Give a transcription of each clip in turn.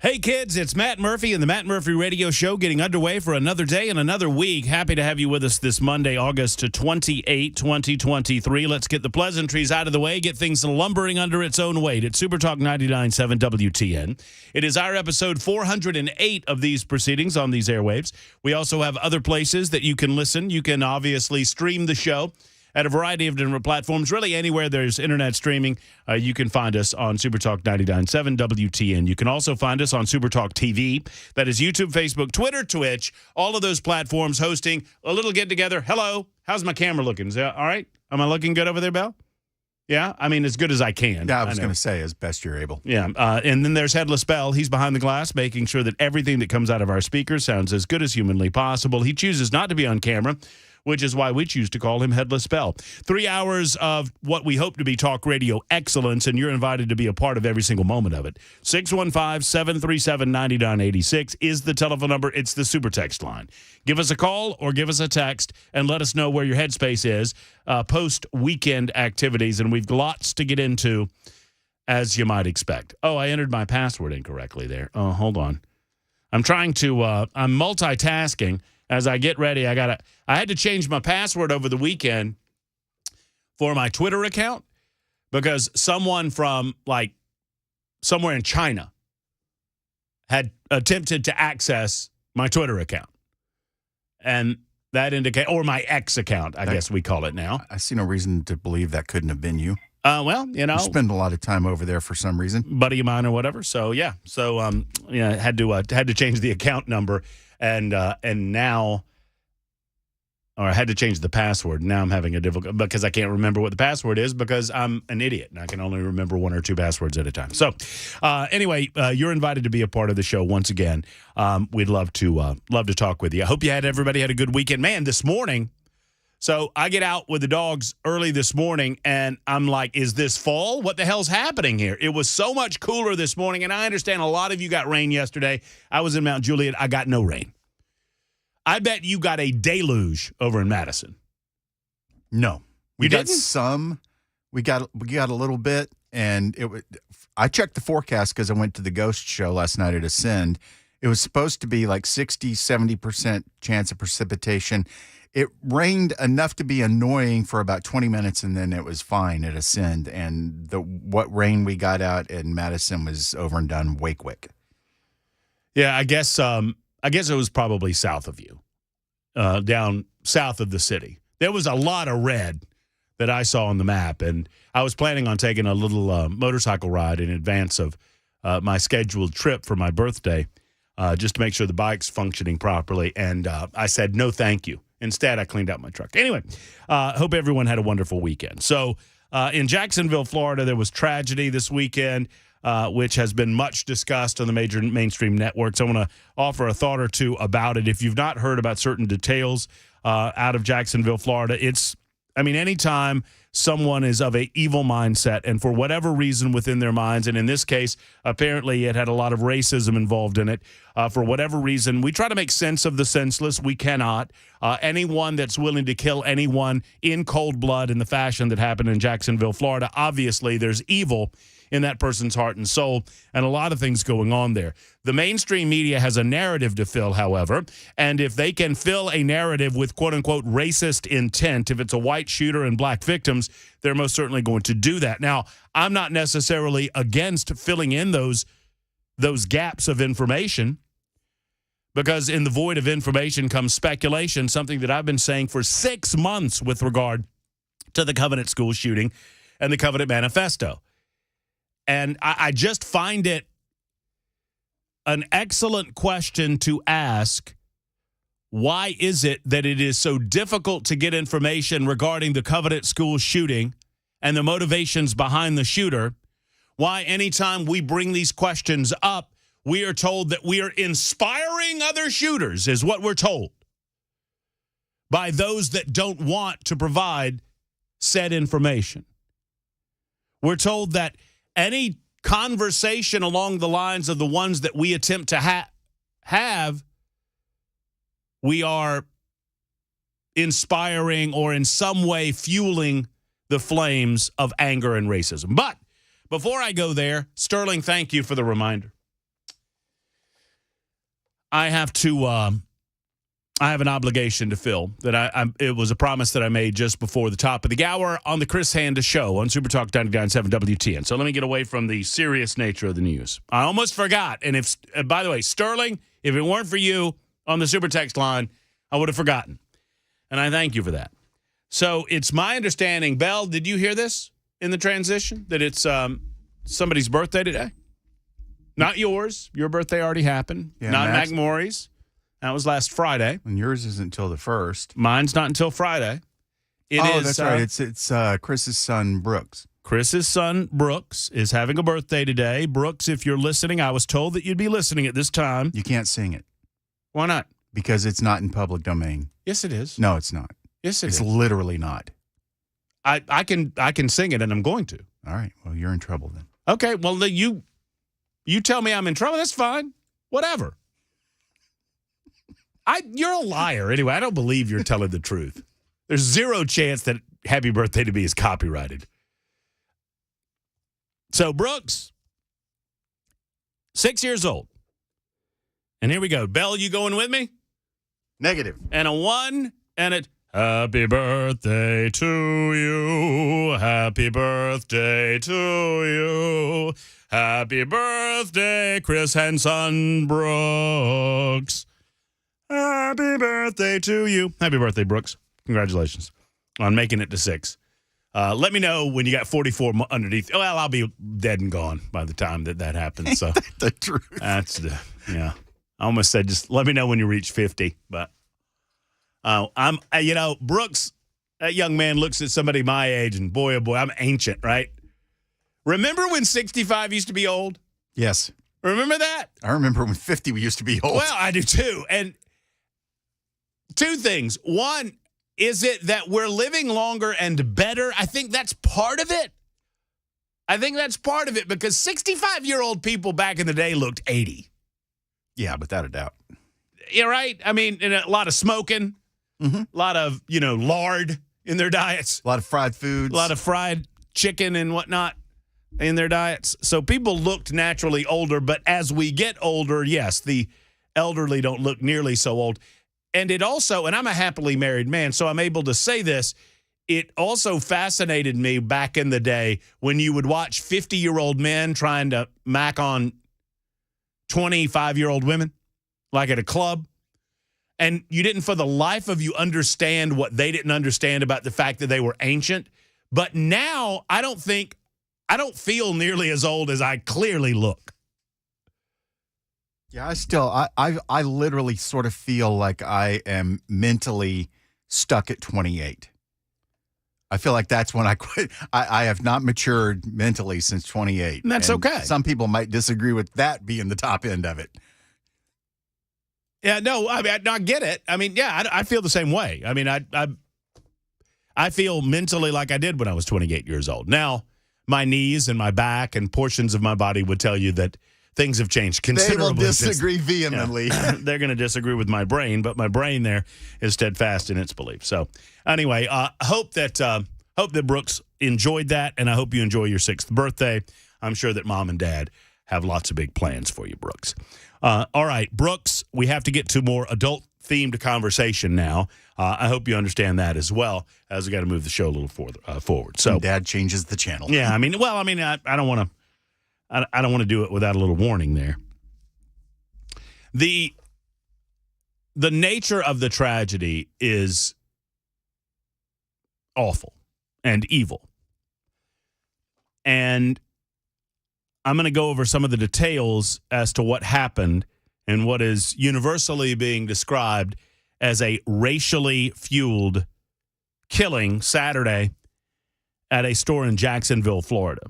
Hey, kids, it's Matt Murphy and the Matt Murphy Radio Show getting underway for another day and another week. Happy to have you with us this Monday, August 28, 2023. Let's get the pleasantries out of the way, get things lumbering under its own weight at Super Talk 99.7 WTN. It is our episode 408 of these proceedings on these airwaves. We also have other places that you can listen. You can obviously stream the show at a variety of different platforms. Really, anywhere there's internet streaming, you can find us on Supertalk 99.7 WTN. You can also find us on Supertalk TV. That is YouTube, Facebook, Twitter, Twitch, all of those platforms hosting a little get-together. Hello, how's my camera looking? Is that all right? Am I looking good over there, Belle? Yeah? I mean, as good as I can. Yeah, I was going to say, as best you're able. Yeah, and then there's Headless Bell. He's behind the glass, making sure that everything that comes out of our speakers sounds as good as humanly possible. He chooses not to be on camera, which is why we choose to call him Headless Bell. 3 hours of what we hope to be talk radio excellence, and you're invited to be a part of every single moment of it. 615-737-9986 is the telephone number. It's the super text line. Give us a call or give us a text and let us know where your headspace is post-weekend activities, and we've lots to get into, as you might expect. Oh, I entered my password incorrectly there. Oh, hold on. I'm trying to I'm multitasking. As I get ready, I had to change my password over the weekend for my Twitter account because someone from like somewhere in China had attempted to access my Twitter account. And that or my X account, I guess we call it now. I see no reason to believe that couldn't have been you. Well, you know, you spend a lot of time over there for some reason, buddy of mine or whatever. So yeah, had to change the account number. And now, or I had to change the password. Now I'm having a difficult because I can't remember what the password is because I'm an idiot and I can only remember one or two passwords at a time. So, anyway, you're invited to be a part of the show once again. We'd love to talk with you. I hope everybody had a good weekend, man. This morning, so I get out with the dogs early this morning, and I'm like, "Is this fall? What the hell's happening here?" It was so much cooler this morning, and I understand a lot of you got rain yesterday. I was in Mount Juliet. I got no rain. I bet you got a deluge over in Madison. No, we got some. We got a little bit, and I checked the forecast because I went to the Ghost show last night at Ascend. It was supposed to be like 60-70% chance of precipitation. It rained enough to be annoying for about 20 minutes, and then it was fine at Ascend. And what rain we got out in Madison was over and done Wake. Yeah, I guess it was probably south of you, down south of the city. There was a lot of red that I saw on the map, and I was planning on taking a little motorcycle ride in advance of my scheduled trip for my birthday, just to make sure the bike's functioning properly. And I said, no, thank you. Instead, I cleaned out my truck. Anyway, hope everyone had a wonderful weekend. So in Jacksonville, Florida, there was tragedy this weekend, which has been much discussed on the major mainstream networks. I want to offer a thought or two about it. If you've not heard about certain details out of Jacksonville, Florida, anytime someone is of an evil mindset and for whatever reason within their minds, and in this case, apparently it had a lot of racism involved in it, for whatever reason, we try to make sense of the senseless. We cannot. Anyone that's willing to kill anyone in cold blood in the fashion that happened in Jacksonville, Florida, obviously there's evil in that person's heart and soul, and a lot of things going on there. The mainstream media has a narrative to fill, however, and if they can fill a narrative with quote-unquote racist intent, if it's a white shooter and black victims, they're most certainly going to do that. Now, I'm not necessarily against filling in those gaps of information, because in the void of information comes speculation, something that I've been saying for 6 months with regard to the Covenant School shooting and the Covenant Manifesto. And I just find it an excellent question to ask. Why is it that it is so difficult to get information regarding the Covenant School shooting and the motivations behind the shooter? Why anytime we bring these questions up, we are told that we are inspiring other shooters, is what we're told, by those that don't want to provide said information. We're told that any conversation along the lines of the ones that we attempt to have, we are inspiring or in some way fueling the flames of anger and racism. But before I go there, Sterling, thank you for the reminder. I have to. I have an obligation to fill that it was a promise that I made just before the top of the hour on the Chris Handa Show on Super Talk 99.7 WTN. So let me get away from the serious nature of the news. I almost forgot. And by the way, Sterling, if it weren't for you on the Super Text line, I would have forgotten. And I thank you for that. So it's my understanding, Belle, did you hear this in the transition? That it's somebody's birthday today? Not yours. Your birthday already happened. Yeah, not Max. McMaury's. That was last Friday. And yours isn't until the 1st. Mine's not until Friday. That's right. It's Chris's son, Brooks. Chris's son, Brooks, is having a birthday today. Brooks, if you're listening, I was told that you'd be listening at this time. You can't sing it. Why not? Because it's not in public domain. Yes, it is. No, it's not. Yes, It's is. literally not. I can sing it, and I'm going to. All right. Well, you're in trouble then. Okay. Well, then you tell me I'm in trouble. That's fine. Whatever. You're a liar. Anyway, I don't believe you're telling the truth. There's zero chance that Happy Birthday to Me is copyrighted. So, Brooks, 6 years old. And here we go. Belle, you going with me? Negative. And a 1 and a happy birthday to you. Happy birthday to you. Happy birthday, Chris Hanson Brooks. Happy birthday to you. Happy birthday, Brooks. Congratulations on making it to 6. Let me know when you got 44 underneath. Well, I'll be dead and gone by the time that happens. So The truth. yeah. I almost said just let me know when you reach 50. But Brooks, that young man looks at somebody my age and boy, oh boy, I'm ancient, right? Remember when 65 used to be old? Yes. Remember that? I remember when 50 used to be old. Well, I do too. And two things. One, is it that we're living longer and better? I think that's part of it. Because 65-year-old people back in the day looked 80. Yeah, without a doubt. You're right. I mean, and a lot of smoking, a lot of, lard in their diets, A lot of fried foods. a lot of fried chicken and whatnot in their diets. So people looked naturally older. But as we get older, yes, the elderly don't look nearly so old. And it also, and I'm a happily married man, so I'm able to say this, it also fascinated me back in the day when you would watch 50-year-old men trying to mac on 25-year-old women, like at a club. And you didn't for the life of you understand what they didn't understand about the fact that they were ancient. But now I don't feel nearly as old as I clearly look. Yeah, I literally sort of feel like I am mentally stuck at 28. I feel like that's when I quit. I have not matured mentally since 28. And that's okay. Some people might disagree with that being the top end of it. Yeah, no, I get it. I mean, yeah, I feel the same way. I mean, I feel mentally like I did when I was 28 years old. Now, my knees and my back and portions of my body would tell you that things have changed considerably. They will disagree vehemently. Yeah. They're going to disagree with my brain, but my brain there is steadfast in its belief. So anyway, hope that Brooks enjoyed that, and I hope you enjoy your 6th birthday. I'm sure that Mom and Dad have lots of big plans for you, Brooks. All right, Brooks, we have to get to more adult-themed conversation now. I hope you understand that as well, as we got to move the show a little forward. So and Dad changes the channel. Yeah, I don't want to do it without a little warning there. The nature of the tragedy is awful and evil. And I'm going to go over some of the details as to what happened and what is universally being described as a racially fueled killing Saturday at a store in Jacksonville, Florida.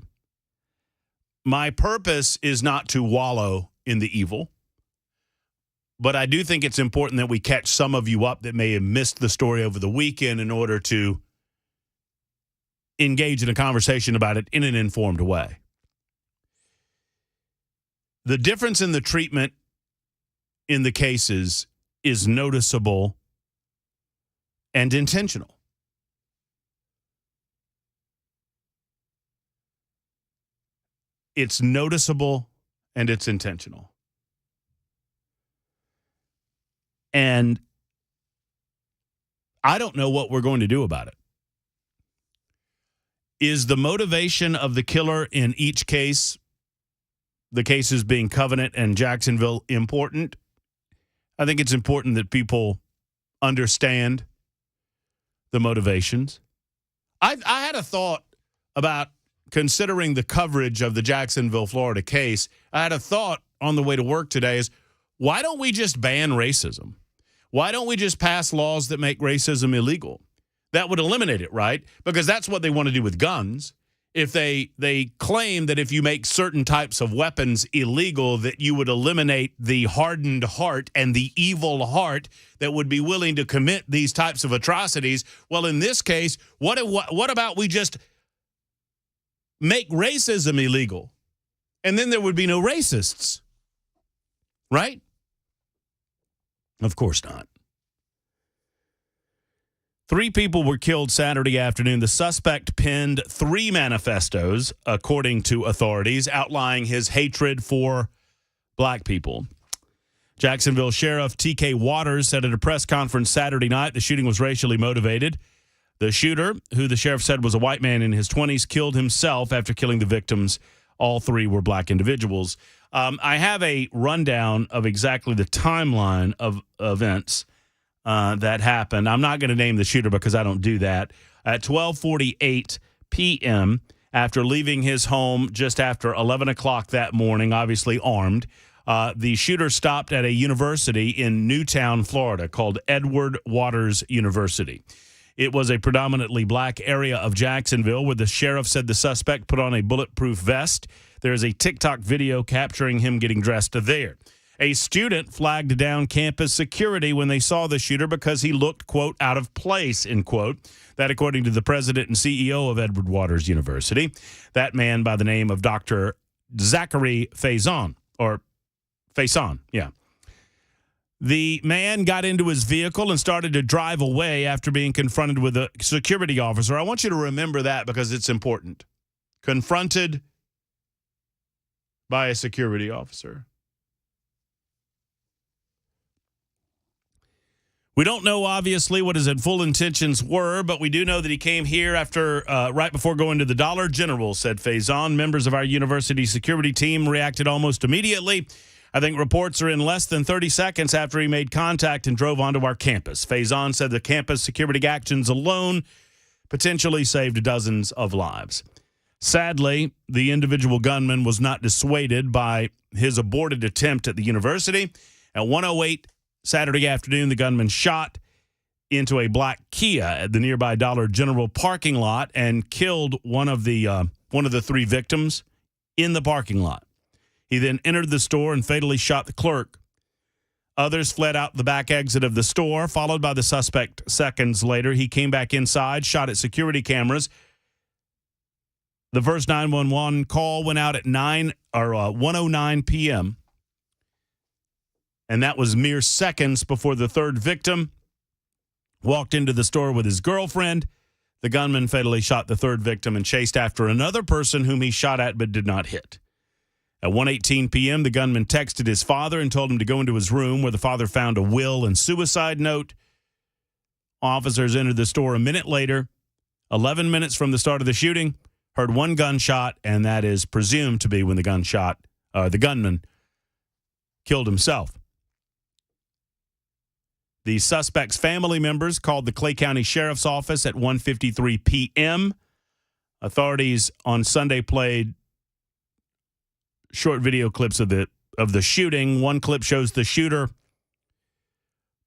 My purpose is not to wallow in the evil, but I do think it's important that we catch some of you up that may have missed the story over the weekend in order to engage in a conversation about it in an informed way. The difference in the treatment in the cases is noticeable and intentional. It's noticeable and it's intentional. And I don't know what we're going to do about it. Is the motivation of the killer in each case, the cases being Covenant and Jacksonville, important? I think it's important that people understand the motivations. I had a thought about considering the coverage of the Jacksonville, Florida case. I had a thought on the way to work today is, why don't we just ban racism? Why don't we just pass laws that make racism illegal? That would eliminate it, right? Because that's what they want to do with guns. If they claim that if you make certain types of weapons illegal, that you would eliminate the hardened heart and the evil heart that would be willing to commit these types of atrocities. Well, in this case, what about we just make racism illegal? And then there would be no racists, right? Of course not. 3 people were killed Saturday afternoon. The suspect penned 3 manifestos, according to authorities, outlining his hatred for black people. Jacksonville Sheriff T.K. Waters said at a press conference Saturday night the shooting was racially motivated. The shooter, who the sheriff said was a white man in his 20s, killed himself after killing the victims. All 3 were black individuals. I have a rundown of exactly the timeline of events that happened. I'm not going to name the shooter because I don't do that. At 12:48 p.m., after leaving his home just after 11 o'clock that morning, obviously armed, the shooter stopped at a university in Newtown, Florida, called Edward Waters University. It was a predominantly black area of Jacksonville, where the sheriff said the suspect put on a bulletproof vest. There is a TikTok video capturing him getting dressed there. A student flagged down campus security when they saw the shooter because he looked, quote, out of place, end quote. That, according to the president and CEO of Edward Waters University, that man by the name of Dr. Zachary Faison, yeah. The man got into his vehicle and started to drive away after being confronted with a security officer. I want you to remember that because it's important. Confronted by a security officer. We don't know, obviously, what his full intentions were, but we do know that he came here after right before going to the Dollar General, said Faison. Members of our university security team reacted almost immediately. I think reports are in less than 30 seconds after he made contact and drove onto our campus. Faison said the campus security actions alone potentially saved dozens of lives. Sadly, the individual gunman was not dissuaded by his aborted attempt at the university. At 1:08 Saturday afternoon, the gunman shot into a black Kia at the nearby Dollar General parking lot and killed one of the 3 victims in the parking lot. He then entered the store and fatally shot the clerk. Others fled out the back exit of the store, followed by the suspect seconds later. He came back inside, shot at security cameras. The first 911 call went out at 1:09 p.m., and that was mere seconds before the third victim walked into the store with his girlfriend. The gunman fatally shot the third victim and chased after another person whom he shot at but did not hit. At 1:18 p.m., the gunman texted his father and told him to go into his room, where the father found a will and suicide note. Officers entered the store a minute later, 11 minutes from the start of the shooting, heard one gunshot, and that is presumed to be when the gunman killed himself. The suspect's family members called the Clay County Sheriff's Office at 1:53 p.m. Authorities on Sunday played short video clips of the shooting. One clip shows the shooter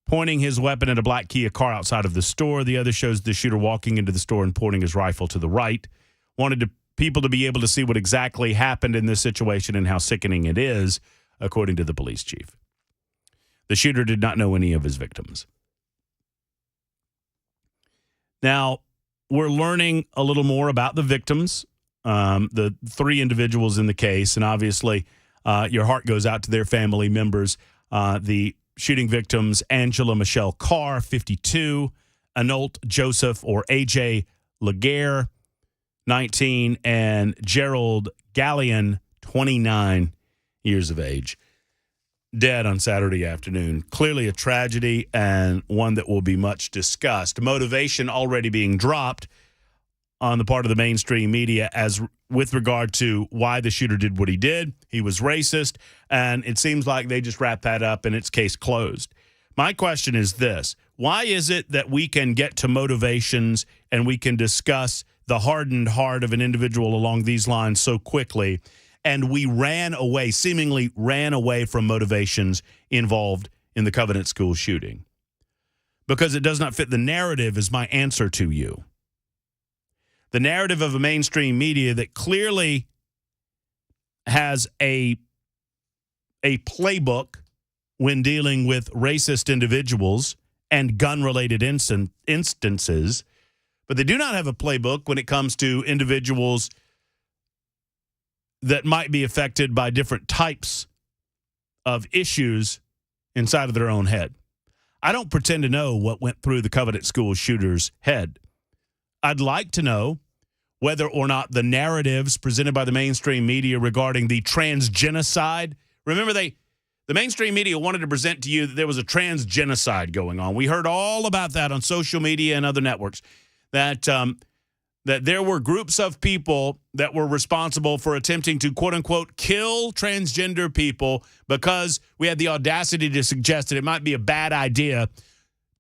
pointing his weapon at a black Kia car outside of the store. The other shows the shooter walking into the store and pointing his rifle to the right. Wanted people to be able to see what exactly happened in this situation and how sickening it is, according to the police chief. The shooter did not know any of his victims. Now, we're learning a little more about the victims, the 3 individuals in the case, and obviously your heart goes out to their family members. The shooting victims, Angela Michelle Carr, 52, Anolt Joseph, or A.J. Laguerre, 19, and Gerald Gallion, 29 years of age. dead on Saturday afternoon. Clearly a tragedy and one that will be much discussed. Motivation already being dropped on the part of the mainstream media as with regard to why the shooter did what he did. He was racist, and it seems like they just wrapped that up and it's case closed. My question is this. Why is it that we can get to motivations and we can discuss the hardened heart of an individual along these lines so quickly, and we seemingly ran away from motivations involved in the Covenant School shooting? Because it does not fit the narrative is my answer to you. The narrative of a mainstream media that clearly has a playbook when dealing with racist individuals and gun-related instances, but they do not have a playbook when it comes to individuals that might be affected by different types of issues inside of their own head. I don't pretend to know what went through the Covenant School shooter's head. I'd like to know whether or not the narratives presented by the mainstream media regarding the transgenocide. Remember, the mainstream media wanted to present to you that there was a transgenocide going on. We heard all about that on social media and other networks, that there were groups of people that were responsible for attempting to, quote-unquote, kill transgender people because we had the audacity to suggest that it might be a bad idea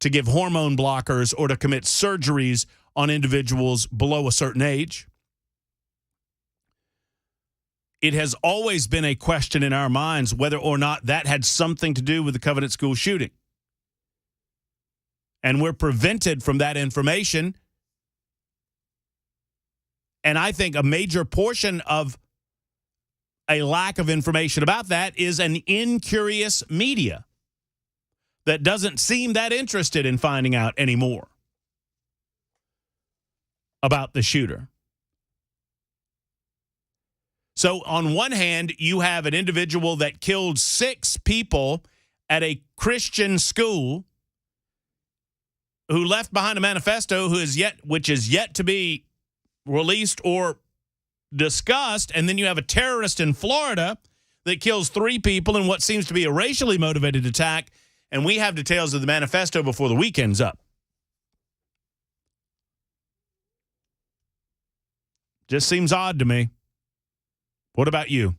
to give hormone blockers or to commit surgeries on individuals below a certain age. It has always been a question in our minds whether or not that had something to do with the Covenant School shooting. And we're prevented from that information. And I think a major portion of a lack of information about that is an incurious media that doesn't seem that interested in finding out any more about the shooter. So on one hand, you have an individual that killed 6 people at a Christian school who left behind a manifesto which is yet to be released or discussed, and then you have a terrorist in Florida that kills 3 people in what seems to be a racially motivated attack, and we have details of the manifesto before the weekend's up. Just seems odd to me. What about you?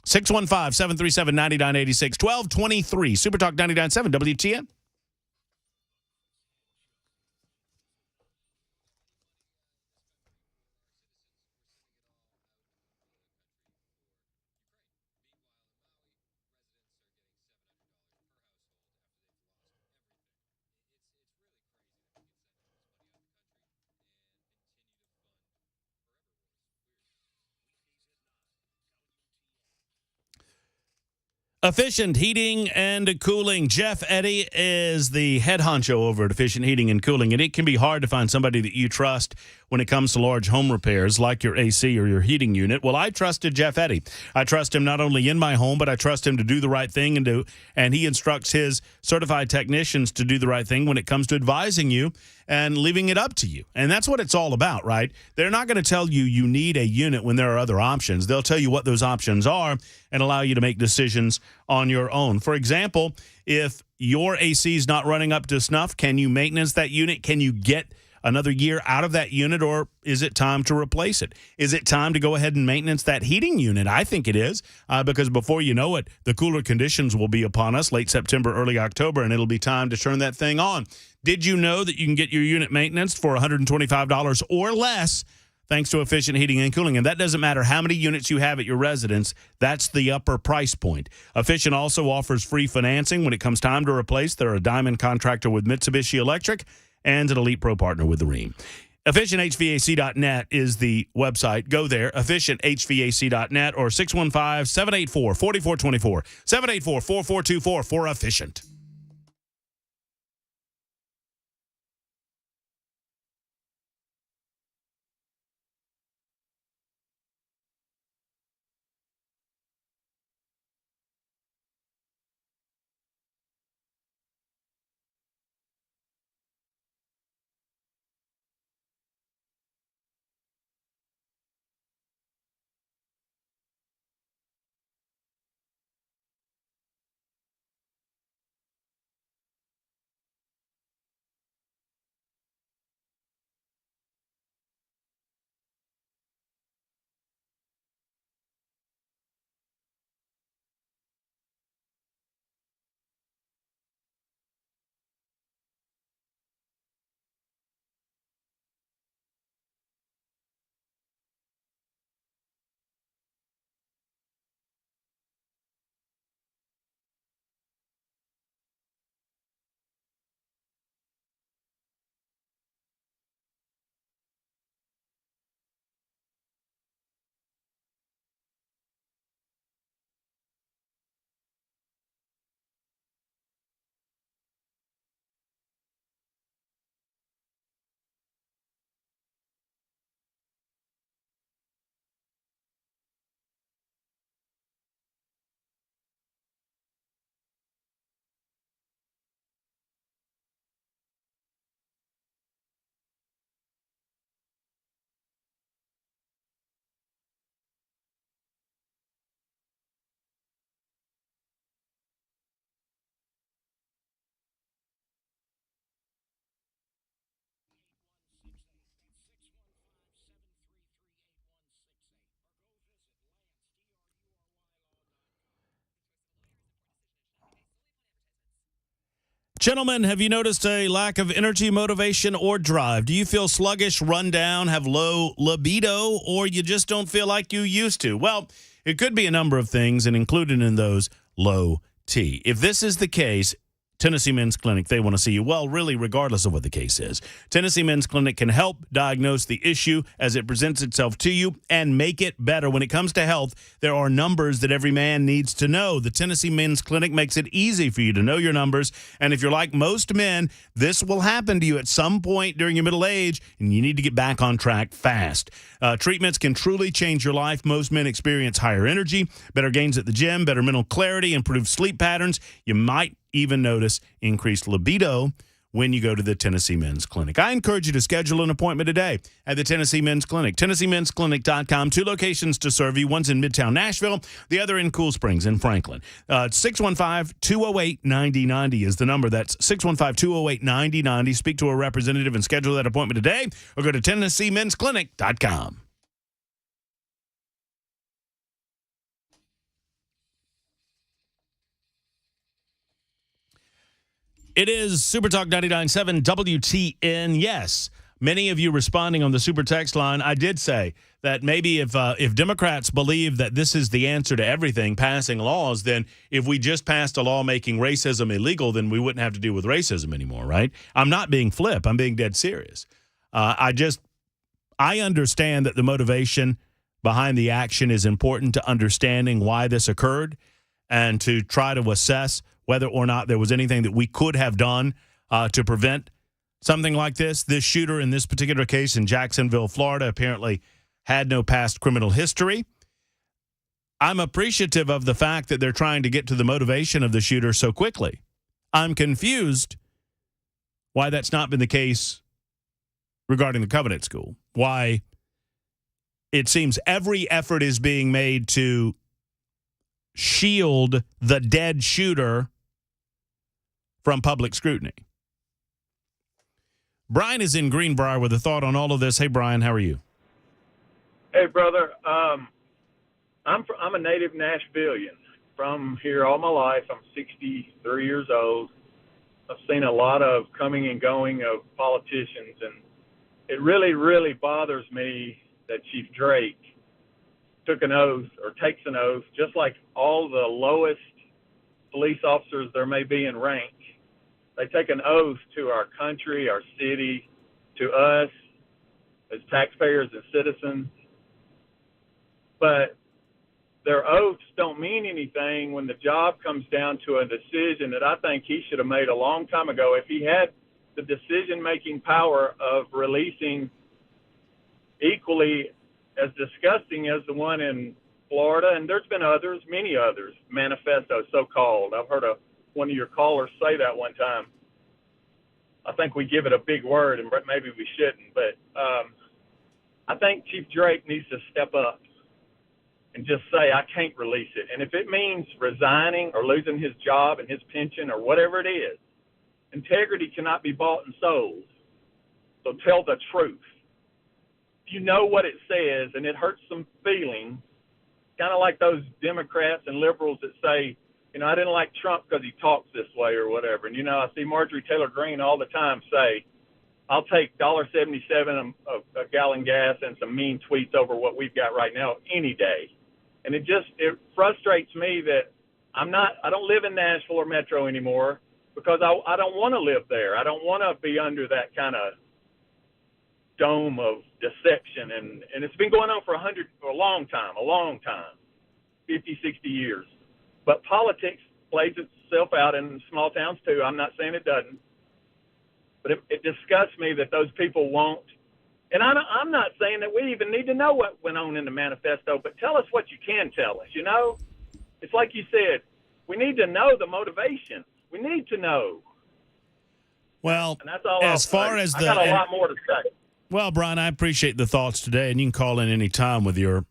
615-737-9986, 1223, Super Talk 99.7 WTN. Efficient Heating and Cooling. Jeff Eddy is the head honcho over at Efficient Heating and Cooling, and it can be hard to find somebody that you trust when it comes to large home repairs like your AC or your heating unit. Well, I trusted Jeff Eddy. I trust him not only in my home, but I trust him to do the right thing, and he instructs his certified technicians to do the right thing when it comes to advising you and leaving it up to you. And that's what it's all about, right? They're not going to tell you you need a unit when there are other options. They'll tell you what those options are and allow you to make decisions on your own. For example, if your AC is not running up to snuff, can you maintenance that unit? Can you get another year out of that unit, or is it time to replace it? Is it time to go ahead and maintenance that heating unit? I think it is, because before you know it, the cooler conditions will be upon us late September, early October, and it'll be time to turn that thing on. Did you know that you can get your unit maintenance for $125 or less thanks to Efficient Heating and Cooling? And that doesn't matter how many units you have at your residence. That's the upper price point. Efficient also offers free financing when it comes time to replace. They're a diamond contractor with Mitsubishi Electric and an Elite Pro partner with the Rheem. EfficientHVAC.net is the website. Go there, EfficientHVAC.net, or 615-784-4424, 784-4424 for Efficient. Gentlemen, have you noticed a lack of energy, motivation, or drive? Do you feel sluggish, run down, have low libido, or you just don't feel like you used to? Well, it could be a number of things, and included in those, low T. If this is the case, Tennessee Men's Clinic, they want to see you. Well, really, regardless of what the case is. Tennessee Men's Clinic can help diagnose the issue as it presents itself to you and make it better. When it comes to health, there are numbers that every man needs to know. The Tennessee Men's Clinic makes it easy for you to know your numbers. And if you're like most men, this will happen to you at some point during your middle age, and you need to get back on track fast. Treatments can truly change your life. Most men experience higher energy, better gains at the gym, better mental clarity, improved sleep patterns. You might even notice increased libido when you go to the Tennessee Men's Clinic. I encourage you to schedule an appointment today at the Tennessee Men's Clinic. TennesseeMen'sClinic.com. 2 locations to serve you. One's in Midtown Nashville, the other in Cool Springs in Franklin. 615-208-9090 is the number. That's 615-208-9090. Speak to a representative and schedule that appointment today, or go to TennesseeMen'sClinic.com. It is Super Talk 99.7 WTN. Yes, many of you responding on the Super Text line. I did say that maybe if Democrats believe that this is the answer to everything, passing laws, then if we just passed a law making racism illegal, then we wouldn't have to deal with racism anymore, right? I'm not being flip. I'm being dead serious. I understand that the motivation behind the action is important to understanding why this occurred and to try to assess whether or not there was anything that we could have done to prevent something like this. This shooter in this particular case in Jacksonville, Florida, apparently had no past criminal history. I'm appreciative of the fact that they're trying to get to the motivation of the shooter so quickly. I'm confused why that's not been the case regarding the Covenant School. Why it seems every effort is being made to shield the dead shooter from public scrutiny. Brian is in Greenbrier with a thought on all of this. Hey, Brian, how are you? Hey, brother. I'm a native Nashvilleian. From here all my life. I'm 63 years old. I've seen a lot of coming and going of politicians, and it really, really bothers me that Chief Drake took an oath or takes an oath, just like all the lowest police officers there may be in rank. They take an oath to our country, our city, to us as taxpayers and citizens. But their oaths don't mean anything when the job comes down to a decision that I think he should have made a long time ago. If he had the decision-making power of releasing equally as disgusting as the one in Florida, and there's been others, many others, manifestos, so-called. I've heard one of your callers say that one time. I think we give it a big word, and maybe we shouldn't. But I think Chief Drake needs to step up and just say, I can't release it. And if it means resigning or losing his job and his pension or whatever it is, integrity cannot be bought and sold. So tell the truth. If you know what it says and it hurts some feelings, kind of like those Democrats and liberals that say, I didn't like Trump because he talks this way or whatever. And, I see Marjorie Taylor Greene all the time say, I'll take $1.77 a gallon gas and some mean tweets over what we've got right now any day. And it frustrates me that I don't live in Nashville or Metro anymore because I don't want to live there. I don't want to be under that kind of dome of deception. And it's been going on for a long time, 50, 60 years. But politics plays itself out in small towns too. I'm not saying it doesn't. But it disgusts me that those people won't. And I'm not saying that we even need to know what went on in the manifesto, but tell us what you can tell us, It's like you said, we need to know the motivation. We need to know. Well, and that's all as far as I got a lot more to say. Well, Brian, I appreciate the thoughts today, and you can call in any time with your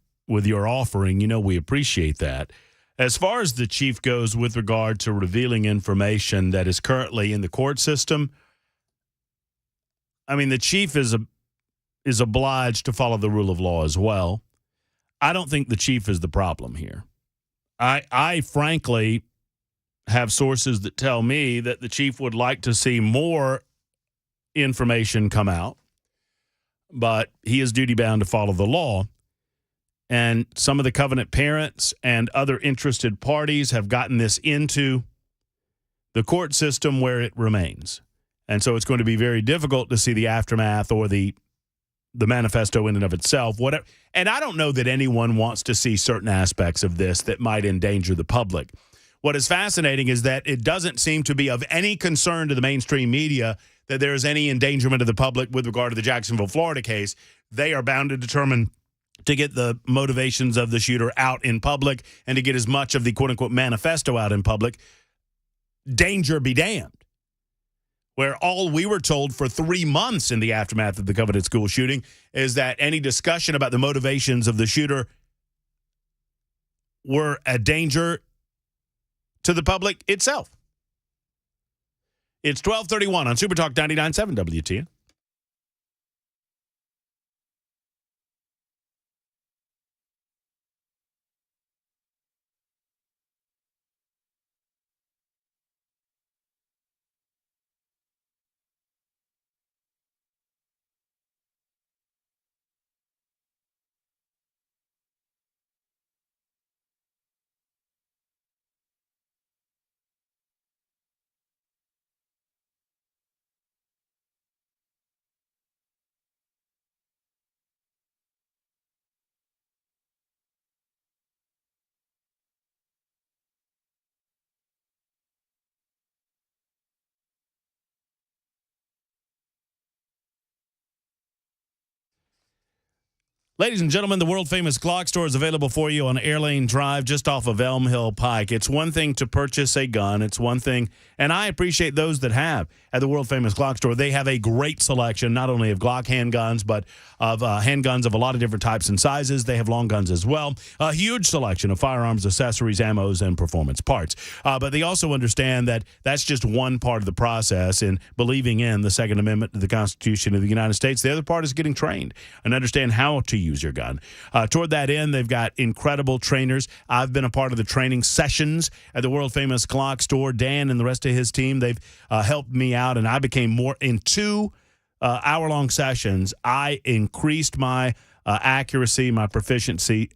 offering. We appreciate that. As far as the chief goes with regard to revealing information that is currently in the court system, the chief is obliged to follow the rule of law as well. I don't think the chief is the problem here. I frankly have sources that tell me that the chief would like to see more information come out, but he is duty-bound to follow the law. And some of the Covenant parents and other interested parties have gotten this into the court system where it remains. And so it's going to be very difficult to see the aftermath or the manifesto in and of itself. Whatever. And I don't know that anyone wants to see certain aspects of this that might endanger the public. What is fascinating is that it doesn't seem to be of any concern to the mainstream media that there is any endangerment of the public with regard to the Jacksonville, Florida case. They are bound to determine to get the motivations of the shooter out in public and to get as much of the quote-unquote manifesto out in public. Danger be damned. Where all we were told for 3 months in the aftermath of the Covenant school shooting is that any discussion about the motivations of the shooter were a danger to the public itself. It's 12:31 on Super Talk 99.7 WTN. Ladies and gentlemen, the world-famous Glock store is available for you on Airlane Drive just off of Elm Hill Pike. It's one thing to purchase a gun. It's one thing, and I appreciate those that have at the world-famous Glock store. They have a great selection, not only of Glock handguns, but of handguns of a lot of different types and sizes. They have long guns as well. A huge selection of firearms, accessories, ammos, and performance parts. But they also understand that that's just one part of the process in believing in the Second Amendment to the Constitution of the United States. The other part is getting trained and understand how to use your gun. Toward that end, they've got incredible trainers. I've been a part of the training sessions at the world-famous Glock store. Dan and the rest of his team, they've helped me out, and I became more in 2 hour-long sessions. I increased my accuracy, my proficiency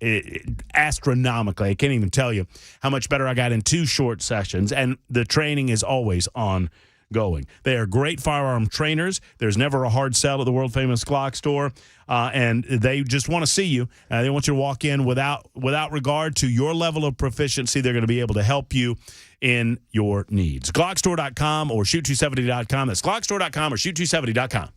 astronomically. I can't even tell you how much better I got in 2 short sessions, and the training is always ongoing. They are great firearm trainers. There's never a hard sell at the world-famous Glock store, and they just want to see you. They want you to walk in without regard to your level of proficiency. They're going to be able to help you in your needs. Glockstore.com or shoot270.com. That's Glockstore.com or shoot270.com.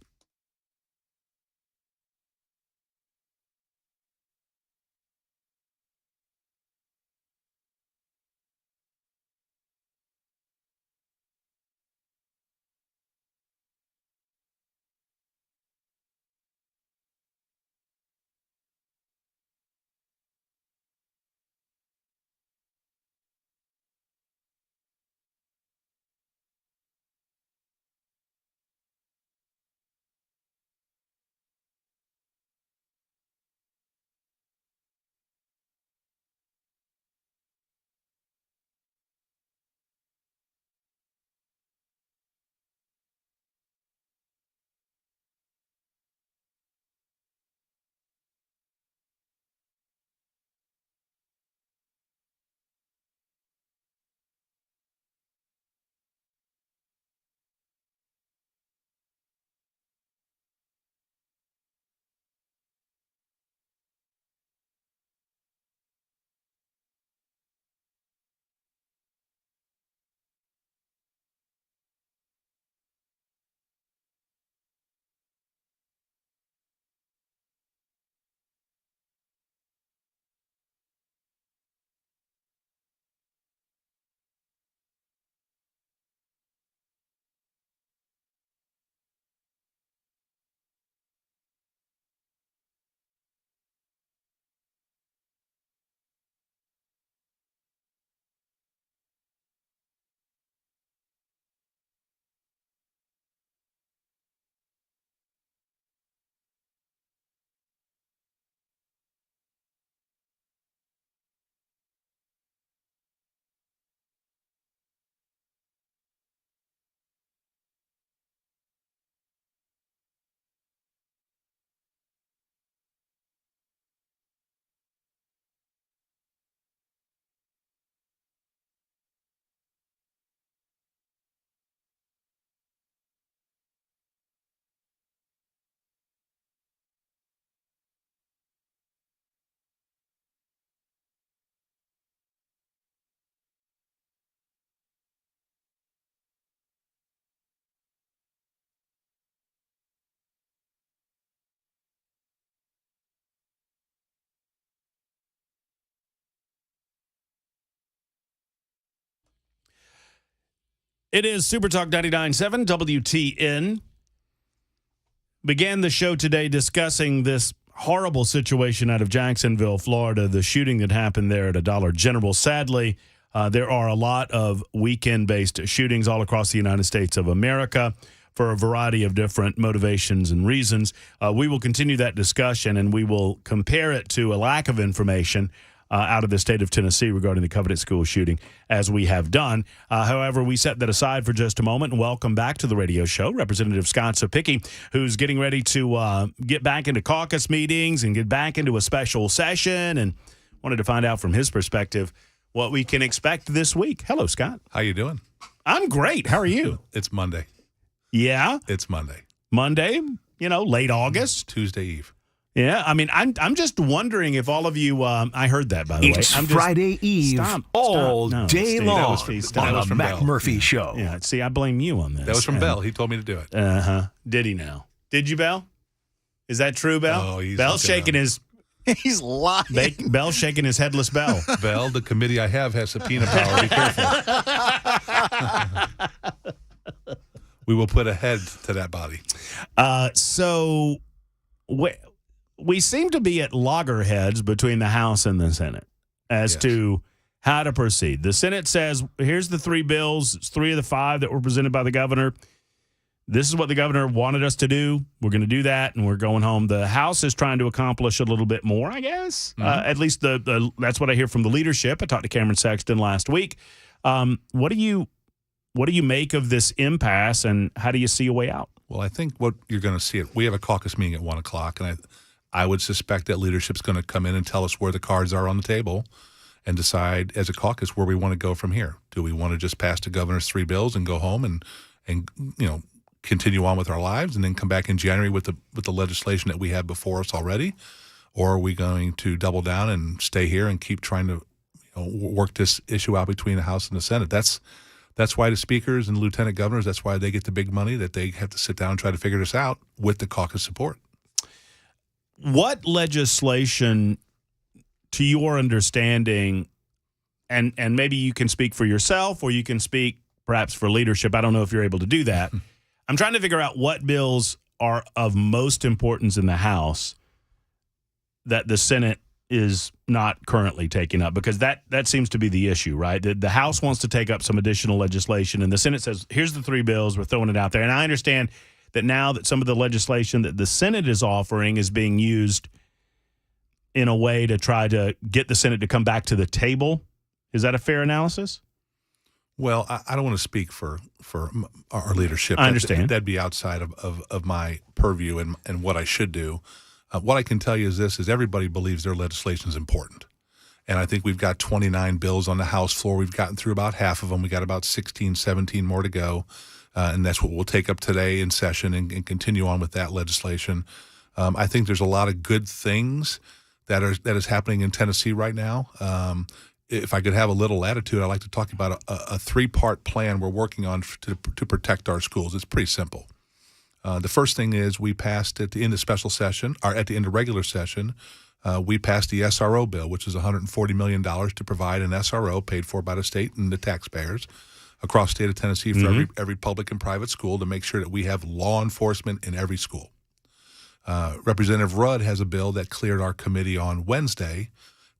It is Super Talk 99.7 WTN. Began the show today discussing this horrible situation out of Jacksonville, Florida, the shooting that happened there at a Dollar General. Sadly, there are a lot of weekend-based shootings all across the United States of America for a variety of different motivations and reasons. We will continue that discussion, and we will compare it to a lack of information out of the state of Tennessee regarding the Covenant School shooting, as we have done. However, we set that aside for just a moment and welcome back to the radio show Representative Scott Soipicky, who's getting ready to get back into caucus meetings and get back into a special session, and wanted to find out from his perspective what we can expect this week. Hello, Scott. How you doing? I'm great. How are you? It's Monday. Yeah? It's Monday. Monday, late August. Tuesday Eve. Yeah, I mean, I'm just wondering if all of you. I heard that, by the way. It's Friday Eve all day long That was on the from Mac Bell. Murphy Show. Yeah, see, I blame you on this. That was from Bell. He told me to do it. Did he now? Did you, Bell? Is that true, Bell? Oh, he's Bell's shaking his. He's lying. Bell's shaking his headless bell. Bell, the committee I have has subpoena power. Be careful. We will put a head to that body. So we seem to be at loggerheads between the House and the Senate as to how to proceed. The Senate says, here's the three bills. It's 3 of the 5 that were presented by the governor. This is what the governor wanted us to do. We're going to do that, and we're going home. The House is trying to accomplish a little bit more, I guess. At least that's what I hear from the leadership. I talked to Cameron Sexton last week. What do you make of this impasse, and how do you see a way out? Well, I think what you're going to see we have a caucus meeting at 1 o'clock, and I would suspect that leadership's going to come in and tell us where the cards are on the table and decide as a caucus where we want to go from here. Do we want to just pass the governor's 3 bills and go home and continue on with our lives and then come back in January with the legislation that we have before us already? Or are we going to double down and stay here and keep trying to work this issue out between the House and the Senate? That's why the speakers and lieutenant governors, that's why they get the big money, that they have to sit down and try to figure this out with the caucus support. What legislation, to your understanding, and maybe you can speak for yourself or you can speak perhaps for leadership, I don't know if you're able to do that. I'm trying to figure out what bills are of most importance in the House that the Senate is not currently taking up, because that seems to be the issue, right? The House wants to take up some additional legislation, and the Senate says, here's the 3 bills, we're throwing it out there. And I understand that now that some of the legislation that the Senate is offering is being used in a way to try to get the Senate to come back to the table. Is that a fair analysis? Well, I don't want to speak for our leadership. I understand. That'd be outside of my purview and what I should do. What I can tell you is this, is everybody believes their legislation is important. And I think we've got 29 bills on the House floor. We've gotten through about half of them. We got about 16, 17 more to go. And that's what we'll take up today in session and continue on with that legislation. I think there's a lot of good things that is happening in Tennessee right now. If I could have a little latitude, I'd like to talk about a 3-part plan we're working on to protect our schools. It's pretty simple. The first thing is we passed at the end of special session, or at the end of regular session, we passed the SRO bill, which is $140 million to provide an SRO paid for by the state and the taxpayers across the state of Tennessee for every public and private school to make sure that we have law enforcement in every school. Representative Rudd has a bill that cleared our committee on Wednesday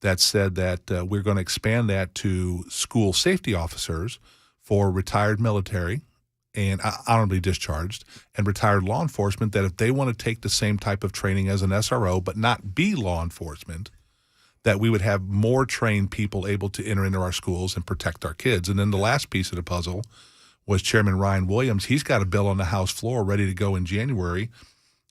that said that we're going to expand that to school safety officers for retired military and honorably discharged and retired law enforcement, that if they want to take the same type of training as an SRO but not be law enforcement, that we would have more trained people able to enter into our schools and protect our kids. And then the last piece of the puzzle was Chairman Ryan Williams. He's got a bill on the House floor ready to go in January.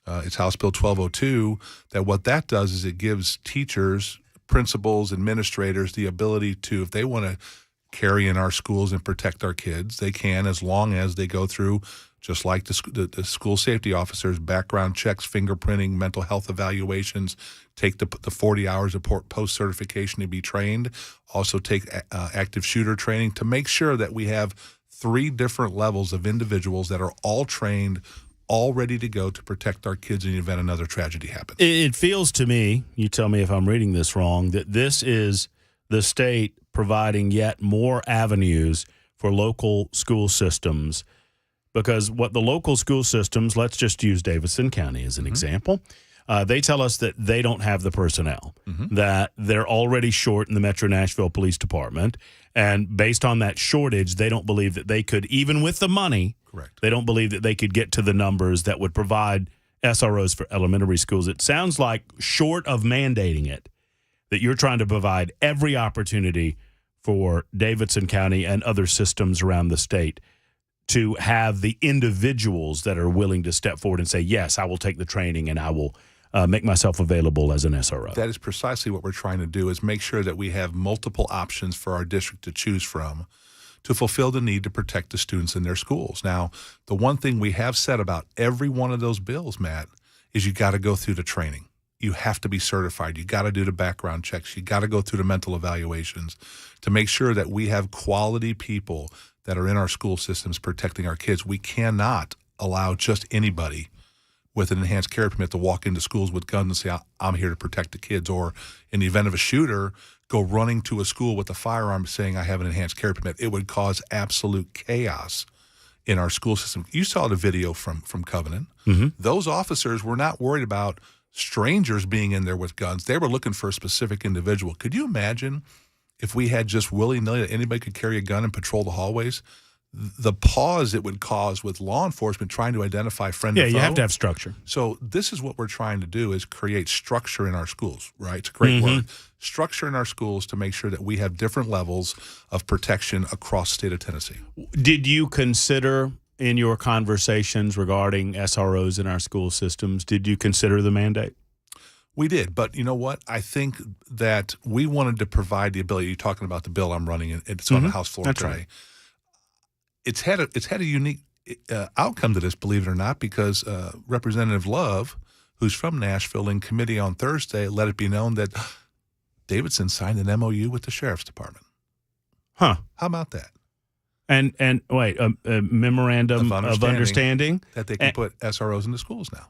It's House Bill 1202, that what that does is it gives teachers, principals, administrators the ability to, if they want to carry in our schools and protect our kids, they can, as long as they go through, just like the school safety officers, background checks, fingerprinting, mental health evaluations, take the 40 hours of post-certification to be trained, also take active shooter training to make sure that we have 3 different levels of individuals that are all trained, all ready to go to protect our kids in the event another tragedy happens. It feels to me, you tell me if I'm reading this wrong, that this is the state providing yet more avenues for local school systems, because what the local school systems, let's just use Davidson County as an example, they tell us that they don't have the personnel, that they're already short in the Metro Nashville Police Department, and based on that shortage, they don't believe that they could, even with the money, correct, they don't believe that they could get to the numbers that would provide SROs for elementary schools. It sounds like, short of mandating it, that you're trying to provide every opportunity for Davidson County and other systems around the state to have the individuals that are willing to step forward and say, yes, I will take the training and I will make myself available as an SRO. That is precisely what we're trying to do, is make sure that we have multiple options for our district to choose from to fulfill the need to protect the students in their schools. Now, the one thing we have said about every one of those bills, Matt, is you got to go through the training. You have to be certified. You got to do the background checks. You got to go through the mental evaluations to make sure that we have quality people that are in our school systems protecting our kids. We cannot allow just anybody with an enhanced carry permit to walk into schools with guns and say, I'm here to protect the kids, or in the event of a shooter, go running to a school with a firearm saying, I have an enhanced carry permit. It would cause absolute chaos in our school system. You saw the video from Covenant. Those officers were not worried about strangers being in there with guns. They were looking for a specific individual. Could you imagine if we had just willy-nilly that anybody could carry a gun and patrol the hallways? The pause it would cause with law enforcement trying to identify friend or foe. Yeah, you have to have structure. So this is what we're trying to do, is create structure in our schools, right? It's a great word. Structure in our schools to make sure that we have different levels of protection across the state of Tennessee. Did you consider, in your conversations regarding SROs in our school systems, did you consider the mandate? We did, but you know what? I think that we wanted to provide the ability. You're talking about the bill I'm running, and it's on the House floor That's today. right. It's had a unique outcome to this, believe it or not, because Representative Love, who's from Nashville, in committee on Thursday, let it be known that Davidson signed an MOU with the Sheriff's Department. Huh. How about that? And wait, a memorandum of understanding that they can put SROs into schools now.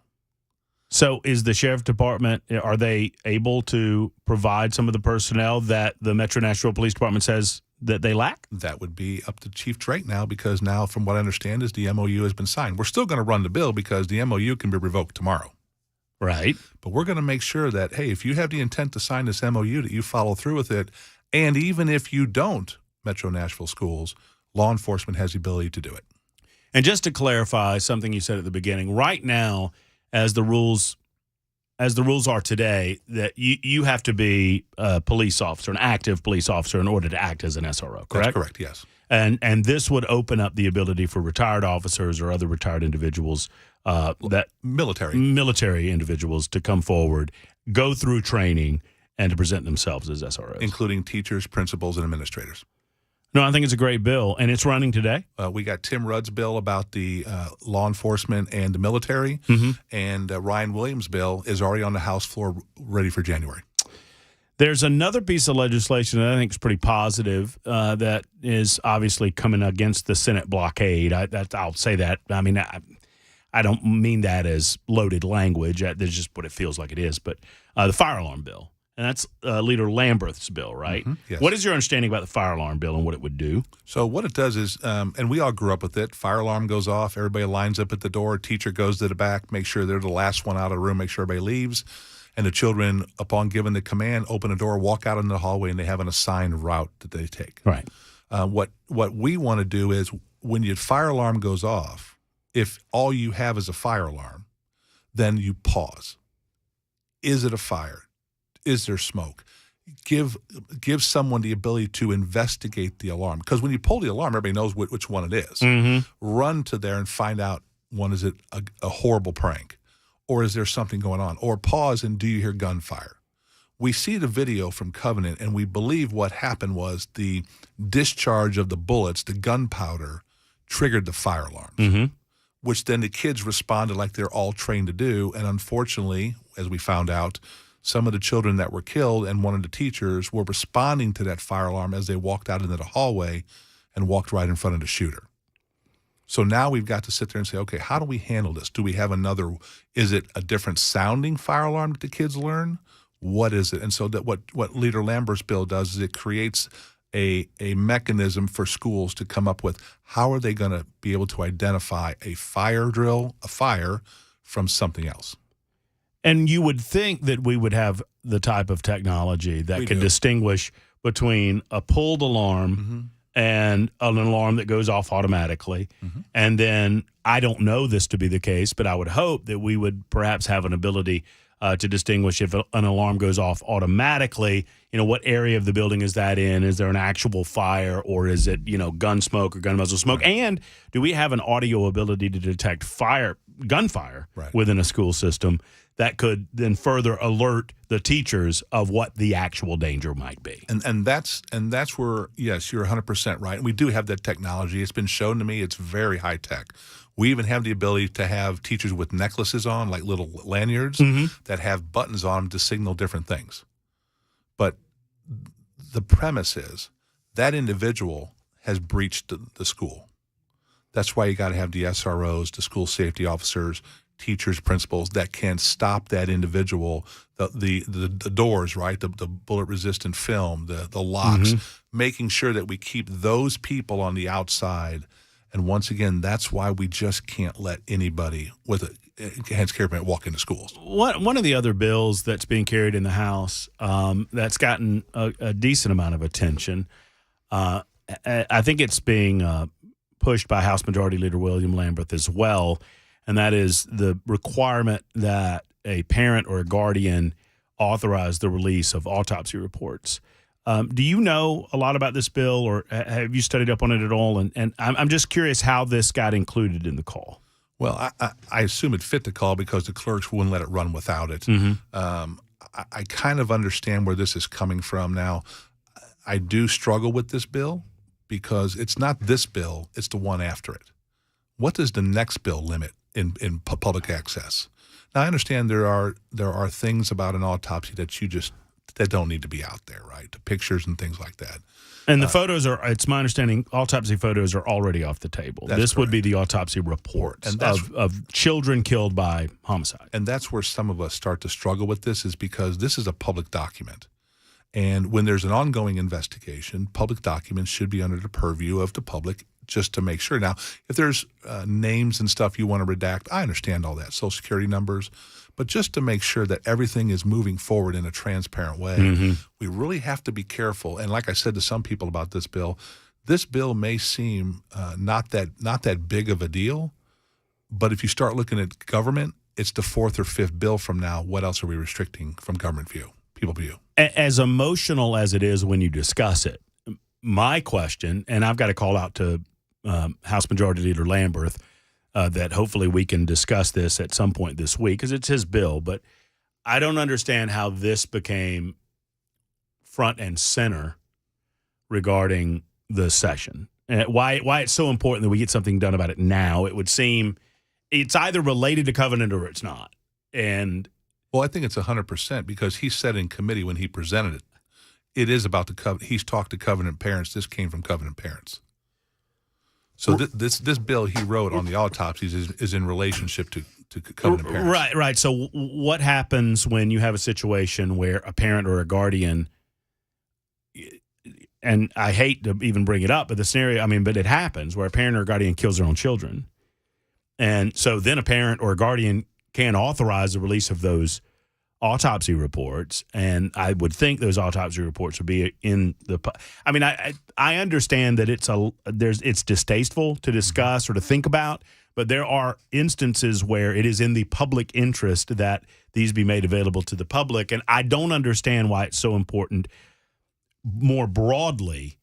So is the Sheriff's Department, are they able to provide some of the personnel that the Metro Nashville Police Department says that they lack? That would be up to Chief Drake now, because now, from what I understand, is the MOU has been signed. We're still going to run the bill because the MOU can be revoked tomorrow. Right. But we're going to make sure that, hey, if you have the intent to sign this MOU, that you follow through with it. And even if you don't, Metro Nashville schools, law enforcement has the ability to do it. And just to clarify something you said at the beginning, right now, as the rules are today, that you have to be a police officer, an active police officer, in order to act as an SRO, correct? That's correct, yes. And this would open up the ability for retired officers or other retired individuals, military individuals, to come forward, go through training, and to present themselves as SROs. Including teachers, principals, and administrators. No, I think it's a great bill, and it's running today. We got Tim Rudd's bill about the law enforcement and the military, and Ryan Williams' bill is already on the House floor, ready for January. There's another piece of legislation that I think is pretty positive that is obviously coming against the Senate blockade. I'll say that. I mean, I don't mean that as loaded language. That's just what it feels like it is. But the fire alarm bill. And that's Leader Lamberth's bill, right? Yes. What is your understanding about the fire alarm bill and what it would do? So what it does is, and we all grew up with it, fire alarm goes off, everybody lines up at the door, teacher goes to the back, make sure they're the last one out of the room, make sure everybody leaves, and the children, upon given the command, open the door, walk out into the hallway, and they have an assigned route that they take. Right. What we want to do is, when your fire alarm goes off, if all you have is a fire alarm, then you pause. Is it a fire? Is there smoke? Give someone the ability to investigate the alarm. Because when you pull the alarm, everybody knows which one it is. Run to there and find out, one, is it a horrible prank? Or is there something going on? Or pause, and do you hear gunfire? We see the video from Covenant, and we believe what happened was the discharge of the bullets, the gunpowder, triggered the fire alarms, which then the kids responded like they're all trained to do. And unfortunately, as we found out, some of the children that were killed and one of the teachers were responding to that fire alarm as they walked out into the hallway and walked right in front of the shooter. So now we've got to sit there and say, okay, how do we handle this? Do we have another, is it a different sounding fire alarm that the kids learn? What is it? And so that what Leader Lambert's bill does is it creates a mechanism for schools to come up with how are they going to be able to identify a fire from something else. And you would think that we would have the type of technology that could distinguish between a pulled alarm and an alarm that goes off automatically. And then I don't know this to be the case, but I would hope that we would perhaps have an ability to distinguish if an alarm goes off automatically, what area of the building is that in? Is there an actual fire, or is it, gun smoke or gun muzzle smoke? Right. And do we have an audio ability to detect gunfire within a school system that could then further alert the teachers of what the actual danger might be? And that's where, yes, you're 100% right. And we do have that technology. It's been shown to me. It's very high tech. We even have the ability to have teachers with necklaces on, like little lanyards that have buttons on them to signal different things. But the premise is that individual has breached the school. That's why you got to have the SROs, the school safety officers, teachers, principals that can stop that individual, the doors, right, the bullet-resistant film, the locks, making sure that we keep those people on the outside. And once again, that's why we just can't let anybody with a hands carry permit walk into schools. One of the other bills that's being carried in the House that's gotten a decent amount of attention, I think it's being pushed by House Majority Leader William Lamberth as well, and that is the requirement that a parent or a guardian authorize the release of autopsy reports. Do you know a lot about this bill, or have you studied up on it at all? And I'm just curious how this got included in the call. Well, I assume it fit the call because the clerks wouldn't let it run without it. I kind of understand where this is coming from now. I do struggle with this bill because it's not this bill, it's the one after it. What does the next bill limit in public access? Now, I understand there are things about an autopsy that don't need to be out there, right? The pictures and things like that. And the photos it's my understanding, autopsy photos are already off the table. This would be the autopsy reports of children killed by homicide. And that's where some of us start to struggle with this, is because this is a public document. And when there's an ongoing investigation, public documents should be under the purview of the public just to make sure. Now, if there's names and stuff you want to redact, I understand all that, Social Security numbers. But just to make sure that everything is moving forward in a transparent way, we really have to be careful. And like I said to some people about this bill may seem not that big of a deal. But if you start looking at government, it's the fourth or fifth bill from now. What else are we restricting from government view, people view? As emotional as it is when you discuss it, my question, and I've got to call out to House Majority Leader Lamberth, that hopefully we can discuss this at some point this week because it's his bill. But I don't understand how this became front and center regarding the session. And why it's so important that we get something done about it now. It would seem it's either related to covenant or it's not. And well, I think it's 100% because he said in committee when he presented it, it is about the covenant. He's talked to covenant parents. This came from covenant parents. So this bill he wrote on the autopsies is in relationship to covenant parents. Right. So what happens when you have a situation where a parent or a guardian, and I hate to even bring it up, but the scenario, but it happens where a parent or a guardian kills their own children. And so then a parent or a guardian can authorize the release of those autopsy reports, and I would think those autopsy reports would be in the. I understand that it's distasteful to discuss or to think about, but there are instances where it is in the public interest that these be made available to the public, and I don't understand why it's so important more broadly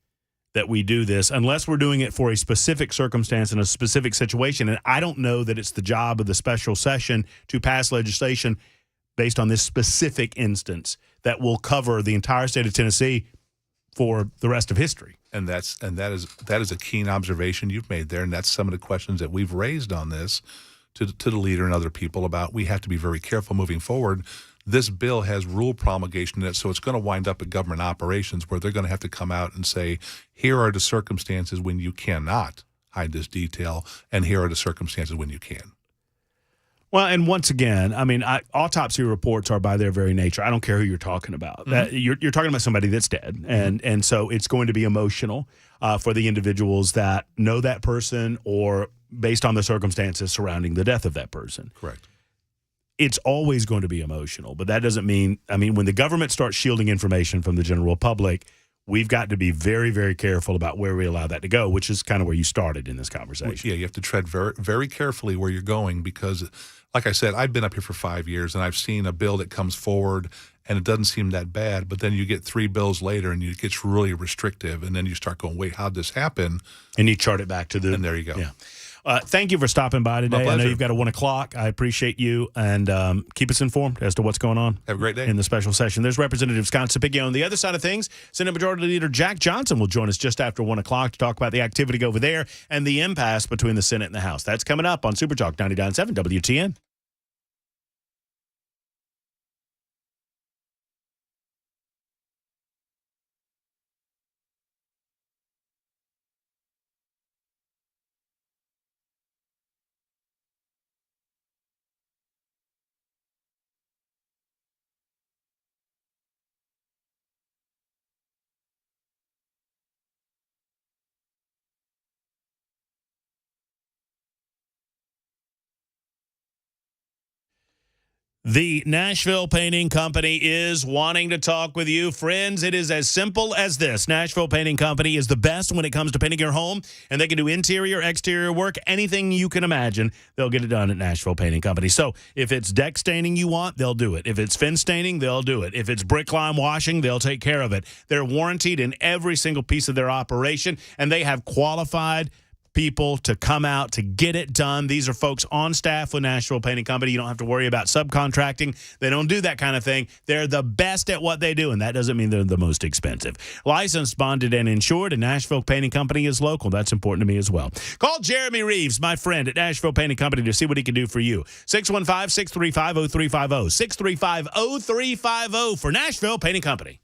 that we do this unless we're doing it for a specific circumstance in a specific situation, and I don't know that it's the job of the special session to pass legislation based on this specific instance that will cover the entire state of Tennessee for the rest of history. And that is a keen observation you've made there, and that's some of the questions that we've raised on this to the leader and other people about we have to be very careful moving forward. This bill has rule promulgation in it, so it's going to wind up at government operations where they're going to have to come out and say, here are the circumstances when you cannot hide this detail, and here are the circumstances when you can. Well, and once again, I mean, autopsy reports are by their very nature. I don't care who you're talking about. That you're talking about somebody that's dead, and so it's going to be emotional for the individuals that know that person or based on the circumstances surrounding the death of that person. Correct. It's always going to be emotional, but that doesn't mean. I mean, when the government starts shielding information from the general public, we've got to be very, very careful about where we allow that to go, which is kind of where you started in this conversation. Yeah, you have to tread very, very carefully where you're going because, like I said, I've been up here for 5 years, and I've seen a bill that comes forward, and it doesn't seem that bad, but then you get 3 bills later, and it gets really restrictive, and then you start going, wait, how'd this happen? And you chart it back to the... And there you go. Yeah. Thank you for stopping by today. My pleasure. I know you've got a 1 o'clock. I appreciate you, and keep us informed as to what's going on. Have a great day. In the special session. There's Representative Scott Soipicky. On the other side of things, Senate Majority Leader Jack Johnson will join us just after 1 o'clock to talk about the activity over there and the impasse between the Senate and the House. That's coming up on Super Talk 99.7 WTN. The Nashville Painting Company is wanting to talk with you. Friends, it is as simple as this. Nashville Painting Company is the best when it comes to painting your home, and they can do interior, exterior work, anything you can imagine. They'll get it done at Nashville Painting Company. So if it's deck staining you want, they'll do it. If it's fence staining, they'll do it. If it's brick lime washing, they'll take care of it. They're warranted in every single piece of their operation, and they have qualified people to come out to get it done. These are folks on staff with Nashville Painting Company. You don't have to worry about subcontracting. They don't do that kind of thing. They're the best at what they do, and that doesn't mean they're the most expensive. Licensed, bonded, and insured, and Nashville Painting Company is local. That's important to me as well. Call Jeremy Reeves, my friend at Nashville Painting Company, to see what he can do for you. 615-635-0350. 635-0350 for Nashville Painting Company.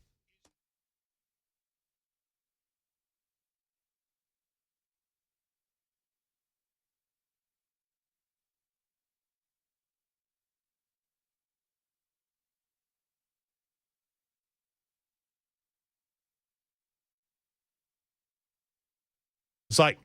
It's like,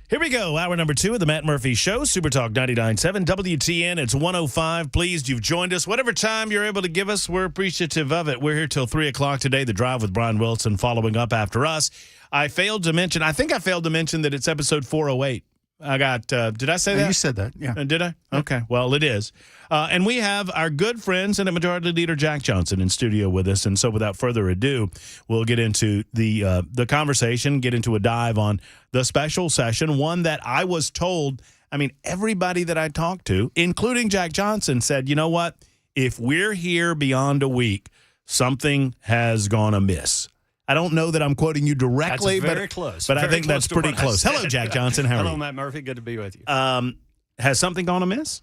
Here we go. Hour number 2 of the Matt Murphy Show, Super Talk 99.7 WTN. It's 105. Pleased you've joined us. Whatever time you're able to give us, we're appreciative of it. We're here till 3 o'clock today. The Drive with Brian Wilson following up after us. I failed to mention that it's episode 408. I got, did I say that? You said that, yeah. Did I? Okay. Well, it is. And we have our good friend, Senate Majority Leader Jack Johnson in studio with us. And so without further ado, we'll get into the conversation, get into a dive on the special session, one that I was told, everybody that I talked to, including Jack Johnson, said, you know what? If we're here beyond a week, something has gone amiss. I don't know that I'm quoting you directly, that's very close. But I think that's pretty close. Hello, Jack Johnson. How are you? Hello, Matt Murphy. Good to be with you. Has something gone amiss?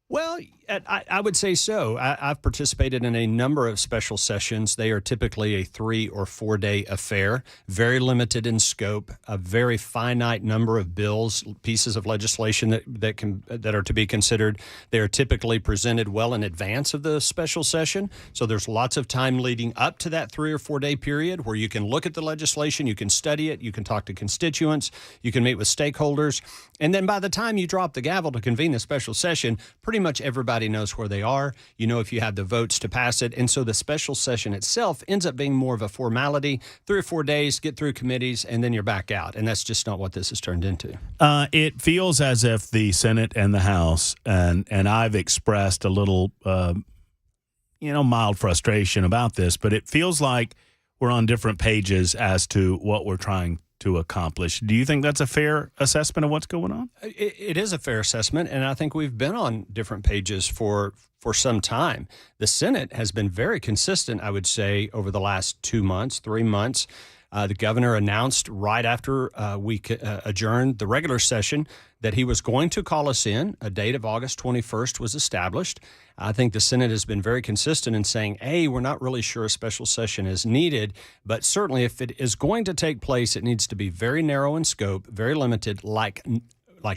Well, I would say so. I've participated in a number of special sessions. They are typically a 3 or 4 day affair, very limited in scope, a very finite number of bills, pieces of legislation that are to be considered. They are typically presented well in advance of the special session. So there's lots of time leading up to that 3 or 4 day period where you can look at the legislation, you can study it, you can talk to constituents, you can meet with stakeholders. And then by the time you drop the gavel to convene the special session, pretty much everybody knows where they are. You know if you have the votes to pass it. And so the special session itself ends up being more of a formality, 3 or 4 days, get through committees, and then you're back out. And that's just not what this has turned into. It feels as if the Senate and the House, and I've expressed a little, mild frustration about this, but it feels like we're on different pages as to what we're trying to accomplish. Do you think that's a fair assessment of what's going on? It is a fair assessment, and I think we've been on different pages for some time. The Senate has been very consistent, I would say, over the last 2 months, 3 months. The governor announced right after we adjourned the regular session that he was going to call us in. A date of August 21st was established. I think the Senate has been very consistent in saying, hey, we're not really sure a special session is needed, but certainly if it is going to take place, it needs to be very narrow in scope, very limited, like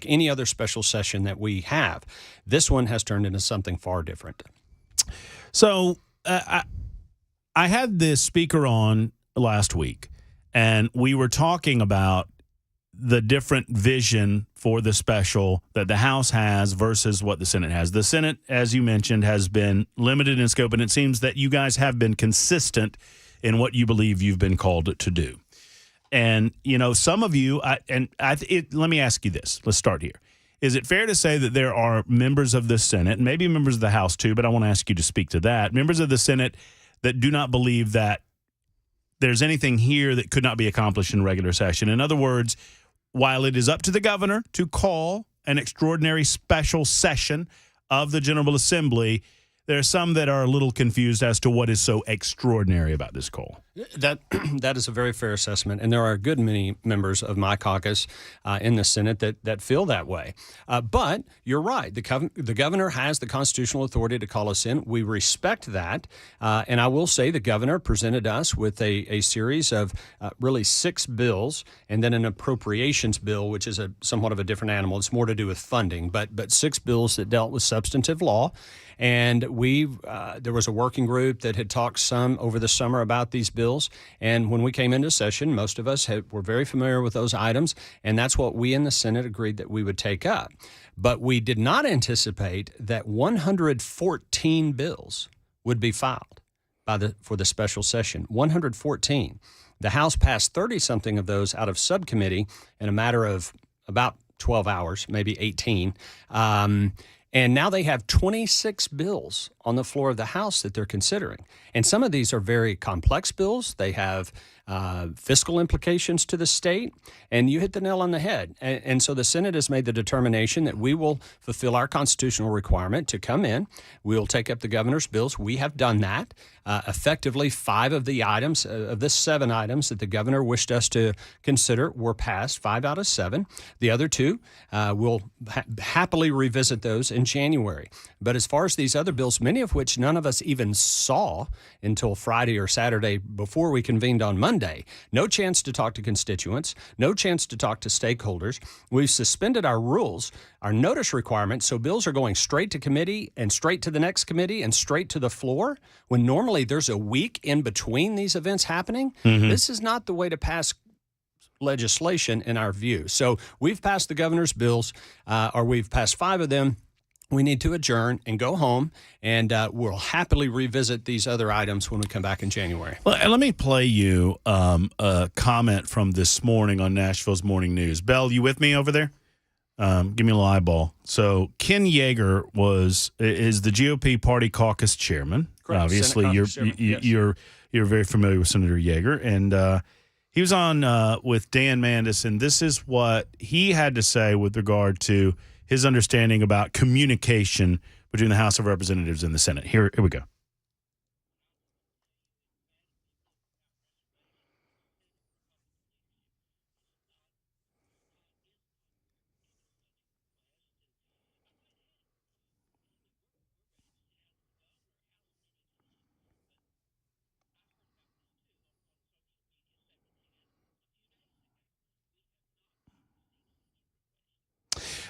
any other special session that we have. This one has turned into something far different. So I had this speaker on last week, and we were talking about the different vision for the special that the House has versus what the Senate has. The Senate, as you mentioned, has been limited in scope, and it seems that you guys have been consistent in what you believe you've been called to do. And, some of you, let me ask you this. Let's start here. Is it fair to say that there are members of the Senate, and maybe members of the House too, but I want to ask you to speak to that, members of the Senate that do not believe that there's anything here that could not be accomplished in regular session? In other words, while it is up to the governor to call an extraordinary special session of the General Assembly, there are some that are a little confused as to what is so extraordinary about this call. That is a very fair assessment, and there are a good many members of my caucus in the Senate that feel that way. But you're right. The governor has the constitutional authority to call us in. We respect that, and I will say the governor presented us with a series of really 6 bills, and then an appropriations bill, which is somewhat of a different animal. It's more to do with funding, but 6 bills that dealt with substantive law. And there was a working group that had talked some over the summer about these bills. And when we came into session, most of us were very familiar with those items. And that's what we in the Senate agreed that we would take up. But we did not anticipate that 114 bills would be filed for the special session. 114. The House passed 30-something of those out of subcommittee in a matter of about 12 hours, maybe 18. And now they have 26 bills on the floor of the House that they're considering. And some of these are very complex bills. They have fiscal implications to the state, and you hit the nail on the head. And so the Senate has made the determination that we will fulfill our constitutional requirement to come in. We will take up the governor's bills. We have done that. Effectively, 5 of the items, of the 7 items that the governor wished us to consider were passed, 5 out of 7. The other 2, we'll happily revisit those in January. But as far as these other bills, many of which none of us even saw until Friday or Saturday before we convened on Monday, no chance to talk to constituents, no chance to talk to stakeholders. We've suspended our rules, our notice requirements, so bills are going straight to committee and straight to the next committee and straight to the floor, when normally there's a week in between these events happening. Mm-hmm. This is not the way to pass legislation in our view. So we've passed the governor's bills, or we've passed 5 of them. We need to adjourn and go home, and we'll happily revisit these other items when we come back in January. Well, and let me play you a comment from this morning on Nashville's Morning News. Bell, you with me over there? Give me a little eyeball. So Ken Yeager is the GOP party caucus chairman. Correct. Obviously, you're very familiar with Senator Yeager, and he was on with Dan Mandis, and this is what he had to say with regard to his understanding about communication between the House of Representatives and the Senate. Here we go.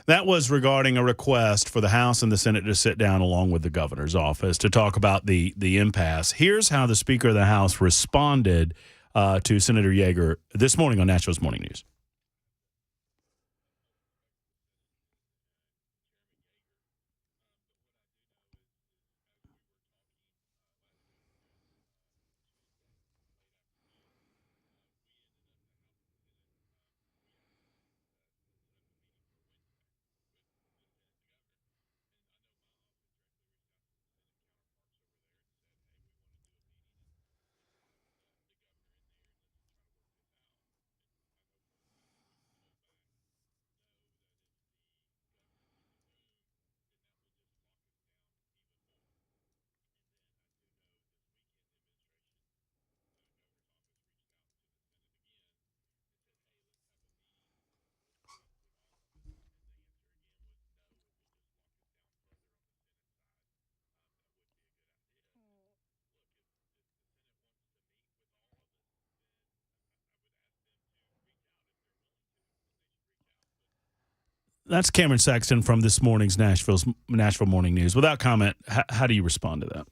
That was regarding a request for the House and the Senate to sit down along with the governor's office to talk about the impasse. Here's how the Speaker of the House responded to Senator Yeager this morning on Nashville's Morning News. That's Cameron Sexton from this morning's Nashville Morning News. Without comment, how do you respond to that?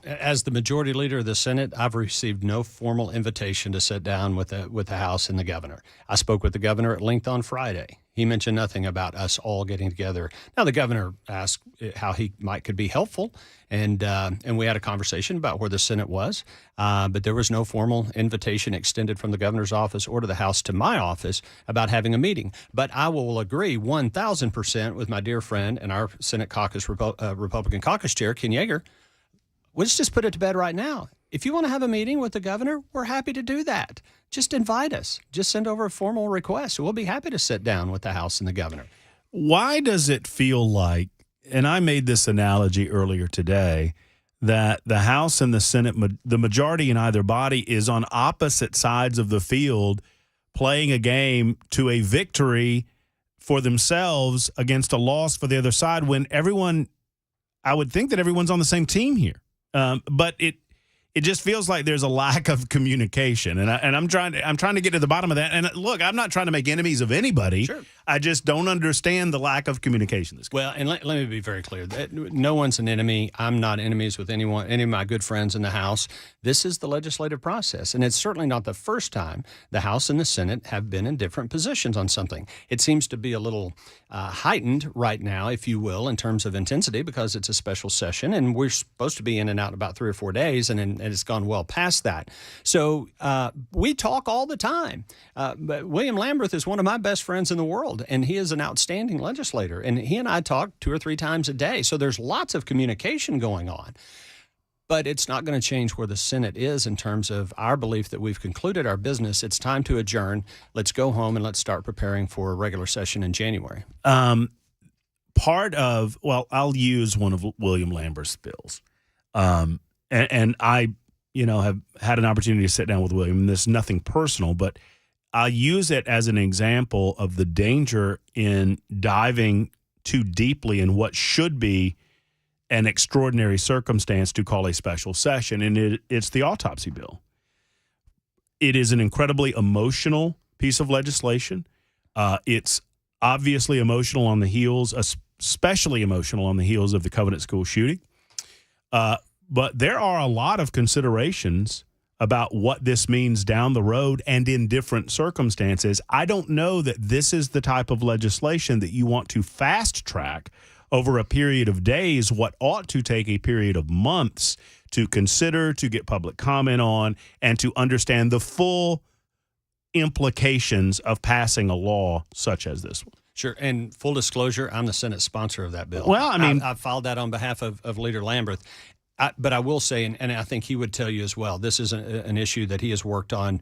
As the majority leader of the Senate, I've received no formal invitation to sit down with the House and the governor. I spoke with the governor at length on Friday. He mentioned nothing about us all getting together. Now, the governor asked how he could be helpful, and we had a conversation about where the Senate was, but there was no formal invitation extended from the governor's office or to the House to my office about having a meeting. But I will agree 1,000% with my dear friend and our Senate caucus Republican caucus chair, Ken Yeager. Let's just put it to bed right now. If you want to have a meeting with the governor, we're happy to do that. Just invite us. Just send over a formal request. We'll be happy to sit down with the House and the governor. Why does it feel like, and I made this analogy earlier today, that the House and the Senate, the majority in either body, is on opposite sides of the field playing a game to a victory for themselves against a loss for the other side, when everyone, I would think that everyone's on the same team here. But it just feels like there's a lack of communication, and I'm trying to get to the bottom of that. And look, I'm not trying to make enemies of anybody. Sure. I just don't understand the lack of communication. Well, and let me be very clear. No one's an enemy. I'm not enemies with any of my good friends in the House. This is the legislative process, and it's certainly not the first time the House and the Senate have been in different positions on something. It seems to be a little heightened right now, if you will, in terms of intensity, because it's a special session, and we're supposed to be in and out in about 3 or 4 days, and it's gone well past that. So we talk all the time. But William Lamberth is one of my best friends in the world, and he is an outstanding legislator, and he and I talk 2 or 3 times a day. So there's lots of communication going on. But it's not going to change where the Senate is in terms of our belief that we've concluded our business. It's time to adjourn. Let's go home and let's start preparing for a regular session in January. I'll use one of William Lamberth's bills. And I, have had an opportunity to sit down with William, and this is nothing personal, but I use it as an example of the danger in diving too deeply in what should be an extraordinary circumstance to call a special session, and it's the autopsy bill. It is an incredibly emotional piece of legislation. It's obviously emotional on the heels, especially emotional on the heels of the Covenant School shooting. But there are a lot of considerations about what this means down the road and in different circumstances, I don't know that this is the type of legislation that you want to fast track over a period of days, what ought to take a period of months to consider, to get public comment on, and to understand the full implications of passing a law such as this one. Sure. And full disclosure, I'm the Senate sponsor of that bill. Well, I mean, I filed that on behalf of Leader Lamberth. But I will say, and I think he would tell you as well, this is an issue that he has worked on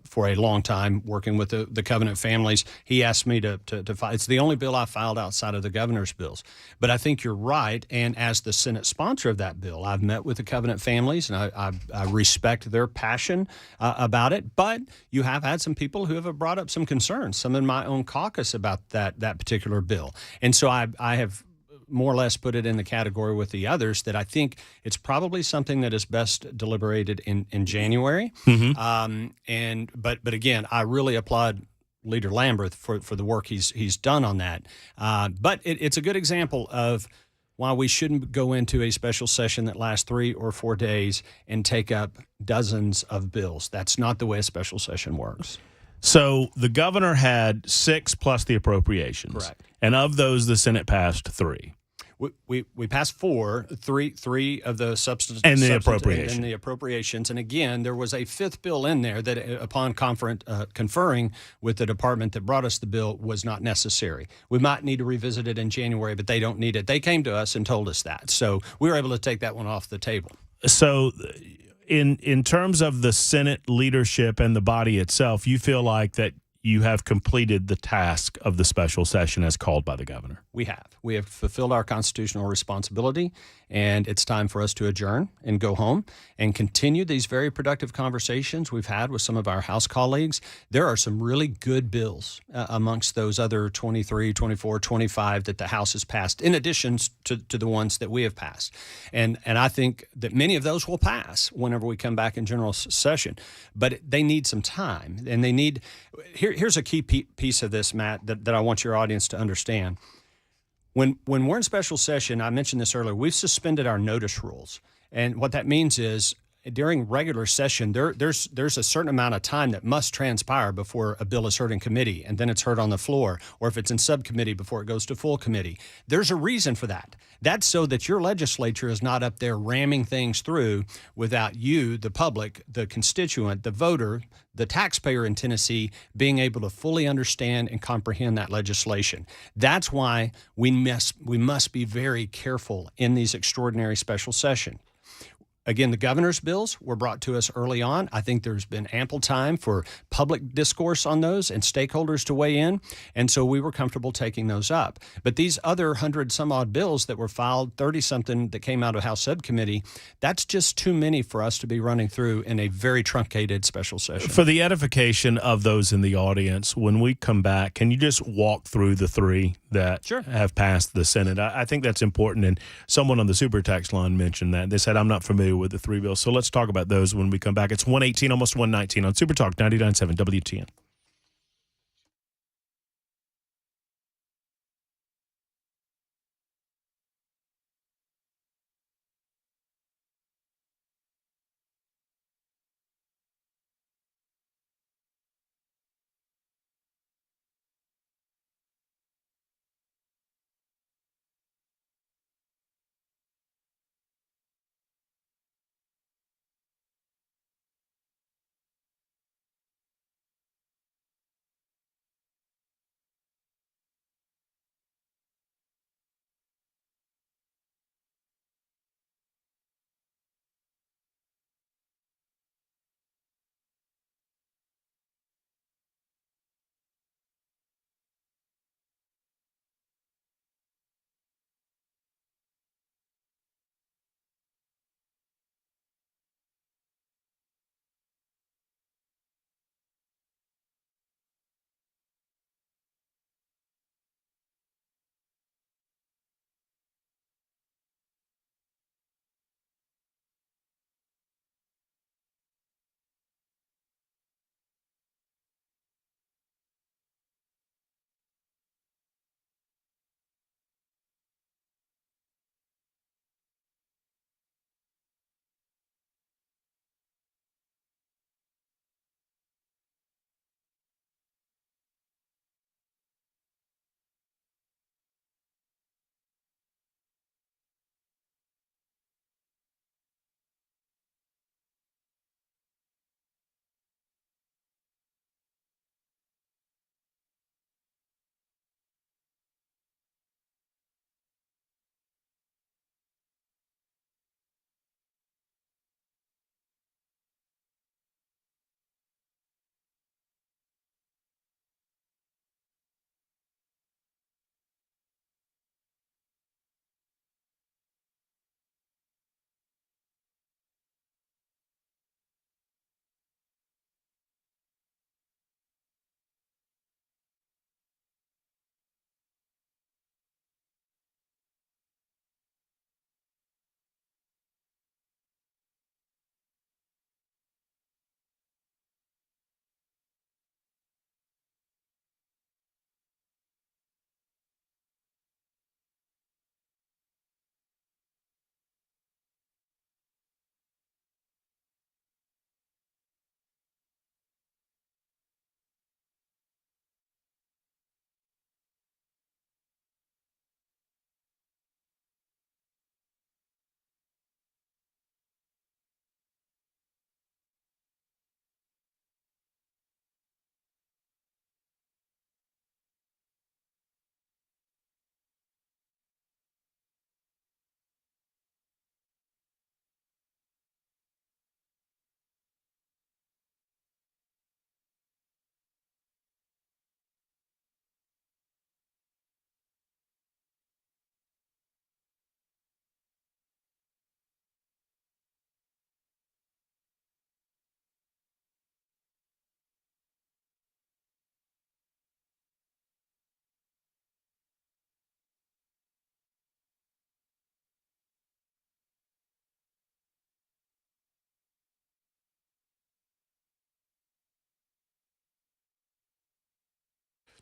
for a long time, working with the Covenant families. He asked me to file. It's the only bill I filed outside of the governor's bills. But I think you're right. And as the Senate sponsor of that bill, I've met with the Covenant families, and I respect their passion about it. But you have had some people who have brought up some concerns, some in my own caucus about that particular bill. And so I have more or less put it in the category with the others that I think it's probably something that is best deliberated in January. Mm-hmm. But again, I really applaud Leader Lamberth for the work he's done on that. But it's a good example of why we shouldn't go into a special session that lasts 3 or 4 days and take up dozens of bills. That's not the way a special session works. So the governor had 6 plus the appropriations. Correct. And of those, the Senate passed 3. We passed 4, three of the substance and the appropriations. And again, there was a 5th bill in there that, upon conferring with the department that brought us the bill, was not necessary. We might need to revisit it in January, but they don't need it. They came to us and told us that, so we were able to take that one off the table. So, in terms of the Senate leadership and the body itself, you feel like that you have completed the task of the special session as called by the governor? We have. We have fulfilled our constitutional responsibility, and it's time for us to adjourn and go home and continue these very productive conversations we've had with some of our House colleagues. There are some really good bills amongst those other 23, 24, 25 that the House has passed, in addition to the ones that we have passed. And I think that many of those will pass whenever we come back in general session. But they need some time, and they need – here's a key piece of this, Matt, that I want your audience to understand. When we're in special session, I mentioned this earlier, we've suspended our notice rules. And what that means is during regular session, there's a certain amount of time that must transpire before a bill is heard in committee, and then it's heard on the floor, or if it's in subcommittee before it goes to full committee. There's a reason for that. That's so that your legislature is not up there ramming things through without you, the public, the constituent, the voter, the taxpayer in Tennessee being able to fully understand and comprehend that legislation. That's why we must be very careful in these extraordinary special sessions. Again, the governor's bills were brought to us early on. I think there's been ample time for public discourse on those and stakeholders to weigh in, and so we were comfortable taking those up. But these other 100-some-odd bills that were filed, 30-something that came out of House subcommittee, that's just too many for us to be running through in a very truncated special session. For the edification of those in the audience, when we come back, can you just walk through the 3 that have passed the Senate? I think that's important, and someone on the super text line mentioned that. They said, I'm not familiar with the 3 bills. So let's talk about those when we come back. It's 118, almost 119 on Super Talk 99.7 WTN.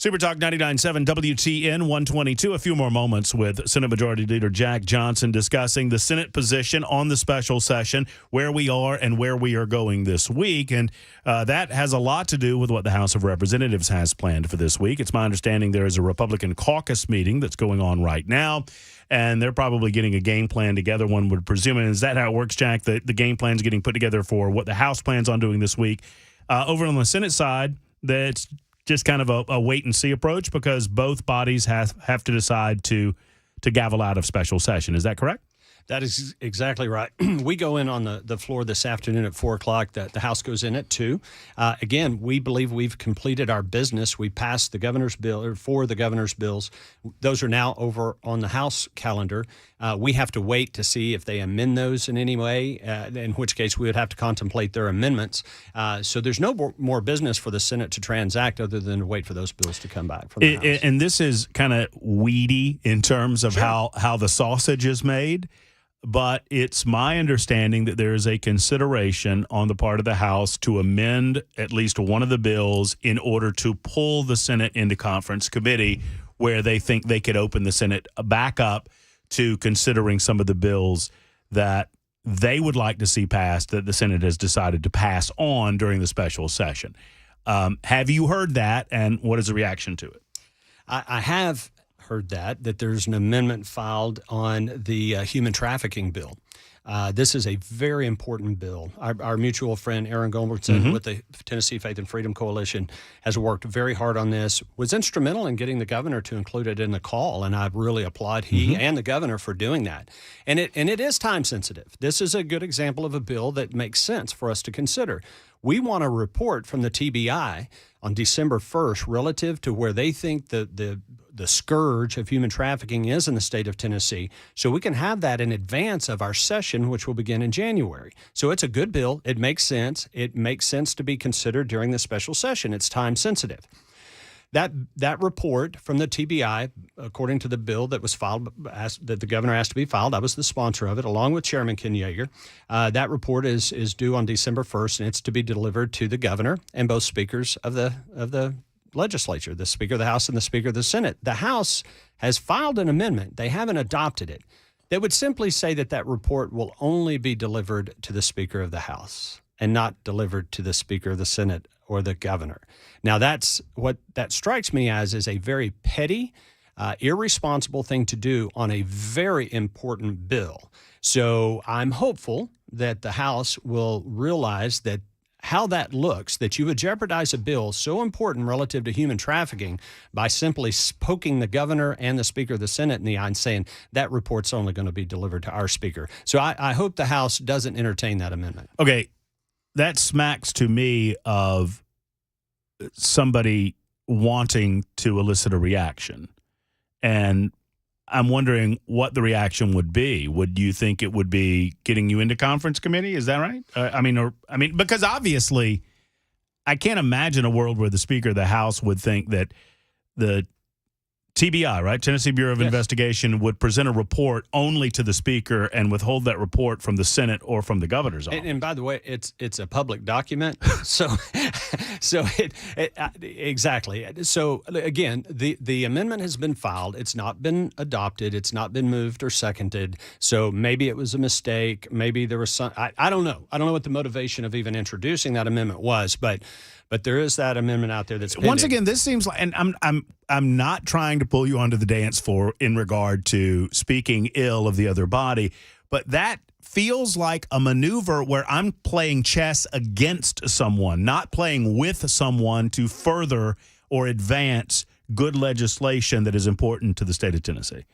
Super Talk 99.7 WTN 122. A few more moments with Senate Majority Leader Jack Johnson discussing the Senate position on the special session, where we are and where we are going this week. And that has a lot to do with what the House of Representatives has planned for this week. It's my understanding there is a Republican caucus meeting that's going on right now, and they're probably getting a game plan together, one would presume. And is that how it works, Jack? The game plan is getting put together for what the House plans on doing this week. Over on the Senate side, that's just kind of a wait-and-see approach because both bodies have to decide to gavel out of special session. Is that correct? That is exactly right. We go in on the floor this afternoon at 4 o'clock. The House goes in at 2. Again, we believe we've completed our business. We passed the governor's bill, or 4 of the governor's bills. Those are now over on the House calendar. We have to wait to see if they amend those in any way, in which case we would have to contemplate their amendments. So there's no more business for the Senate to transact other than to wait for those bills to come back from the House. And this is kind of weedy in terms of how the sausage is made. But it's my understanding that there is a consideration on the part of the House to amend at least one of the bills in order to pull the Senate into conference committee, where they think they could open the Senate back up to considering some of the bills that they would like to see passed that the Senate has decided to pass on during the special session. Have you heard that, and what is the reaction to it? I have heard that there's an amendment filed on the human trafficking bill. This is a very important bill. Our mutual friend Aaron Goldbergson with the Tennessee Faith and Freedom Coalition has worked very hard on this, was instrumental in getting the governor to include it in the call, and I really applaud he and the governor for doing that. And it is time sensitive. This is a good example of a bill that makes sense for us to consider. We want a report from the TBI on December 1st relative to where they think the scourge of human trafficking is in the state of Tennessee, so we can have that in advance of our session, which will begin in January. So it's a good bill. It makes sense. It makes sense to be considered during the special session. It's time sensitive. That report from the TBI, according to the bill that was filed, that the governor asked to be filed, I was the sponsor of it, along with Chairman Ken Yeager. That report is due on December 1st, and it's to be delivered to the governor and both speakers of the legislature, the Speaker of the House and the Speaker of the Senate. The House has filed an amendment. They haven't adopted it. That would simply say that report will only be delivered to the Speaker of the House and not delivered to the Speaker of the Senate or the governor. Now, that's what that strikes me as is a very petty, irresponsible thing to do on a very important bill. So I'm hopeful that the House will realize that how that looks, that you would jeopardize a bill so important relative to human trafficking by simply poking the governor and the Speaker of the Senate in the eye and saying that report's only going to be delivered to our Speaker. So I hope the House doesn't entertain that amendment. Okay, that smacks to me of somebody wanting to elicit a reaction. And I'm wondering what the reaction would be. Would you think it would be getting you into conference committee? Is that right? I mean, because obviously I can't imagine a world where the Speaker of the House would think that the TBI, right, Tennessee Bureau of Investigation, would present a report only to the Speaker and withhold that report from the Senate or from the governor's office. And by the way, it's a public document, so exactly. So again, the amendment has been filed. It's not been adopted. It's not been moved or seconded. So maybe it was a mistake. Maybe there was some. I don't know. I don't know what the motivation of even introducing that amendment was, but there is that amendment out there that's pending. Once again, this seems like, and I'm not trying to pull you onto the dance floor in regard to speaking ill of the other body, but that feels like a maneuver where I'm playing chess against someone, not playing with someone to further or advance good legislation that is important to the state of Tennessee.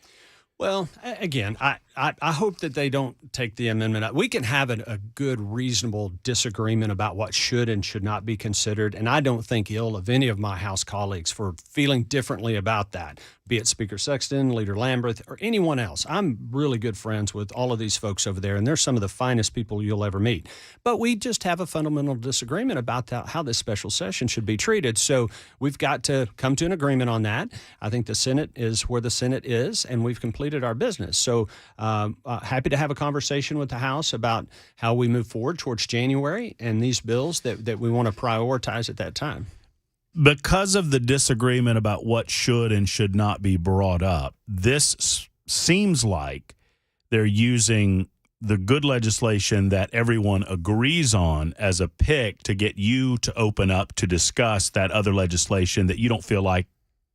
Well, again, I hope that they don't take the amendment out. We can have a good, reasonable disagreement about what should and should not be considered, and I don't think ill of any of my House colleagues for feeling differently about that, be it Speaker Sexton, Leader Lamberth, or anyone else. I'm really good friends with all of these folks over there, and they're some of the finest people you'll ever meet. But we just have a fundamental disagreement about how this special session should be treated, so we've got to come to an agreement on that. I think the Senate is where the Senate is, and we've completed our business. So happy to have a conversation with the House about how we move forward towards January and these bills that we want to prioritize at that time. Because of the disagreement about what should and should not be brought up, this seems like they're using the good legislation that everyone agrees on as a pick to get you to open up to discuss that other legislation that you don't feel like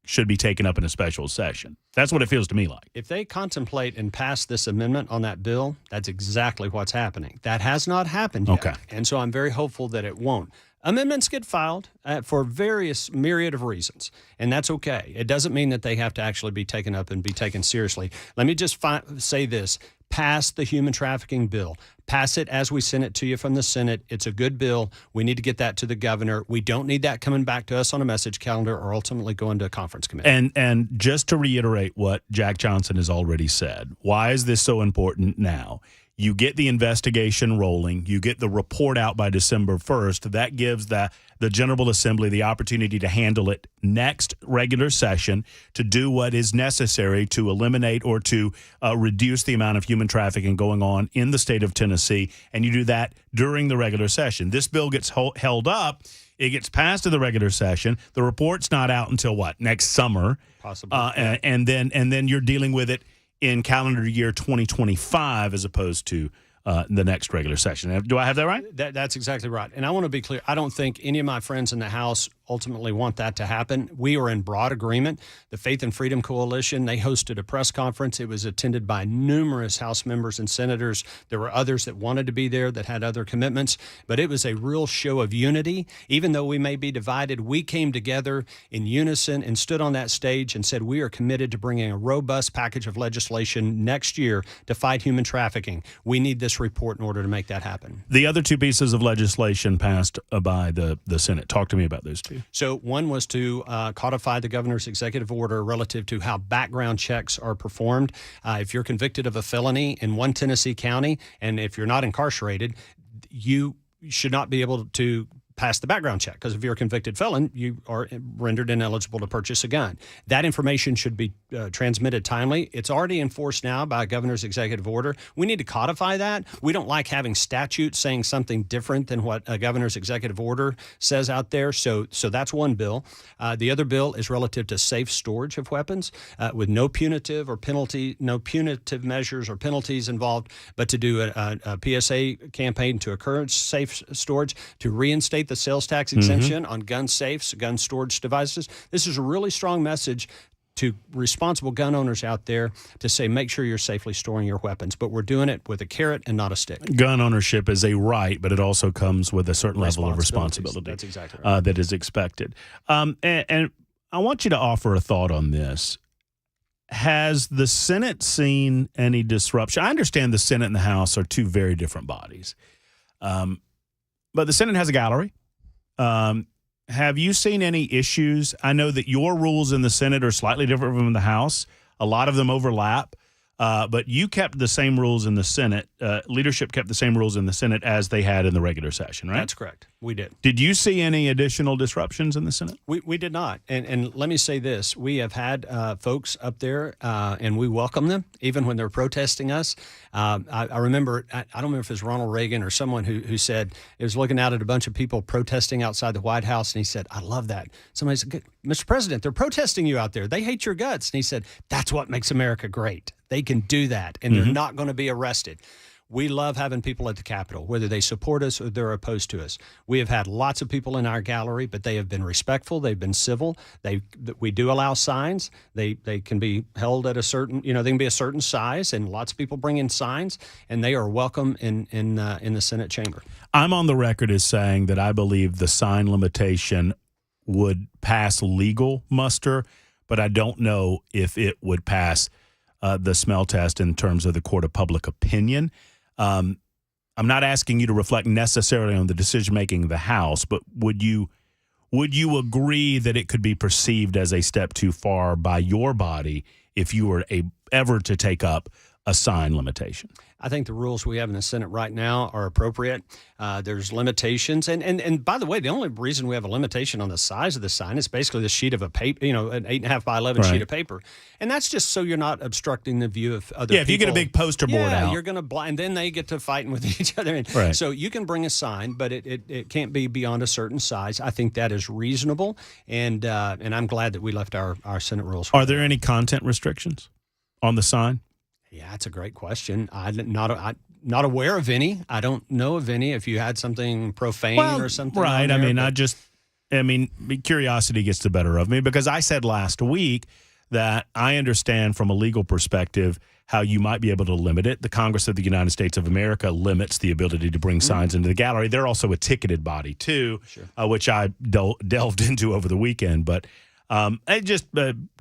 should be taken up in a special session. That's what it feels to me like. If they contemplate and pass this amendment on that bill, that's exactly what's happening. That has not happened yet. Okay. And so I'm very hopeful that it won't. Amendments get filed for various myriad of reasons, and that's okay. It doesn't mean that they have to actually be taken up and be taken seriously. Let me just say this. Pass the human trafficking bill. Pass it as we sent it to you from the Senate. It's a good bill. We need to get that to the governor. We don't need that coming back to us on a message calendar or ultimately going to a conference committee. And just to reiterate what Jack Johnson has already said, why is this so important now? You get the investigation rolling. You get the report out by December 1st. That gives the General Assembly the opportunity to handle it next regular session, to do what is necessary to eliminate or to reduce the amount of human trafficking going on in the state of Tennessee. And you do that during the regular session. This bill gets held up. It gets passed in the regular session. The report's not out until what? Next summer. Possibly. And then you're dealing with it in calendar year 2025 as opposed to the next regular session. Do I have that right? That's exactly right. And I want to be clear. I don't think any of my friends in the House ultimately want that to happen. We are in broad agreement. The Faith and Freedom Coalition, they hosted a press conference. It was attended by numerous House members and senators. There were others that wanted to be there that had other commitments, but it was a real show of unity. Even though we may be divided, we came together in unison and stood on that stage and said we are committed to bringing a robust package of legislation next year to fight human trafficking. We need this report in order to make that happen. The other two pieces of legislation passed by the Senate. Talk to me about those two. So one was to codify the governor's executive order relative to how background checks are performed. If you're convicted of a felony in one Tennessee county, and if you're not incarcerated, you should not be able to pass the background check, because if you're a convicted felon, you are rendered ineligible to purchase a gun. That information should be transmitted timely. It's already enforced now by a governor's executive order. We need to codify that. We don't like having statutes saying something different than what a governor's executive order says out there. So that's one bill. The other bill is relative to safe storage of weapons with no punitive measures or penalties involved, but to do a PSA campaign to encourage safe storage, to reinstate the sales tax exemption on gun safes, gun storage devices. This is a really strong message to responsible gun owners out there to say, make sure you're safely storing your weapons. But we're doing it with a carrot and not a stick. Gun ownership is a right, but it also comes with a certain level of responsibility. That's exactly right. That is expected. And I want you to offer a thought on this. Has the Senate seen any disruption? I understand the Senate and the House are two very different bodies. But the Senate has a gallery. Have you seen any issues? I know that your rules in the Senate are slightly different from the House. A lot of them overlap. But you kept the same rules in the Senate. Leadership kept the same rules in the Senate as they had in the regular session, right? That's correct. We did. Did you see any additional disruptions in the Senate? We did not. And let me say this. We have had folks up there, and we welcome them, even when they're protesting us. I remember, I don't remember if it was Ronald Reagan or someone who said, it was looking out at a bunch of people protesting outside the White House, and he said, I love that. Somebody said, Mr. President, they're protesting you out there. They hate your guts. And he said, that's what makes America great. They can do that, and they're not going to be arrested. We love having people at the Capitol, whether they support us or they're opposed to us. We have had lots of people in our gallery, but they have been respectful. They've been civil. We do allow signs. They can be held at a certain, they can be a certain size, and lots of people bring in signs, and they are welcome in the Senate chamber. I'm on the record as saying that I believe the sign limitation would pass legal muster, but I don't know if it would pass the smell test in terms of the court of public opinion. I'm not asking you to reflect necessarily on the decision-making of the House, but would you agree that it could be perceived as a step too far by your body if you were ever to take up a sign limitation? I think the rules we have in the Senate right now are appropriate. There's limitations. And by the way, the only reason we have a limitation on the size of the sign is basically the sheet of a paper, an 8.5 by 11 sheet of paper. And that's just so you're not obstructing the view of other people. Yeah, if you get a big poster board out. You're going to blind, then they get to fighting with each other. Right. So you can bring a sign, but it can't be beyond a certain size. I think that is reasonable. And I'm glad that we left our Senate rules. Are there any content restrictions on the sign? Yeah, that's a great question. I'm not aware of any. I don't know of any. If you had something profane or something, right? I mean, curiosity gets the better of me because I said last week that I understand from a legal perspective how you might be able to limit it. The Congress of the United States of America limits the ability to bring signs into the gallery. They're also a ticketed body too, which I delved into over the weekend, but.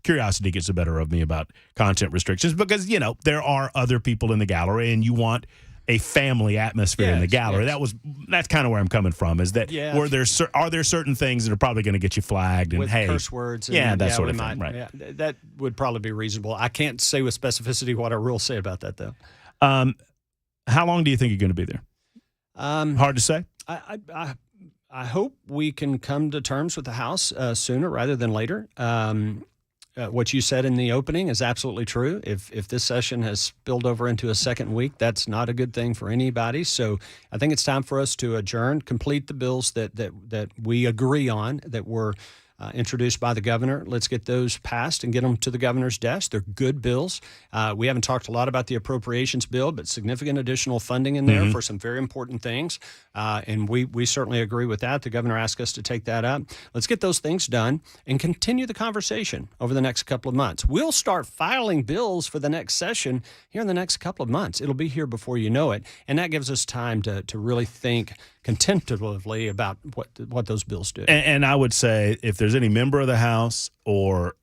Curiosity gets the better of me about content restrictions because, there are other people in the gallery and you want a family atmosphere in the gallery. Yes. That's kind of where I'm coming from is that are there certain things that are probably going to get you flagged and with curse words and that sort of thing, right? Yeah, that would probably be reasonable. I can't say with specificity what our rules say about that though. How long do you think you're going to be there? Hard to say. I hope we can come to terms with the House sooner rather than later. What you said in the opening is absolutely true. If this session has spilled over into a second week, that's not a good thing for anybody. So I think it's time for us to adjourn, complete the bills that we agree on, that were introduced by the governor. Let's get those passed and get them to the governor's desk. They're good bills. We haven't talked a lot about the appropriations bill, but significant additional funding in there for some very important things. And we certainly agree with that. The governor asked us to take that up. Let's get those things done and continue the conversation over the next couple of months. We'll start filing bills for the next session here in the next couple of months. It'll be here before you know it. And that gives us time to really think contemplatively about what those bills do. And I would say if there's any member of the House or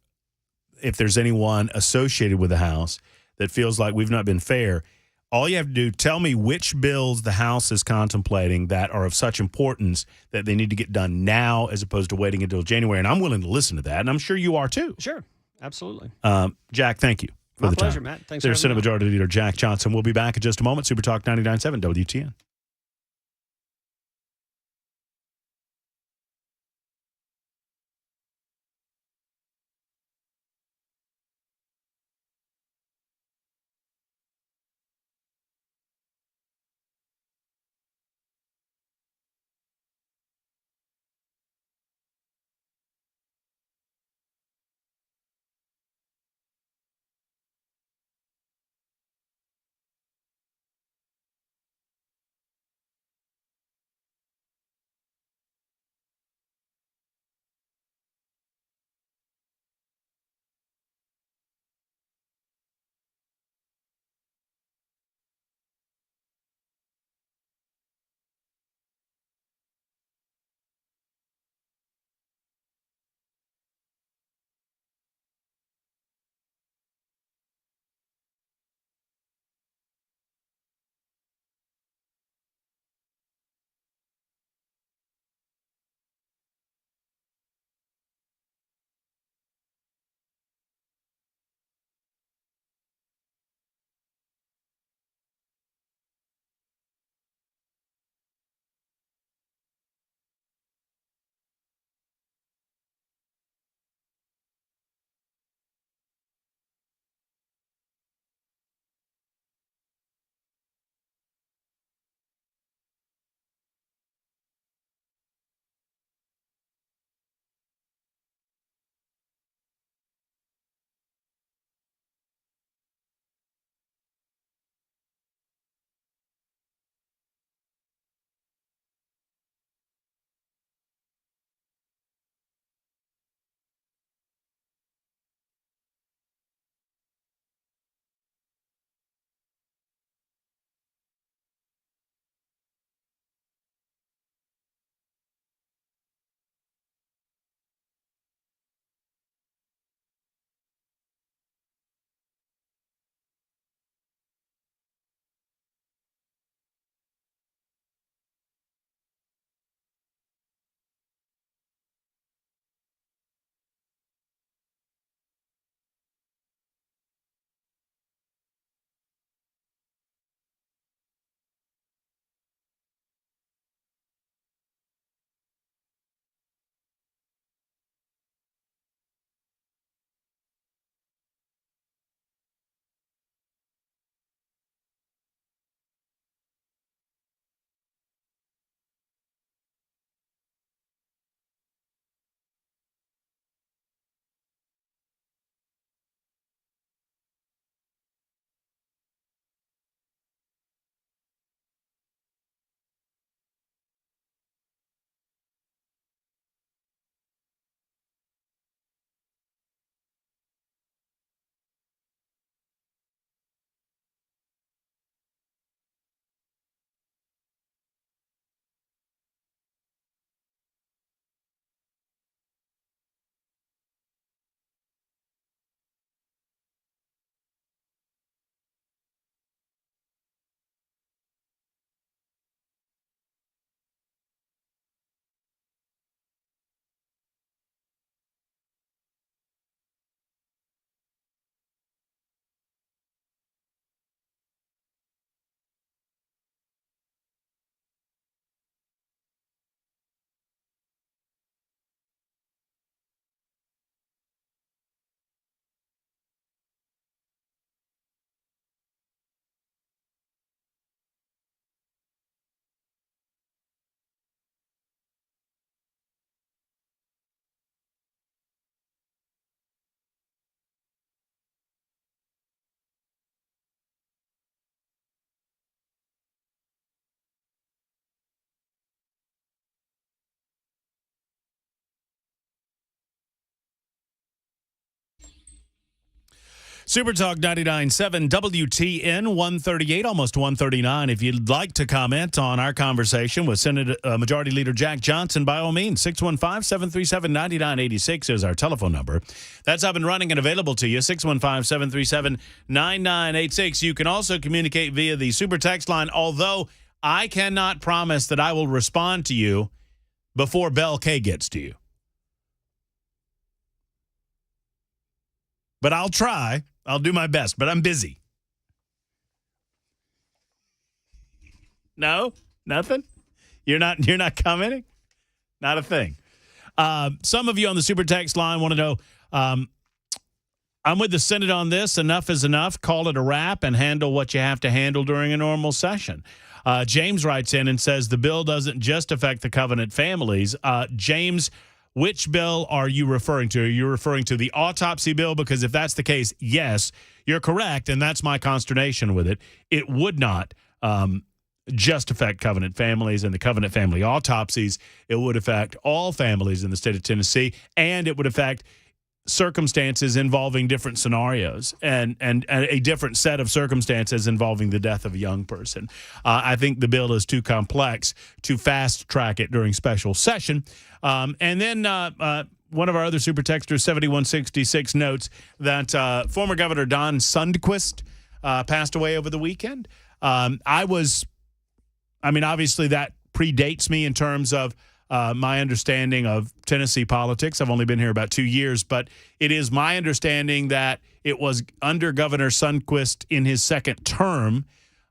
if there's anyone associated with the House that feels like we've not been fair, all you have to do, tell me which bills the House is contemplating that are of such importance that they need to get done now as opposed to waiting until January. And I'm willing to listen to that, and I'm sure you are too. Sure, absolutely. Jack, thank you for the pleasure, time. Matt. Thanks. There's Senate Majority Leader Jack Johnson. We'll be back in just a moment. Super Talk 99.7 WTN. Super Talk 99.7 WTN 138, almost 139. If you'd like to comment on our conversation with Senate Majority Leader Jack Johnson, by all means, 615-737-9986 is our telephone number. That's up and running and available to you, 615-737-9986. You can also communicate via the super text line, although I cannot promise that I will respond to you before Bell K gets to you. But I'll try. I'll do my best, but I'm busy. No? Nothing? You're not commenting? Not a thing. Some of you on the super text line want to know, I'm with the Senate on this. Enough is enough. Call it a wrap and handle what you have to handle during a normal session. James writes in and says the bill doesn't just affect the Covenant families. James, which bill are you referring to? Are you referring to the autopsy bill? Because if that's the case, yes, you're correct, and that's my consternation with it. It would not just affect Covenant families and the Covenant family autopsies. It would affect all families in the state of Tennessee, and it would affect circumstances involving different scenarios and a different set of circumstances involving the death of a young person. I think the bill is too complex to fast track it during special session. And then one of our other super texters, 7166, notes that former Governor Don Sundquist passed away over the weekend. Obviously that predates me in terms of my understanding of Tennessee politics. I've only been here about 2 years, but it is my understanding that it was under Governor Sundquist in his second term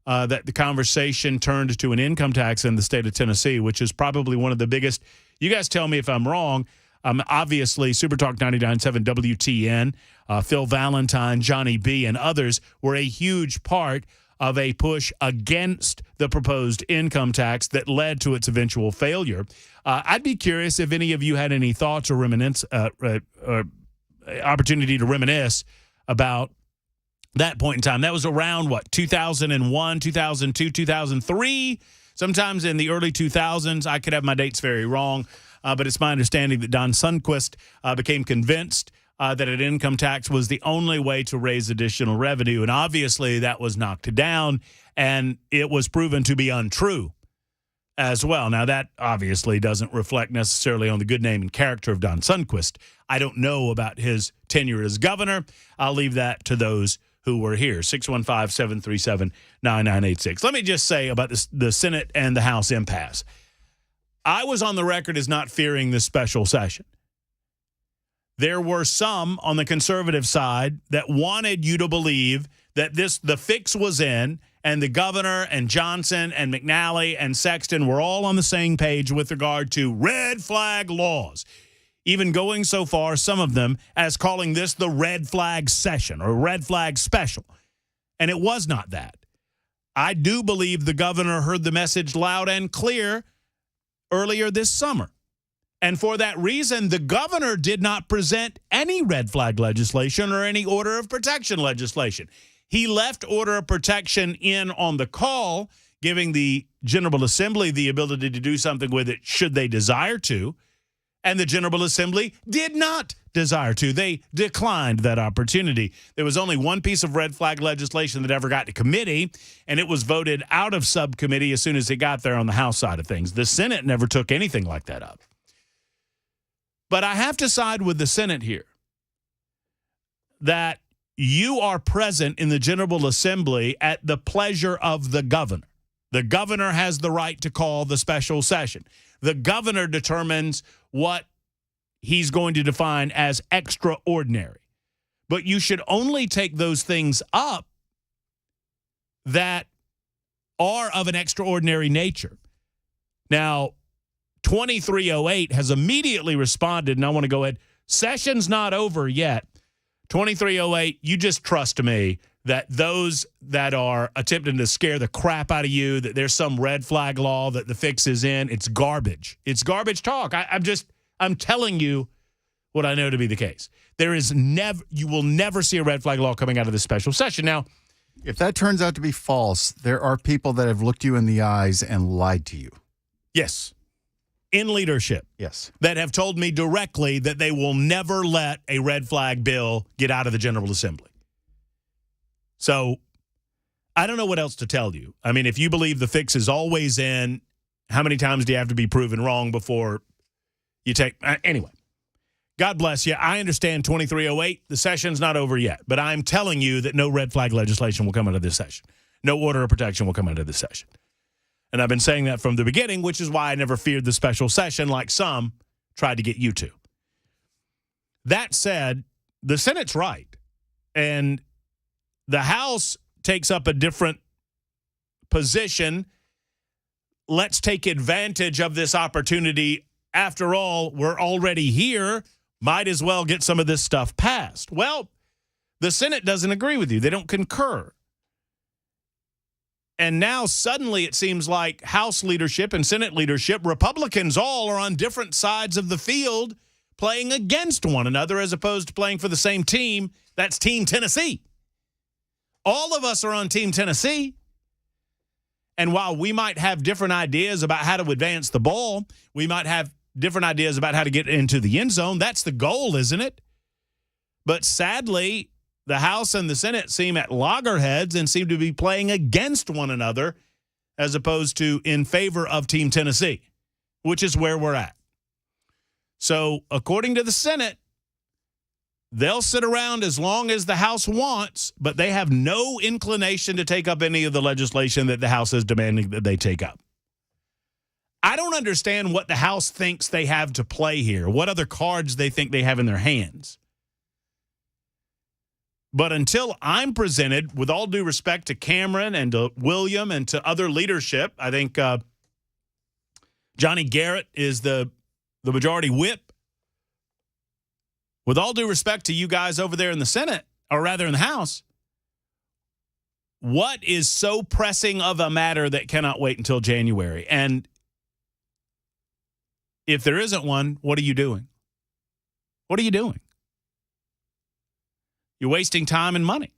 that the conversation turned to an income tax in the state of Tennessee, which is probably one of the biggest. You guys tell me if I'm wrong. Obviously, Super Talk 99.7 WTN, Phil Valentine, Johnny B., and others were a huge part of a push against the proposed income tax that led to its eventual failure. I'd be curious if any of you had any thoughts or opportunity to reminisce about that point in time. That was around, 2001, 2002, 2003, sometimes in the early 2000s. I could have my dates very wrong, but it's my understanding that Don Sundquist became convinced that an income tax was the only way to raise additional revenue. And obviously that was knocked down, and it was proven to be untrue as well. Now, that obviously doesn't reflect necessarily on the good name and character of Don Sundquist. I don't know about his tenure as governor. I'll leave that to those who were here. 615-737-9986. Let me just say about the Senate and the House impasse. I was on the record as not fearing this special session. There were some on the conservative side that wanted you to believe that the fix was in, and the governor and Johnson and McNally and Sexton were all on the same page with regard to red flag laws, even going so far, some of them, as calling this the red flag session or red flag special. And it was not that. I do believe the governor heard the message loud and clear earlier this summer. And for that reason, the governor did not present any red flag legislation or any order of protection legislation. He left order of protection in on the call, giving the General Assembly the ability to do something with it should they desire to. And the General Assembly did not desire to. They declined that opportunity. There was only one piece of red flag legislation that ever got to committee, and it was voted out of subcommittee as soon as it got there on the House side of things. The Senate never took anything like that up. But I have to side with the Senate here that you are present in the General Assembly at the pleasure of the governor. The governor has the right to call the special session. The governor determines what he's going to define as extraordinary. But you should only take those things up that are of an extraordinary nature. Now, 2308 has immediately responded, and I want to go ahead. Session's not over yet. 2308, you just trust me that those that are attempting to scare the crap out of you, that there's some red flag law that the fix is in, it's garbage. It's garbage talk. I'm telling you what I know to be the case. You will never see a red flag law coming out of this special session. Now, if that turns out to be false, there are people that have looked you in the eyes and lied to you. Yes. In leadership. Yes. That have told me directly that they will never let a red flag bill get out of the General Assembly. So I don't know what else to tell you. I mean, if you believe the fix is always in, how many times do you have to be proven wrong before you take anyway? God bless you. I understand 2308. The session's not over yet, but I'm telling you that no red flag legislation will come out of this session. No order of protection will come out of this session. And I've been saying that from the beginning, which is why I never feared the special session like some tried to get you to. That said, the Senate's right. And the House takes up a different position. Let's take advantage of this opportunity. After all, we're already here. Might as well get some of this stuff passed. Well, the Senate doesn't agree with you. They don't concur. And now suddenly it seems like House leadership and Senate leadership, Republicans all are on different sides of the field playing against one another as opposed to playing for the same team. That's Team Tennessee. All of us are on Team Tennessee. And while we might have different ideas about how to advance the ball, we might have different ideas about how to get into the end zone. That's the goal, isn't it? But sadly, the House and the Senate seem at loggerheads and seem to be playing against one another as opposed to in favor of Team Tennessee, which is where we're at. So according to the Senate, they'll sit around as long as the House wants, but they have no inclination to take up any of the legislation that the House is demanding that they take up. I don't understand what the House thinks they have to play here, what other cards they think they have in their hands. But until I'm presented, with all due respect to Cameron and to William and to other leadership, I think Johnny Garrett is the majority whip. With all due respect to you guys over there in the Senate, or rather in the House, what is so pressing of a matter that cannot wait until January? And if there isn't one, what are you doing? What are you doing? You're wasting time and money.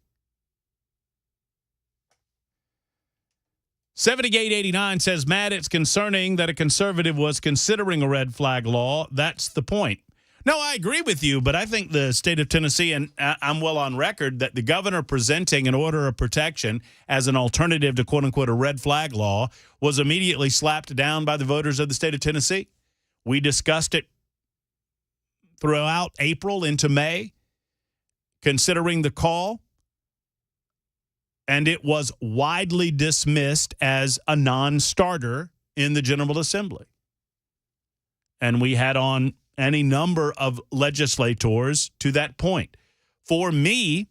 7889 says, Matt, it's concerning that a conservative was considering a red flag law. That's the point. No, I agree with you, but I think the state of Tennessee, and I'm well on record, that the governor presenting an order of protection as an alternative to, quote-unquote, a red flag law was immediately slapped down by the voters of the state of Tennessee. We discussed it throughout April into May, considering the call, and it was widely dismissed as a non-starter in the General Assembly. And we had on any number of legislators to that point. For me,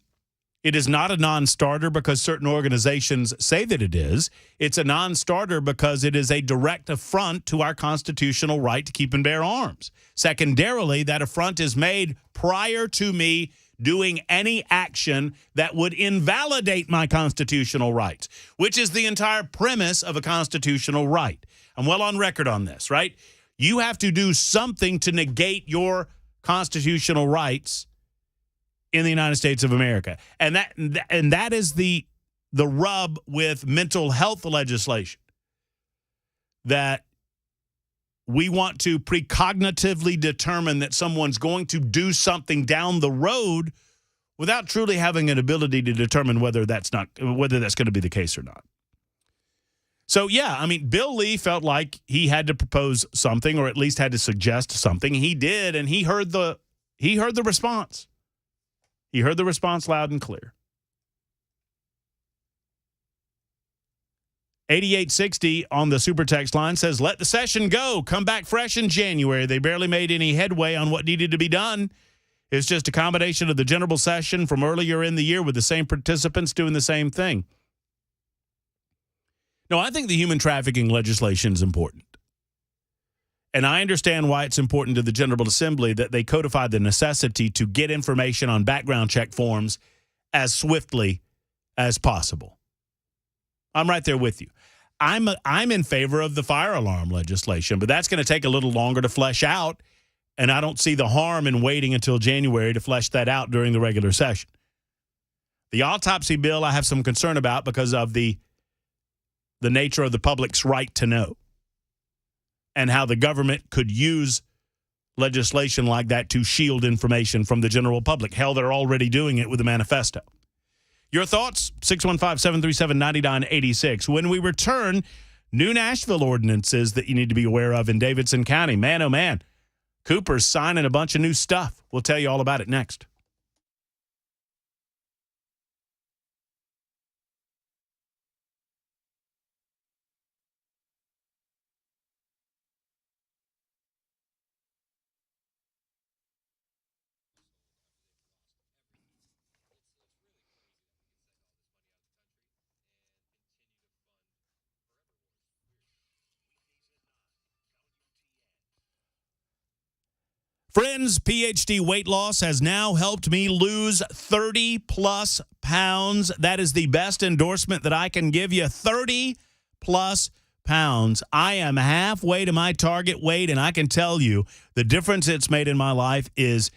it is not a non-starter because certain organizations say that it is. It's a non-starter because it is a direct affront to our constitutional right to keep and bear arms. Secondarily, that affront is made prior to me doing any action that would invalidate my constitutional rights, which is the entire premise of a constitutional right. I'm well on record on this, right? You have to do something to negate your constitutional rights in the United States of America. And that is the rub with mental health legislation, that we want to precognitively determine that someone's going to do something down the road without truly having an ability to determine whether that's going to be the case or not. So, yeah, I mean, Bill Lee felt like he had to propose something, or at least had to suggest something. He did, and he heard the response. He heard the response loud and clear. 8860 on the super text line says, let the session go. Come back fresh in January. They barely made any headway on what needed to be done. It's just a combination of the general session from earlier in the year with the same participants doing the same thing. No, I think the human trafficking legislation is important. And I understand why it's important to the General Assembly that they codify the necessity to get information on background check forms as swiftly as possible. I'm right there with you. I'm in favor of the fire alarm legislation, but that's going to take a little longer to flesh out, and I don't see the harm in waiting until January to flesh that out during the regular session. The autopsy bill I have some concern about because of the nature of the public's right to know and how the government could use legislation like that to shield information from the general public. Hell, they're already doing it with the manifesto. Your thoughts? 615-737-9986. When we return, new Nashville ordinances that you need to be aware of in Davidson County. Man, oh man, Cooper's signing a bunch of new stuff. We'll tell you all about it next. Friends, PhD weight loss has now helped me lose 30 plus pounds. That is the best endorsement that I can give you. 30 plus pounds. I am halfway to my target weight, and I can tell you the difference it's made in my life is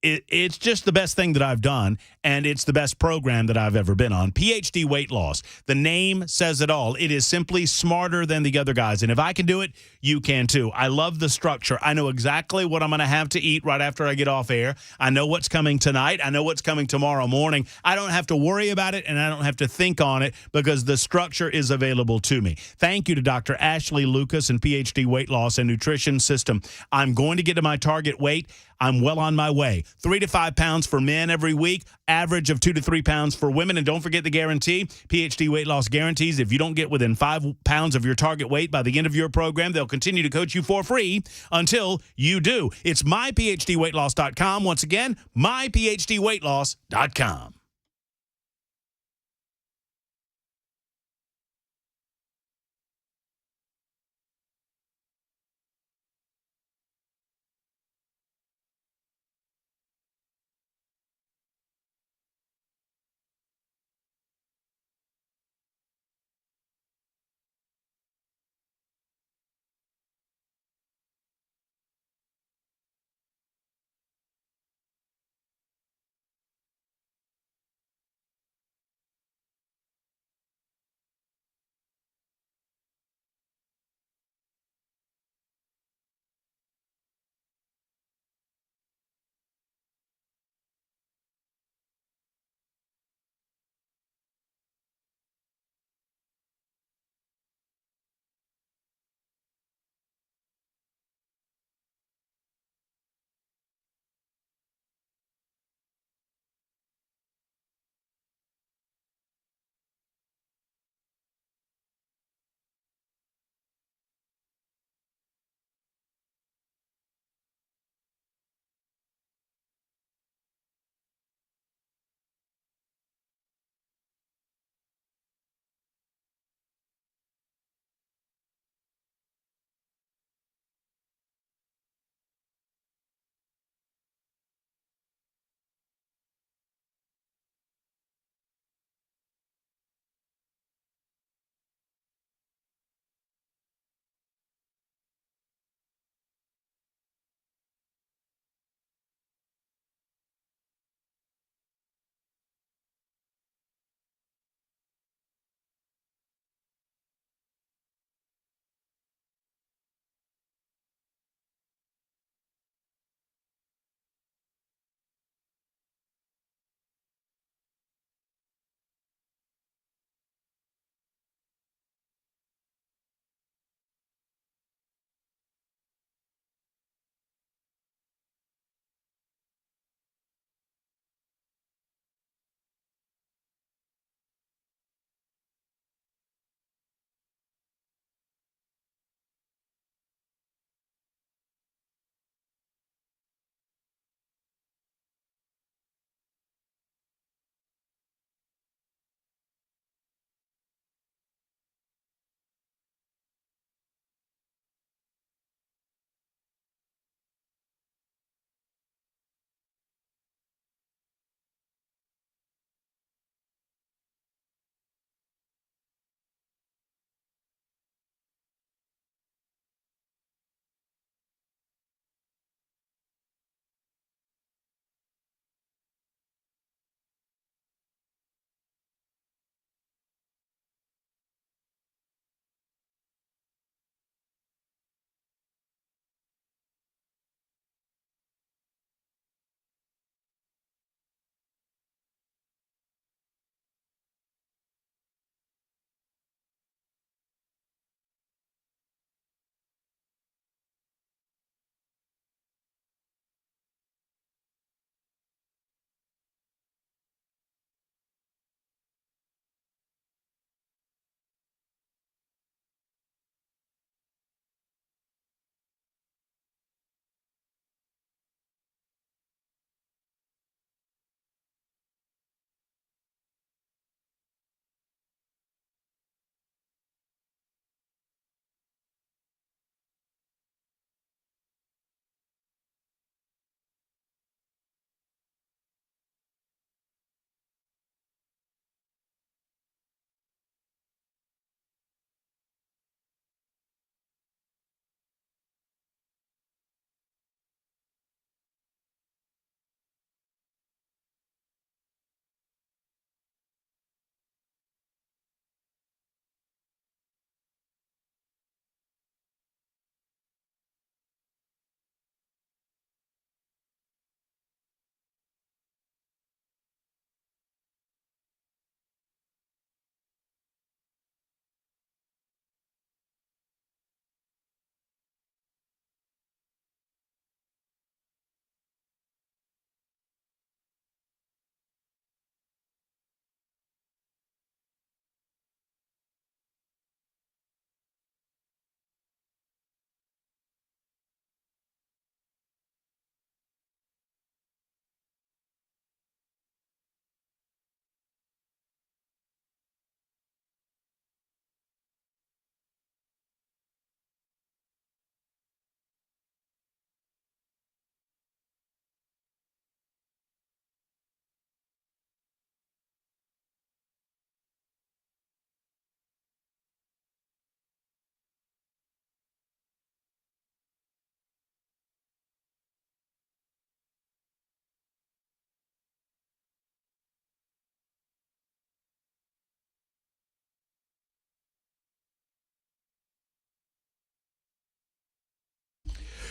it's just the best thing that I've done, and it's the best program that I've ever been on. PhD weight loss. The name says it all. It is simply smarter than the other guys, and if I can do it, you can too. I love the structure. I know exactly what I'm going to have to eat right after I get off air. I know what's coming tonight. I know what's coming tomorrow morning. I don't have to worry about it, and I don't have to think on it because the structure is available to me. Thank you to Dr. Ashley Lucas and PhD Weight Loss and Nutrition System. I'm going to get to my target weight. I'm well on my way. 3 to 5 pounds for men every week, average of 2 to 3 pounds for women. And don't forget the guarantee. PhD Weight Loss guarantees if you don't get within 5 pounds of your target weight by the end of your program, they'll continue to coach you for free until you do. It's myphdweightloss.com. Once again, myphdweightloss.com.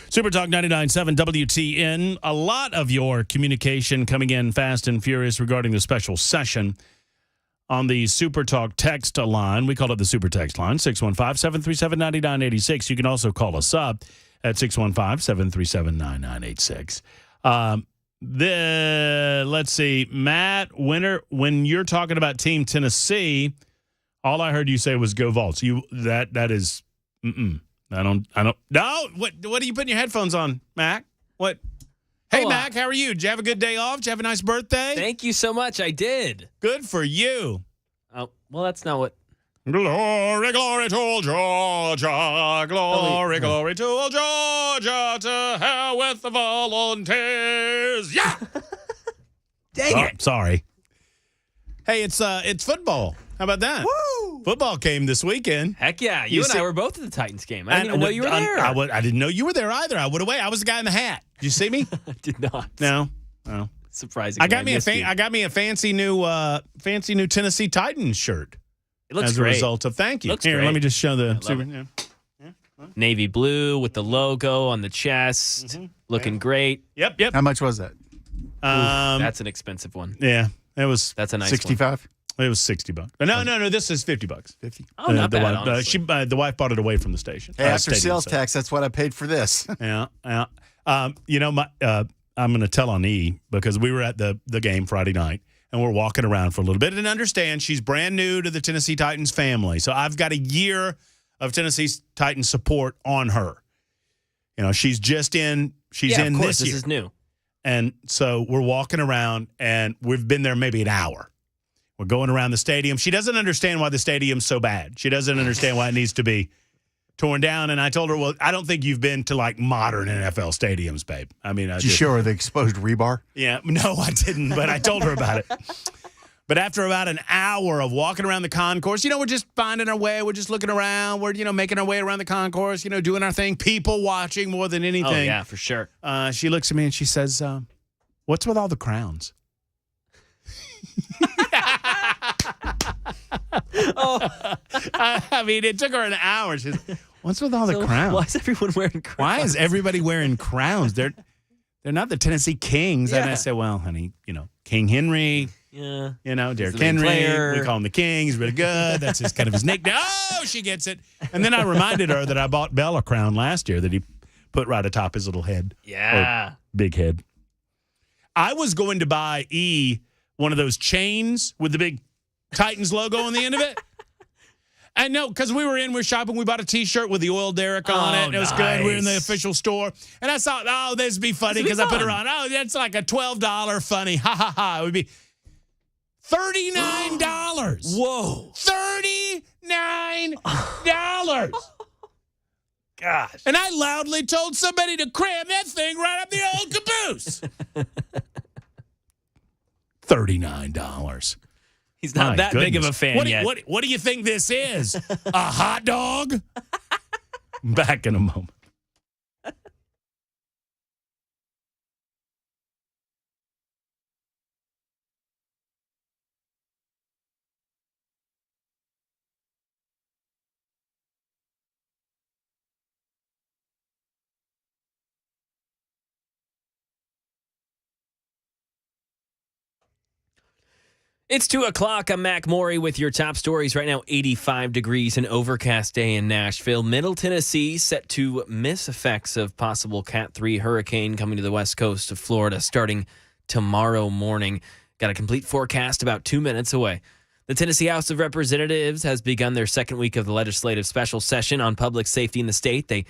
Super Talk 99.7 WTN. A lot of your communication coming in fast and furious regarding the special session on the Super Talk text line. We call it the Super Text line, 615-737-9986. You can also call us up at 615-737-9986. Let's see, Matt, when you're talking about Team Tennessee, all I heard you say was go Vols. That is, I don't. No, what are you putting your headphones on, Mac? What? Hey, Mac, how are you? Did you have a good day off? Did you have a nice birthday? Thank you so much. I did. Good for you. Oh, well, that's not what. Glory, glory to Georgia. Glory, glory to Georgia. To hell with the Volunteers. Yeah. Dang it. Sorry. Hey, it's football. How about that? Woo! Football came this weekend. Heck yeah. You and I were both at the Titans game. I didn't even know you were there. I didn't know you were there either. I would have waited. I was the guy in the hat. Did you see me? I did not. No. Surprising. I got me a fancy new Tennessee Titans shirt. It looks as great. a result of thank you. Looks Here, great. let me just show the Navy blue with the logo on the chest. Looking great. Yep. How much was that? That's an expensive one. Yeah, that's a nice 65. It was $60. No. This is $50. 50. Oh, not the bad, wife, honestly. the wife bought it away from the station. Hey, after stadium, sales so. tax, that's what I paid for this. Yeah. I'm going to tell on E because we were at the game Friday night and we're walking around for a little bit and understand she's brand new to the Tennessee Titans family. So I've got a year of Tennessee Titans support on her. She's just in. She's in of course, this year. This is new. And so we're walking around and we've been there maybe an hour. We're going around the stadium. She doesn't understand why the stadium's so bad. She doesn't understand why it needs to be torn down. And I told her, well, I don't think you've been to like modern NFL stadiums, babe. I mean, Did you show her the exposed rebar? Yeah, no, I didn't, but I told her about it. But after about an hour of walking around the concourse, we're just finding our way. We're just looking around. We're, making our way around the concourse, doing our thing. People watching more than anything. Oh, yeah, for sure. She looks at me and she says, what's with all the crowns? I mean, it took her an hour. She says, what's with all the crowns? Why is everyone wearing crowns? Why is everybody wearing crowns? They're not the Tennessee Kings. Yeah. And I said, well, honey, King Henry. Yeah. Derrick Henry. player. We call him the King. He's really good. That's his kind of his nickname. Oh, she gets it. And then I reminded her that I bought Bell a crown last year that he put right atop his little head. Yeah. Or big head. I was going to buy E one of those chains with the big Titans logo on the end of it. And no, because we were shopping. We bought a T-shirt with the oil derrick on it. And it was good. We were in the official store. And I thought, this would be funny because I put it on. Oh, that's like a $12 funny. Ha, ha, ha. It would be $39. Whoa. $39. Gosh. And I loudly told somebody to cram that thing right up the old caboose. $39. He's not that big of a fan yet. What do you think this is? A hot dog? Back in a moment. It's 2:00. I'm Mac Morey with your top stories right now. 85 degrees, an overcast day in Nashville. Middle Tennessee set to miss effects of possible Cat 3 hurricane coming to the west coast of Florida starting tomorrow morning. Got a complete forecast about 2 minutes away. The Tennessee House of Representatives has begun their second week of the legislative special session on public safety in the state. They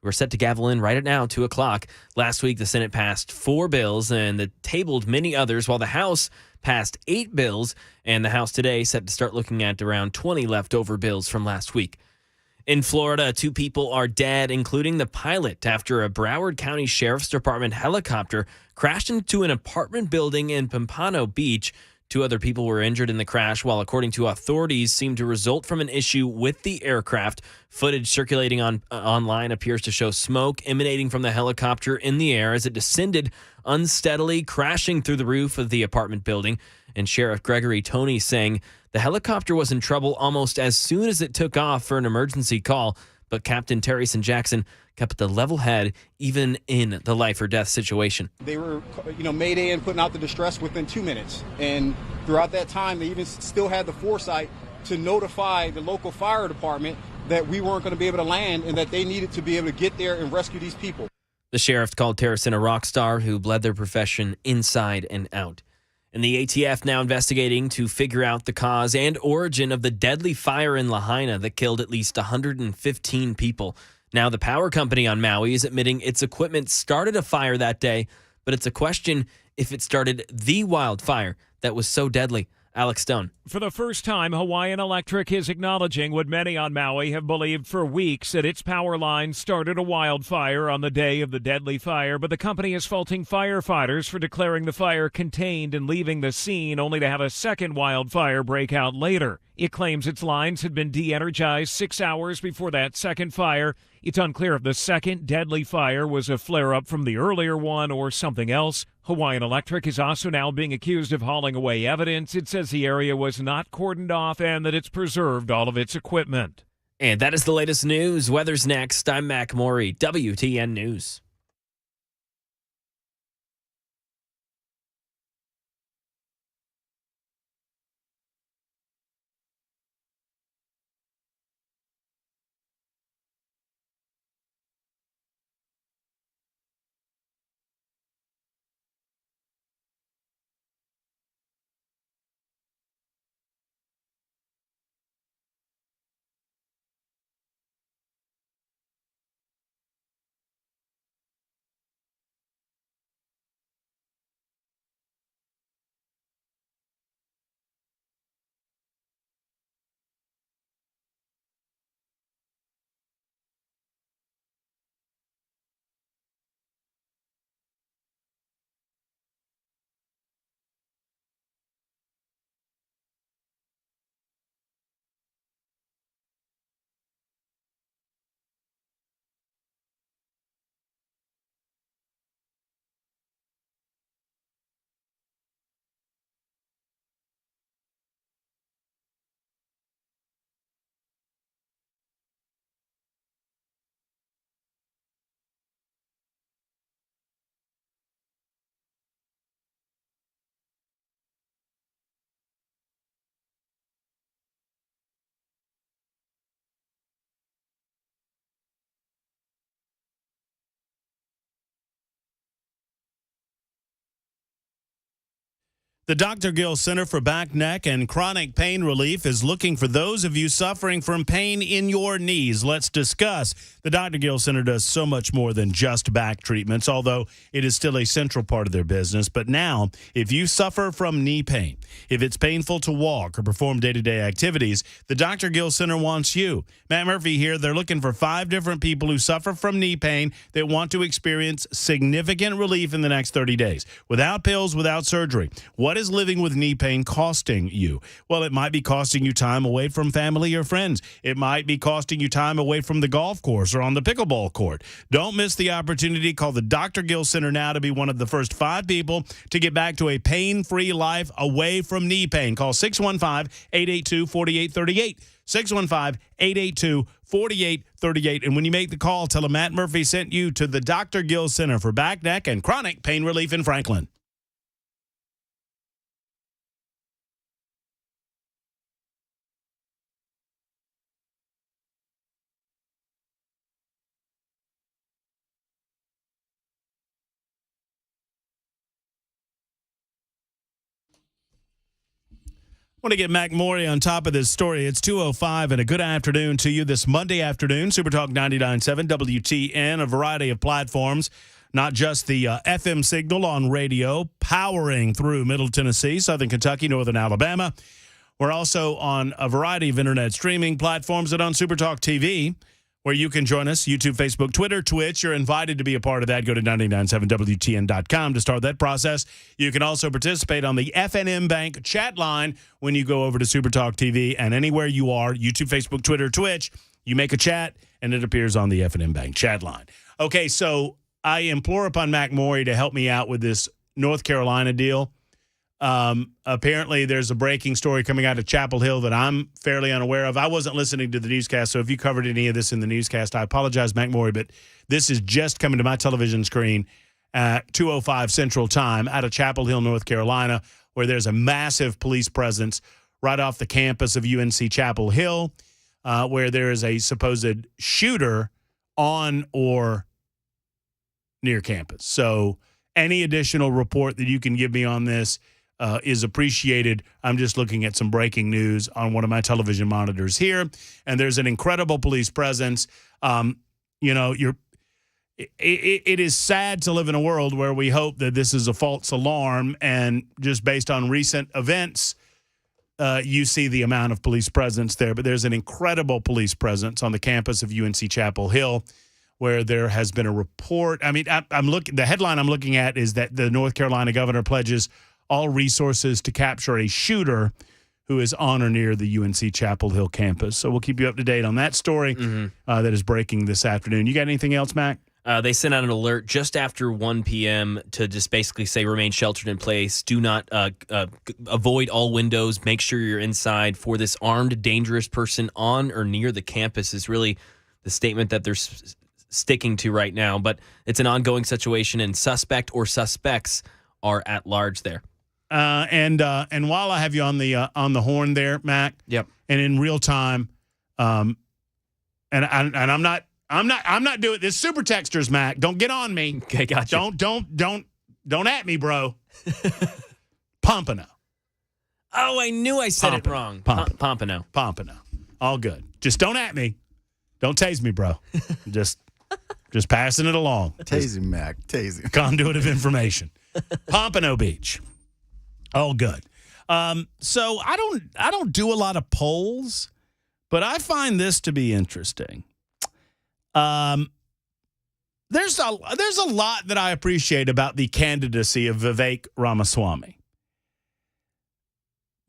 were set to gavel in right at now, 2:00. Last week, the Senate passed 4 bills and tabled many others, while the House passed 8 bills, and the House today set to start looking at around 20 leftover bills from last week. In Florida, 2 people are dead, including the pilot, after a Broward County Sheriff's Department helicopter crashed into an apartment building in Pompano Beach. 2 other people were injured in the crash, while according to authorities, seemed to result from an issue with the aircraft. Footage circulating online appears to show smoke emanating from the helicopter in the air as it descended unsteadily, crashing through the roof of the apartment building. And Sheriff Gregory Toney saying the helicopter was in trouble almost as soon as it took off for an emergency call, but Captain Terryson Jackson kept the level head even in the life or death situation. They were, Mayday and putting out the distress within 2 minutes. And throughout that time, they even still had the foresight to notify the local fire department that we weren't going to be able to land and that they needed to be able to get there and rescue these people. The sheriff called Terryson a rock star who bled their profession inside and out. And the ATF now investigating to figure out the cause and origin of the deadly fire in Lahaina that killed at least 115 people. Now the power company on Maui is admitting its equipment started a fire that day, but it's a question if it started the wildfire that was so deadly. Alex Stone. For the first time, Hawaiian Electric is acknowledging what many on Maui have believed for weeks, that its power line started a wildfire on the day of the deadly fire, but the company is faulting firefighters for declaring the fire contained and leaving the scene only to have a second wildfire break out later. It claims its lines had been de-energized 6 hours before that second fire. It's unclear if the second deadly fire was a flare-up from the earlier one or something else. Hawaiian Electric is also now being accused of hauling away evidence. It says the area was not cordoned off and that it's preserved all of its equipment. And that is the latest news. Weather's next. I'm Mac Morey, WTN News. The Dr. Gill Center for Back, Neck, and Chronic Pain Relief is looking for those of you suffering from pain in your knees. Let's discuss. The Dr. Gill Center does so much more than just back treatments, although it is still a central part of their business. But now, if you suffer from knee pain, if it's painful to walk or perform day-to-day activities, the Dr. Gill Center wants you. Matt Murphy here. They're looking for 5 different people who suffer from knee pain that want to experience significant relief in the next 30 days. Without pills, without surgery. What is living with knee pain costing you? Well, it might be costing you time away from family or friends. It might be costing you time away from the golf course or on the pickleball court. Don't miss the opportunity. Call the Dr. Gill Center now to be one of the first 5 people to get back to a pain-free life away from knee pain. Call 615-882-4838. 615-882-4838. And when you make the call, tell them Matt Murphy sent you to the Dr. Gill Center for Back, Neck, and Chronic Pain Relief in Franklin. I want to get Mac Morey on top of this story. It's 2:05 and a good afternoon to you this Monday afternoon. Supertalk 99.7 WTN, a variety of platforms, not just the FM signal on radio, powering through Middle Tennessee, Southern Kentucky, Northern Alabama. We're also on a variety of internet streaming platforms and on Supertalk TV, where you can join us, YouTube, Facebook, Twitter, Twitch. You're invited to be a part of that. Go to 997WTN.com to start that process. You can also participate on the FNM Bank chat line when you go over to Supertalk TV, and anywhere you are, YouTube, Facebook, Twitter, Twitch, you make a chat, and it appears on the FNM Bank chat line. Okay, so I implore upon Mac Morey to help me out with this North Carolina deal. Apparently, there's a breaking story coming out of Chapel Hill that I'm fairly unaware of. I wasn't listening to the newscast, so if you covered any of this in the newscast, I apologize, Mac Morey, but this is just coming to my television screen at 2:05 Central Time out of Chapel Hill, North Carolina, where there's a massive police presence right off the campus of UNC Chapel Hill, where there is a supposed shooter on or near campus. So any additional report that you can give me on this is appreciated. I'm just looking at some breaking news on one of my television monitors here, and there's an incredible police presence. It is sad to live in a world where we hope that this is a false alarm, and just based on recent events, you see the amount of police presence there. But there's an incredible police presence on the campus of UNC Chapel Hill, where there has been a report. I mean, the headline I'm looking at is that the North Carolina governor pledges all resources to capture a shooter who is on or near the UNC Chapel Hill campus. So we'll keep you up to date on that story that is breaking this afternoon. You got anything else, Mac? They sent out an alert just after 1 p.m. to just basically say remain sheltered in place. Do not avoid all windows. Make sure you're inside. For this armed, dangerous person on or near the campus is really the statement that they're sticking to right now. But it's an ongoing situation, and suspect or suspects are at large there. And while I have you on the horn there, Mac. Yep. And in real time, and I'm not doing this. Super texters, Mac. Don't get on me. Okay, gotcha. Don't at me, bro. Pompano. Oh, I knew I said it wrong. Pompano. Pompano. All good. Just don't at me. Don't tase me, bro. Just passing it along. Tase him, Mac. Tase him. Conduit of information. Pompano Beach. All good. So I don't do a lot of polls, but I find this to be interesting. There's a lot that I appreciate about the candidacy of Vivek Ramaswamy.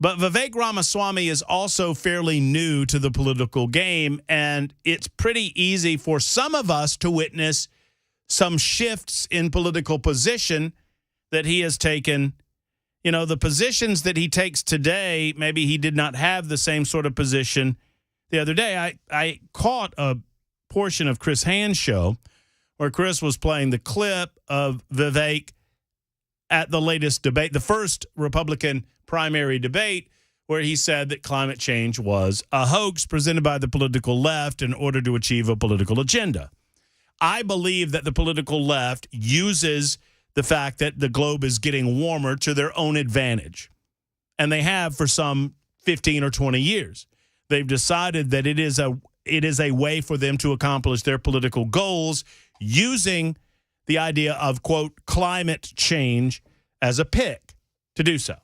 But Vivek Ramaswamy is also fairly new to the political game, and it's pretty easy for some of us to witness some shifts in political position that he has taken. You know, the positions that he takes today, maybe he did not have the same sort of position the other day. I caught a portion of Chris Hand's show where Chris was playing the clip of Vivek at the latest debate, the first Republican primary debate, where he said that climate change was a hoax presented by the political left in order to achieve a political agenda. I believe that the political left uses the fact that the globe is getting warmer to their own advantage. And they have for some 15 or 20 years. They've decided that it is a way for them to accomplish their political goals using the idea of, quote, climate change as a pick to do so.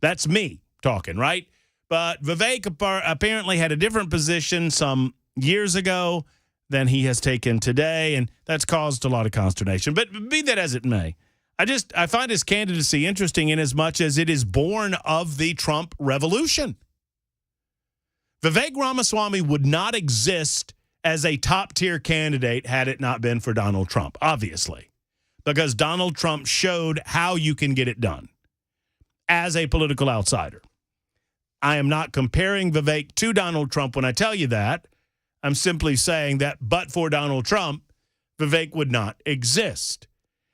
That's me talking, right? But Vivek apparently had a different position some years ago than he has taken today, and that's caused a lot of consternation. But be that as it may, I find his candidacy interesting in as much as it is born of the Trump revolution. Vivek Ramaswamy would not exist as a top-tier candidate had it not been for Donald Trump, obviously, because Donald Trump showed how you can get it done as a political outsider. I am not comparing Vivek to Donald Trump when I tell you that. I'm simply saying that but for Donald Trump, Vivek would not exist.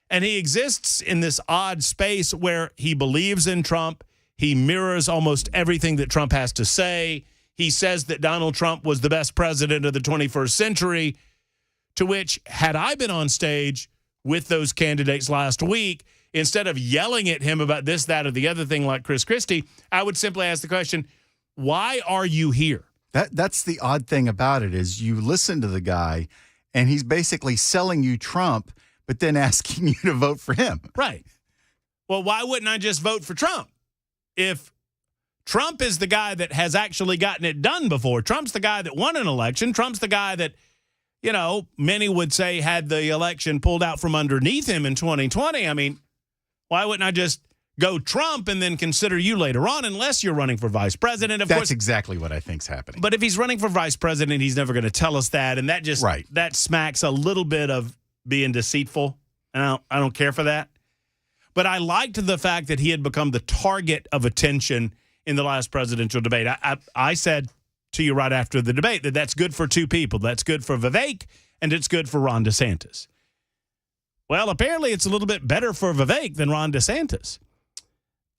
And he exists in this odd space where he believes in Trump. He mirrors almost everything that Trump has to say. He says that Donald Trump was the best president of the 21st century, to which, had I been on stage with those candidates last week, instead of yelling at him about this, that, or the other thing like Chris Christie, I would simply ask the question, why are you here? That's the odd thing about it is you listen to the guy, and he's basically selling you Trump, but then asking you to vote for him. Right. Well, why wouldn't I just vote for Trump? If Trump is the guy that has actually gotten it done before, Trump's the guy that won an election, Trump's the guy that, you know, many would say had the election pulled out from underneath him in 2020. I mean, why wouldn't I just go Trump and then consider you later on, unless you're running for vice president? Of course, that's exactly what I think's happening. But if he's running for vice president, he's never going to tell us that, and that just that smacks a little bit of being deceitful, and I don't care for that. but I liked the fact that he had become the target of attention in the last presidential debate. I said to you right after the debate that that's good for two people. That's good for Vivek, and it's good for Ron DeSantis. Well, apparently it's a little bit better for Vivek than Ron DeSantis.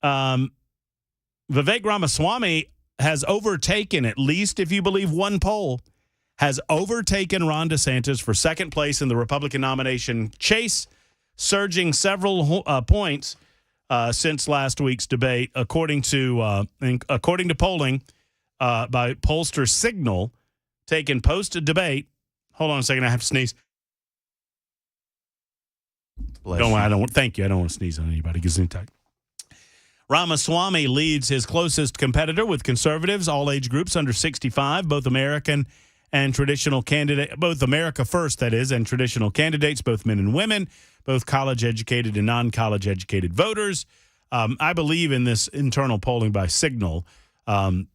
Vivek Ramaswamy has overtaken, at least if you believe one poll, has overtaken Ron DeSantis for second place in the Republican nomination chase, surging several points since last week's debate, according to polling by pollster Signal, taken post-debate. Hold on a second, I have to sneeze. Thank you. I don't want to sneeze on anybody. Gesundheit. Ramaswamy leads his closest competitor with conservatives, all age groups under 65, both American and traditional candidate, both America First, that is, and traditional candidates, both men and women, both college-educated and non-college educated voters. I believe in this internal polling by Signal. Trump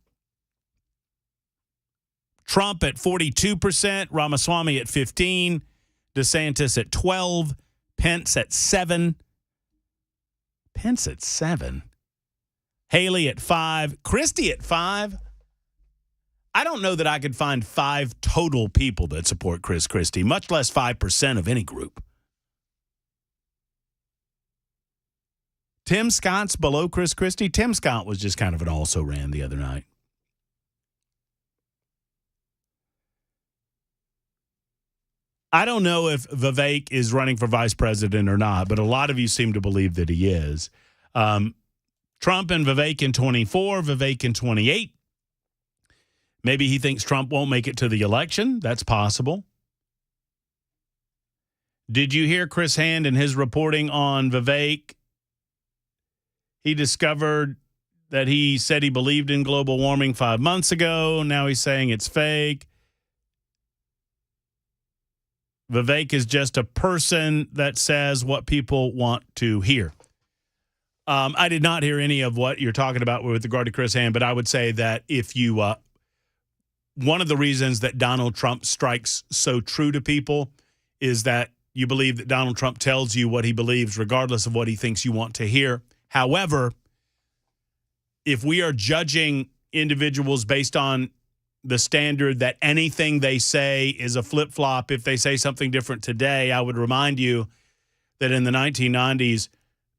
at 42%, Ramaswamy at 15%, DeSantis at 12%, Pence at 7%. Pence at 7%. Haley at 5%. Christie at 5%. I don't know that I could find 5 total people that support Chris Christie, much less 5% of any group. Tim Scott's below Chris Christie. Tim Scott was just kind of an also-ran the other night. I don't know if Vivek is running for vice president or not, but a lot of you seem to believe that he is. Trump and Vivek in 24, Vivek in 28. Maybe he thinks Trump won't make it to the election. That's possible. Did you hear Chris Hand in his reporting on Vivek? He discovered that he said he believed in global warming 5 months ago. Now he's saying it's fake. Vivek is just a person that says what people want to hear. I did not hear any of what you're talking about with regard to Chris Hand, but I would say that if you one of the reasons that Donald Trump strikes so true to people is that you believe that Donald Trump tells you what he believes regardless of what he thinks you want to hear. However, if we are judging individuals based on the standard that anything they say is a flip-flop, if they say something different today, I would remind you that in the 1990s,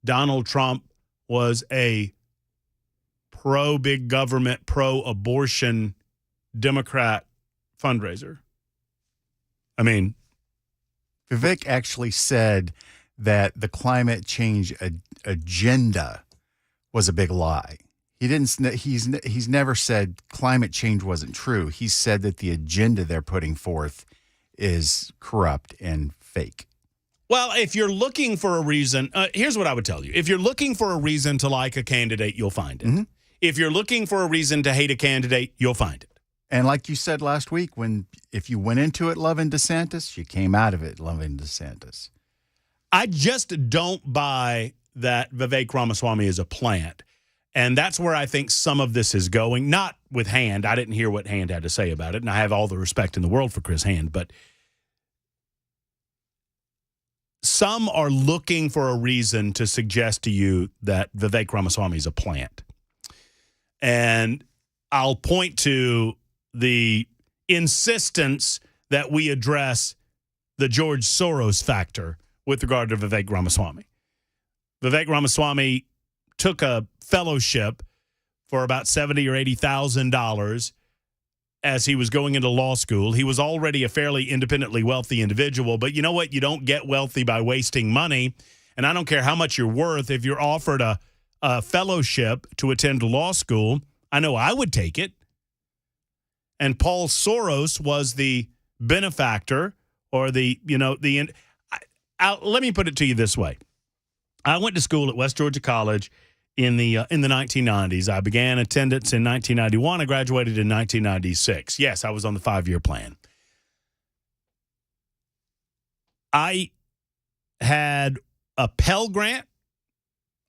Donald Trump was a pro-big government, pro-abortion Democrat fundraiser. I mean, Vivek actually said that the climate change agenda was a big lie. He didn't. He's never said climate change wasn't true. He said that the agenda they're putting forth is corrupt and fake. Well, if you're looking for a reason, here's what I would tell you. If you're looking for a reason to like a candidate, you'll find it. Mm-hmm. If you're looking for a reason to hate a candidate, you'll find it. And like you said last week, if you went into it loving DeSantis, you came out of it loving DeSantis. I just don't buy that Vivek Ramaswamy is a plant. And that's where I think some of this is going. Not with Hand. I didn't hear what Hand had to say about it, and I have all the respect in the world for Chris Hand. But some are looking for a reason to suggest to you that Vivek Ramaswamy is a plant. And I'll point to the insistence that we address the George Soros factor with regard to Vivek Ramaswamy. Vivek Ramaswamy took a fellowship for about $70,000 or $80,000 as he was going into law school. He was already a fairly independently wealthy individual, but you know what? You don't get wealthy by wasting money. And I don't care how much you're worth. If you're offered a fellowship to attend law school, I know I would take it. And Paul Soros was the benefactor or let me put it to you this way. I went to school at West Georgia College in the 1990s. I began attendance in 1991. I graduated in 1996. Yes, I was on the 5-year plan. I had a Pell Grant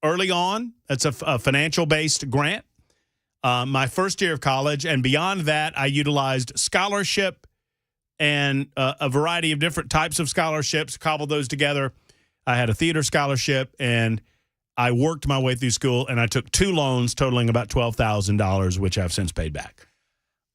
early on. That's a financial-based grant. My first year of college, and beyond that, I utilized scholarship and a variety of different types of scholarships, cobbled those together. I had a theater scholarship, and I worked my way through school, and I took 2 loans totaling about $12,000, which I've since paid back.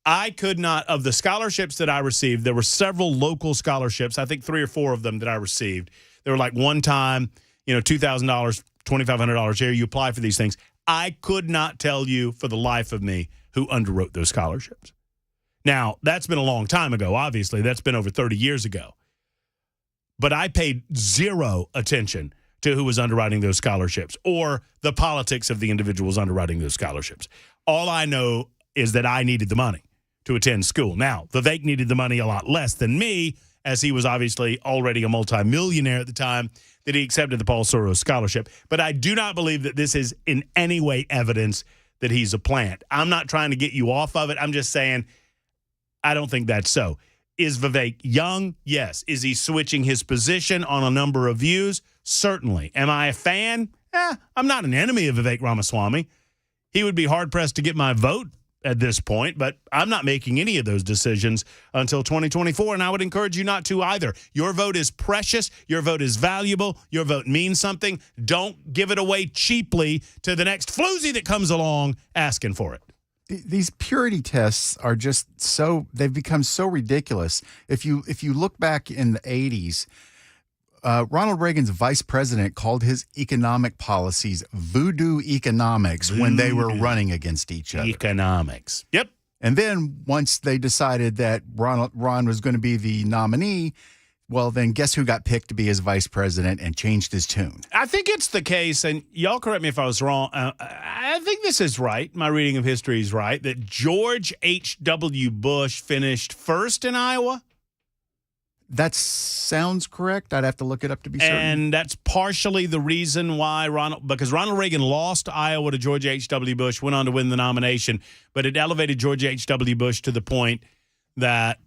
I could not, of the scholarships that I received, there were several local scholarships, I think 3 or 4 of them that I received. They were like one time, $2,000, $2,500 a year. You apply for these things. I could not tell you for the life of me who underwrote those scholarships. Now, that's been a long time ago, obviously. That's been over 30 years ago. But I paid zero attention to who was underwriting those scholarships or the politics of the individuals underwriting those scholarships. All I know is that I needed the money to attend school. Now, Vivek needed the money a lot less than me, as he was obviously already a multimillionaire at the time that he accepted the Paul Soros scholarship. But I do not believe that this is in any way evidence that he's a plant. I'm not trying to get you off of it. I'm just saying I don't think that's so. Is Vivek young? Yes. Is he switching his position on a number of views? Certainly. Am I a fan? I'm not an enemy of Vivek Ramaswamy. He would be hard-pressed to get my vote at this point, but I'm not making any of those decisions until 2024, and I would encourage you not to either. Your vote is precious. Your vote is valuable. Your vote means something. Don't give it away cheaply to the next floozy that comes along asking for it. These purity tests are just they've become so ridiculous. If you look back in the 80s, Ronald Reagan's vice president called his economic policies voodoo economics when they were running against each other. Economics. Yep. And then once they decided that Ron was going to be the nominee, well, then guess who got picked to be his vice president and changed his tune? I think it's the case, and y'all correct me if I was wrong. I think this is right. My reading of history is right, that George H.W. Bush finished first in Iowa. That sounds correct. I'd have to look it up to be certain. And that's partially the reason why because Ronald Reagan lost Iowa to George H.W. Bush, went on to win the nomination, but it elevated George H.W. Bush to the point that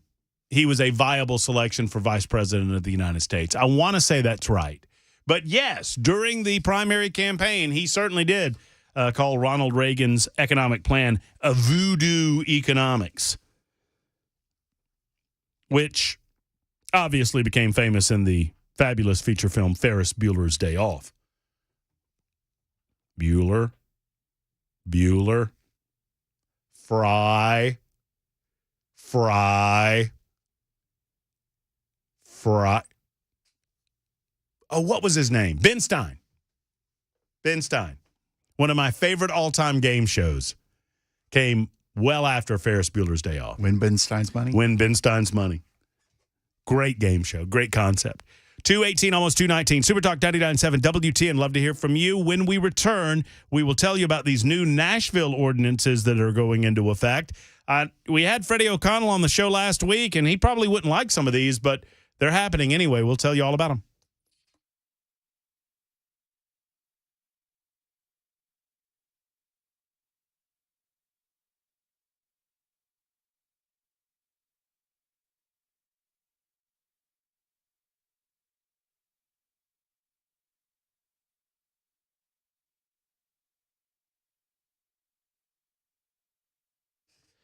he was a viable selection for vice president of the United States. I want to say that's right. But yes, during the primary campaign, he certainly did call Ronald Reagan's economic plan a voodoo economics, which obviously became famous in the fabulous feature film Ferris Bueller's Day Off. Bueller, Fry. Oh, what was his name? Ben Stein. One of my favorite all-time game shows came well after Ferris Bueller's Day Off. Win Ben Stein's money? Win Ben Stein's money. Great game show. Great concept. 218, almost 219. Supertalk 99.7 WTN. Love to hear from you. When we return, we will tell you about these new Nashville ordinances that are going into effect. We had Freddie O'Connell on the show last week, and he probably wouldn't like some of these, but they're happening anyway. We'll tell you all about them.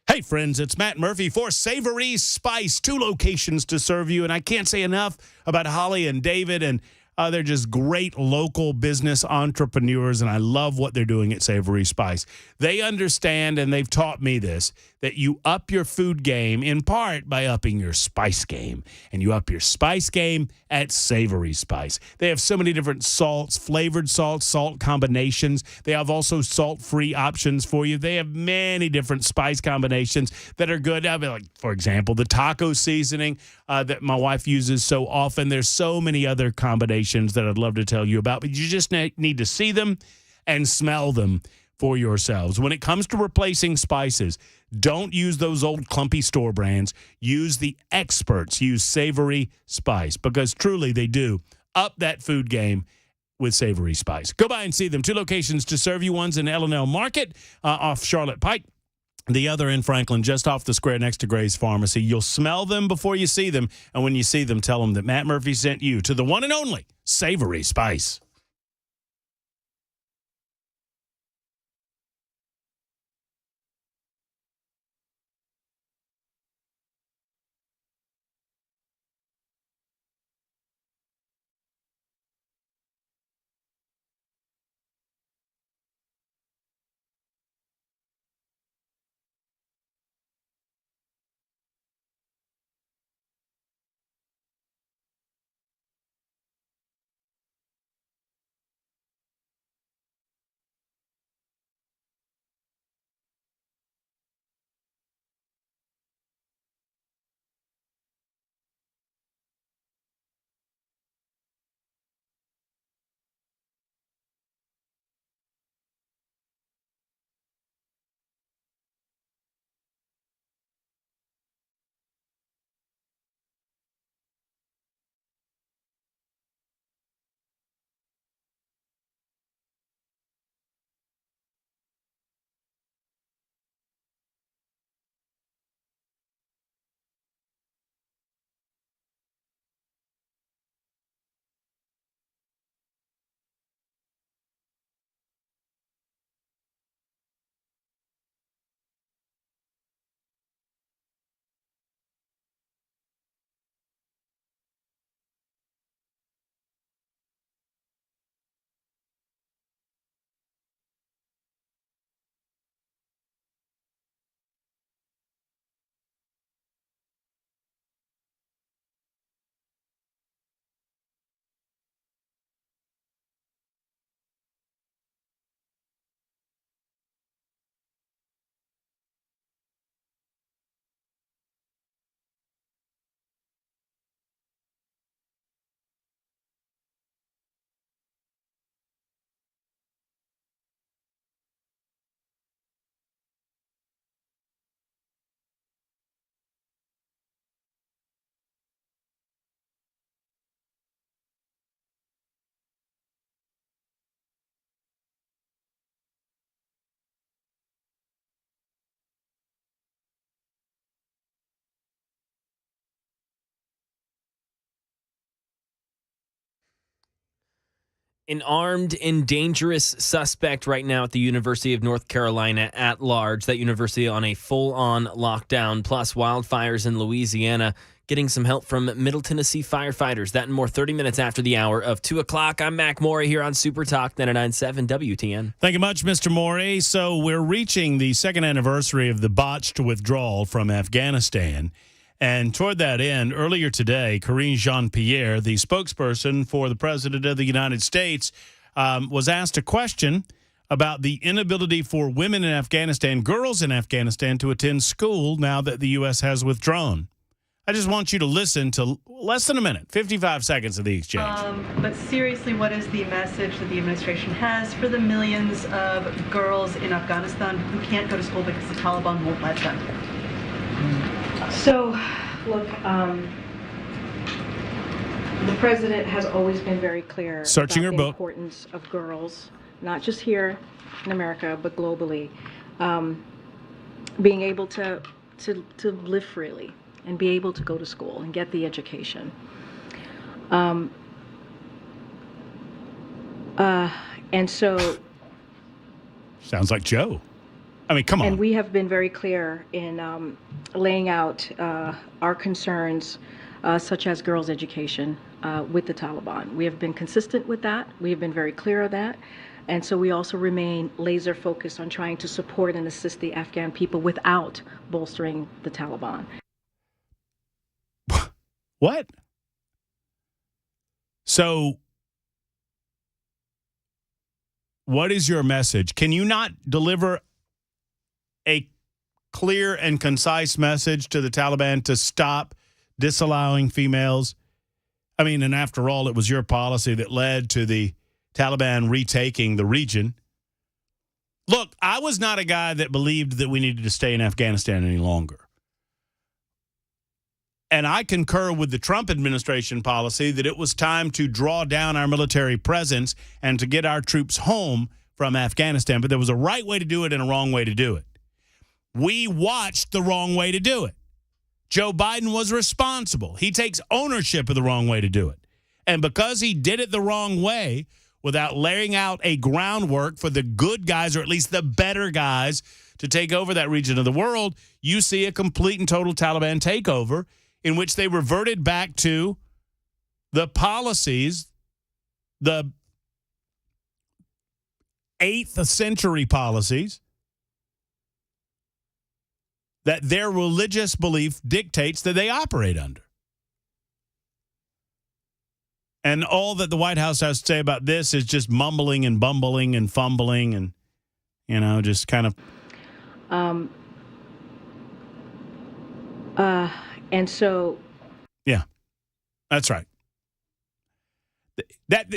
Hey, friends, it's Matt Murphy for Savory Spice. 2 locations to serve you, and I can't say enough about Holly and David, and they're just great local business entrepreneurs, and I love what they're doing at Savory Spice. They understand, and they've taught me this, that you up your food game in part by upping your spice game, and you up your spice game at Savory Spice. They have so many different salts, flavored salts, salt combinations. They have also salt-free options for you. They have many different spice combinations that are good. I mean, like, for example, the taco seasoning that my wife uses so often. There's so many other combinations that I'd love to tell you about, but you just need to see them and smell them for yourselves. When it comes to replacing spices, don't use those old clumpy store brands. Use the experts. Use Savory Spice, because truly they do up that food game with Savory Spice. Go by and see them. 2 locations to serve you. One's in L&L Market off Charlotte Pike. The other in Franklin, just off the square next to Gray's Pharmacy. You'll smell them before you see them, and when you see them, tell them that Matt Murphy sent you to the one and only Savory Spice. An armed and dangerous suspect right now at the University of North Carolina at large. That university on a full-on lockdown, plus wildfires in Louisiana. Getting some help from Middle Tennessee firefighters. That and more 30 minutes after the hour of 2 o'clock. I'm Mac Morey here on Super Talk 99.7 WTN. Thank you much, Mr. Morey. So we're reaching the second anniversary of the botched withdrawal from Afghanistan. And toward that end, earlier today, Karine Jean-Pierre, the spokesperson for the President of the United States, was asked a question about the inability for women in Afghanistan, girls in Afghanistan, to attend school now that the U.S. has withdrawn. I just want you to listen to less than a minute, 55 seconds of the exchange. But seriously, what is the message that the administration has for the millions of girls in Afghanistan who can't go to school because the Taliban won't let them? So, look, the president has always been very clear about the importance of girls, not just here in America, but globally, being able to live freely and be able to go to school and get the education. And so... Sounds like Joe. I mean, come on. And we have been very clear in laying out our concerns, such as girls' education, with the Taliban. We have been consistent with that. We have been very clear of that. And so we also remain laser focused on trying to support and assist the Afghan people without bolstering the Taliban. What? So, what is your message? Can you not deliver a clear and concise message to the Taliban to stop disallowing females? I mean, and after all, it was your policy that led to the Taliban retaking the region. Look, I was not a guy that believed that we needed to stay in Afghanistan any longer. And I concur with the Trump administration policy that it was time to draw down our military presence and to get our troops home from Afghanistan. But there was a right way to do it and a wrong way to do it. We watched the wrong way to do it. Joe Biden was responsible. He takes ownership of the wrong way to do it. And because he did it the wrong way, without laying out a groundwork for the good guys, or at least the better guys, to take over that region of the world, you see a complete and total Taliban takeover in which they reverted back to the policies, the 8th century policies, that their religious belief dictates that they operate under. And all that the White House has to say about this is just mumbling and bumbling and fumbling and, you know, just kind of. And so. Yeah, that's right.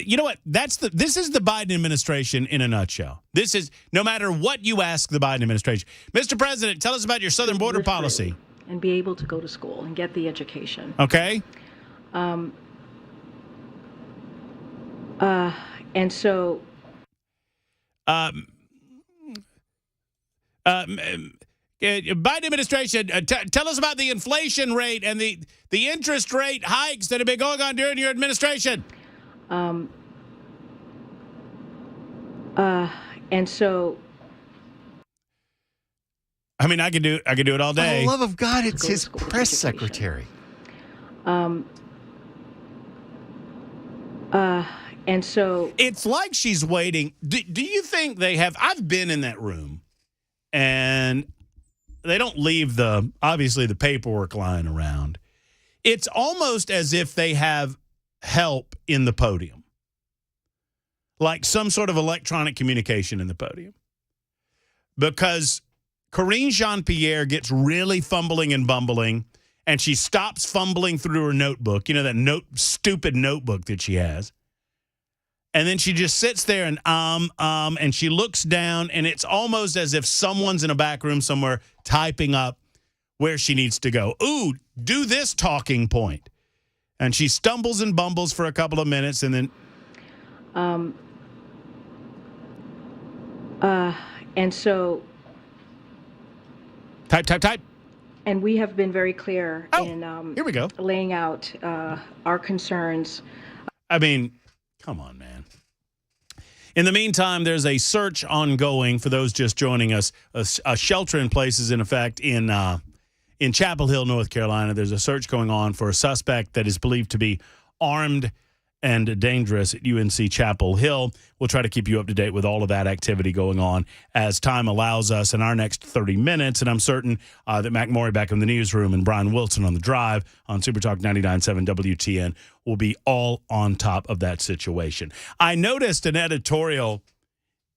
You know what? This is the Biden administration in a nutshell. This is, no matter what you ask the Biden administration. Mr. President, tell us about your southern border policy. And be able to go to school and get the education. Okay. And so. Biden administration, tell us about the inflation rate and the interest rate hikes that have been going on during your administration. And so. I mean, I could do it all day. For the love of God, it's his press secretary. And so. It's like she's waiting. Do you think they have? I've been in that room, and they don't leave obviously the paperwork lying around. It's almost as if they have help in the podium, like some sort of electronic communication in the podium. Because Karine Jean-Pierre gets really fumbling and bumbling, and she stops fumbling through her notebook, you know, that stupid notebook that she has. And then she just sits there and and she looks down, and it's almost as if someone's in a back room somewhere typing up where she needs to go. Ooh, do this talking point. And she stumbles and bumbles for a couple of minutes, and then. And so. Type. And we have been very clear in here we go. Laying out our concerns. I mean, come on, man. In the meantime, there's a search ongoing for those just joining us. A shelter in place is in effect in Chapel Hill, North Carolina. There's a search going on for a suspect that is believed to be armed and dangerous at UNC Chapel Hill. We'll try to keep you up to date with all of that activity going on as time allows us in our next 30 minutes. And I'm certain that Mac Morey back in the newsroom and Brian Wilson on the drive on Super Talk 99.7 WTN will be all on top of that situation. I noticed an editorial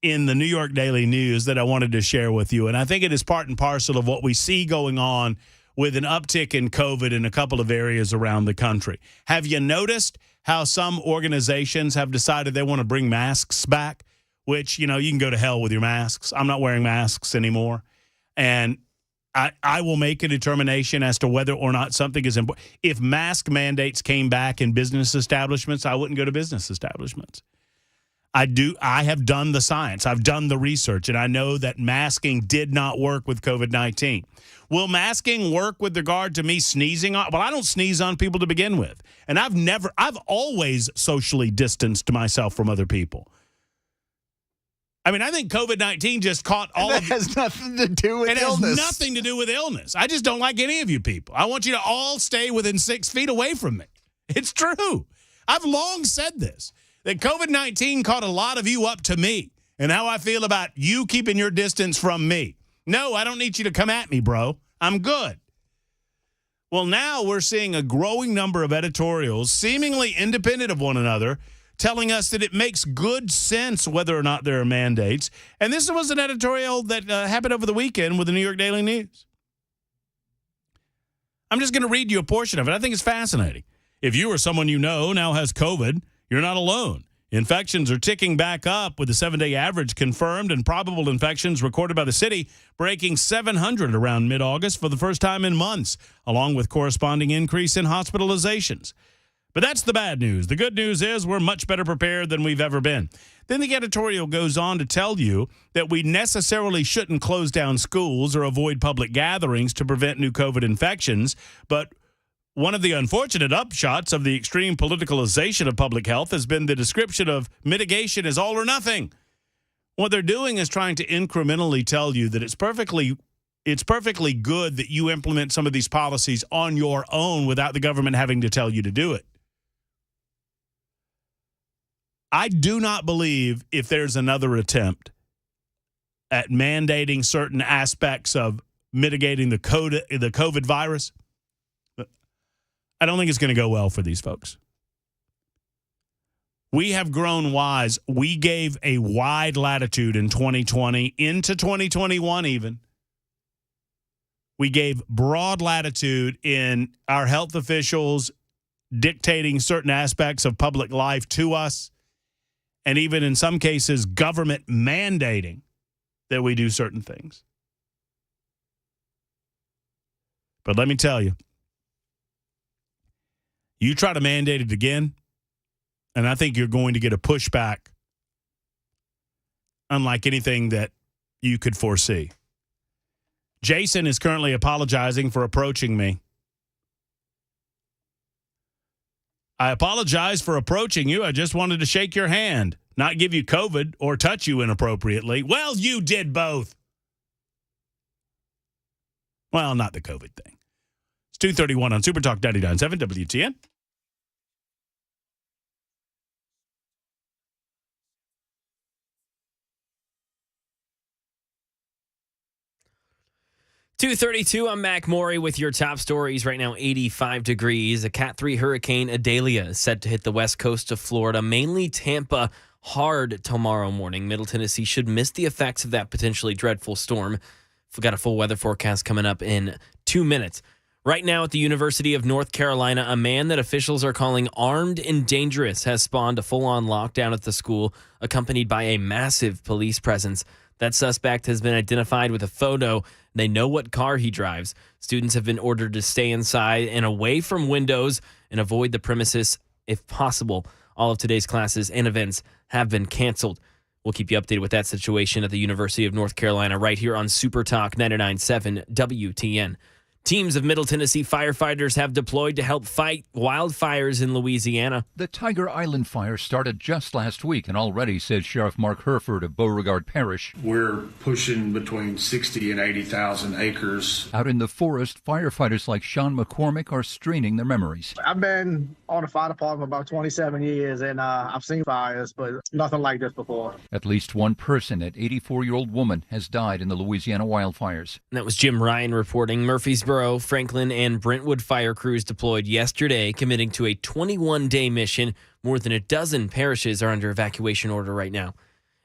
in the New York Daily News that I wanted to share with you, and I think it is part and parcel of what we see going on with an uptick in COVID in a couple of areas around the country. Have you noticed how some organizations have decided they want to bring masks back, which, you can go to hell with your masks. I'm not wearing masks anymore. And I will make a determination as to whether or not something is important. If mask mandates came back in business establishments, I wouldn't go to business establishments. I have done the science. I've done the research, and I know that masking did not work with COVID-19. Will masking work with regard to me sneezing on? Well, I don't sneeze on people to begin with. And I've always socially distanced myself from other people. I mean, I think COVID-19 just caught all of it. It has nothing to do with illness. It has nothing to do with illness. I just don't like any of you people. I want you to all stay within 6 feet away from me. It's true. I've long said this, that COVID-19 caught a lot of you up to me and how I feel about you keeping your distance from me. No, I don't need you to come at me, bro. I'm good. Well, now we're seeing a growing number of editorials, seemingly independent of one another, telling us that it makes good sense whether or not there are mandates. And this was an editorial that happened over the weekend with the New York Daily News. I'm just going to read you a portion of it. I think it's fascinating. If you or someone you know now has COVID, you're not alone. Infections are ticking back up with the 7-day average confirmed and probable infections recorded by the city breaking 700 around mid-August for the first time in months, along with corresponding increase in hospitalizations. But that's the bad news. The good news is we're much better prepared than we've ever been. Then the editorial goes on to tell you that we necessarily shouldn't close down schools or avoid public gatherings to prevent new COVID infections, but one of the unfortunate upshots of the extreme politicalization of public health has been the description of mitigation as all or nothing. What they're doing is trying to incrementally tell you that it's perfectly good that you implement some of these policies on your own without the government having to tell you to do it. I do not believe if there's another attempt at mandating certain aspects of mitigating the COVID virus, I don't think it's going to go well for these folks. We have grown wise. We gave a wide latitude in 2020 into 2021 even. We gave broad latitude in our health officials dictating certain aspects of public life to us, and even in some cases, government mandating that we do certain things. But let me tell you, you try to mandate it again, and I think you're going to get a pushback unlike anything that you could foresee. Jason is currently apologizing for approaching me. I apologize for approaching you. I just wanted to shake your hand, not give you COVID or touch you inappropriately. Well, you did both. Well, not the COVID thing. It's 2:31 on Super Talk 99.7 WTN. .232, I'm Mac Morey with your top stories. Right now, 85 degrees. A Cat 3 hurricane Idalia is set to hit the west coast of Florida, mainly Tampa, hard tomorrow morning. Middle Tennessee should miss the effects of that potentially dreadful storm. We've got a full weather forecast coming up in 2 minutes. Right now at the University of North Carolina, a man that officials are calling armed and dangerous has spawned a full-on lockdown at the school, accompanied by a massive police presence. That suspect has been identified with a photo. They know what car he drives. Students have been ordered to stay inside and away from windows and avoid the premises if possible. All of today's classes and events have been canceled. We'll keep you updated with that situation at the University of North Carolina right here on Super Talk 99.7 WTN. Teams of Middle Tennessee firefighters have deployed to help fight wildfires in Louisiana. The Tiger Island fire started just last week, and already, says Sheriff Mark Herford of Beauregard Parish, we're pushing between 60 and 80,000 acres. Out in the forest, firefighters like Sean McCormick are straining their memories. I've been on the fire department about 27 years, and I've seen fires, but nothing like this before. At least one person, an 84-year-old woman, has died in the Louisiana wildfires. And that was Jim Ryan reporting. Murfreesboro, Franklin, and Brentwood fire crews deployed yesterday, committing to a 21-day mission. More than a dozen parishes are under evacuation order right now.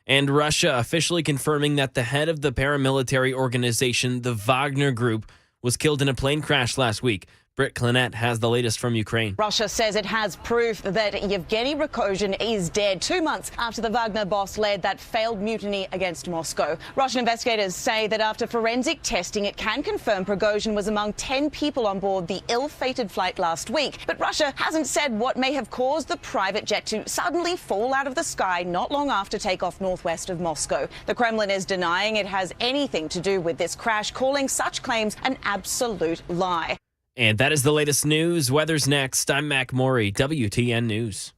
And Russia officially confirming that the head of the paramilitary organization, the Wagner Group, was killed in a plane crash last week. Britt Clinette has the latest from Ukraine. Russia says it has proof that Yevgeny Prigozhin is dead 2 months after the Wagner boss led that failed mutiny against Moscow. Russian investigators say that after forensic testing, it can confirm Prigozhin was among 10 people on board the ill-fated flight last week. But Russia hasn't said what may have caused the private jet to suddenly fall out of the sky not long after takeoff northwest of Moscow. The Kremlin is denying it has anything to do with this crash, calling such claims an absolute lie. And that is the latest news. Weather's next. I'm Mac Morey, WTN News.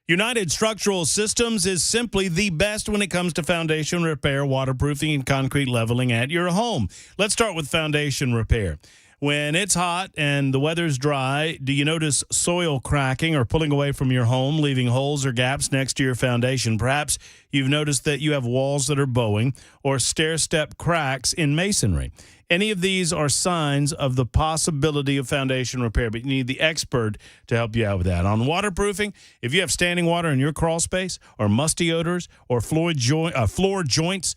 United Structural Systems is simply the best when it comes to foundation repair, waterproofing, and concrete leveling at your home. Let's start with foundation repair. When it's hot and the weather's dry, do you notice soil cracking or pulling away from your home, leaving holes or gaps next to your foundation? Perhaps you've noticed that you have walls that are bowing or stair-step cracks in masonry. Any of these are signs of the possibility of foundation repair, but you need the expert to help you out with that. On waterproofing, if you have standing water in your crawl space or musty odors or floor joints,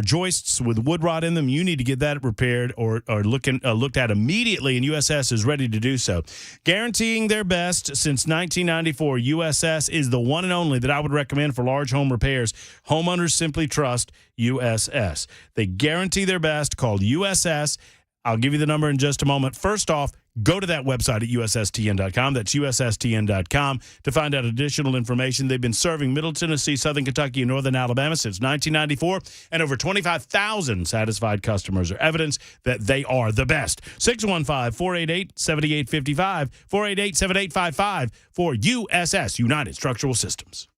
joists with wood rot in them, you need to get that repaired or looked at immediately, and USS is ready to do so. Guaranteeing their best since 1994, USS is the one and only that I would recommend for large home repairs. Homeowners simply trust USS. They guarantee their best. Call USS. I'll give you the number in just a moment. First off, go to that website at USSTN.com. That's USSTN.com to find out additional information. They've been serving Middle Tennessee, Southern Kentucky, and Northern Alabama since 1994, and over 25,000 satisfied customers are evidence that they are the best. 615-488-7855, 488-7855 for USS, United Structural Systems.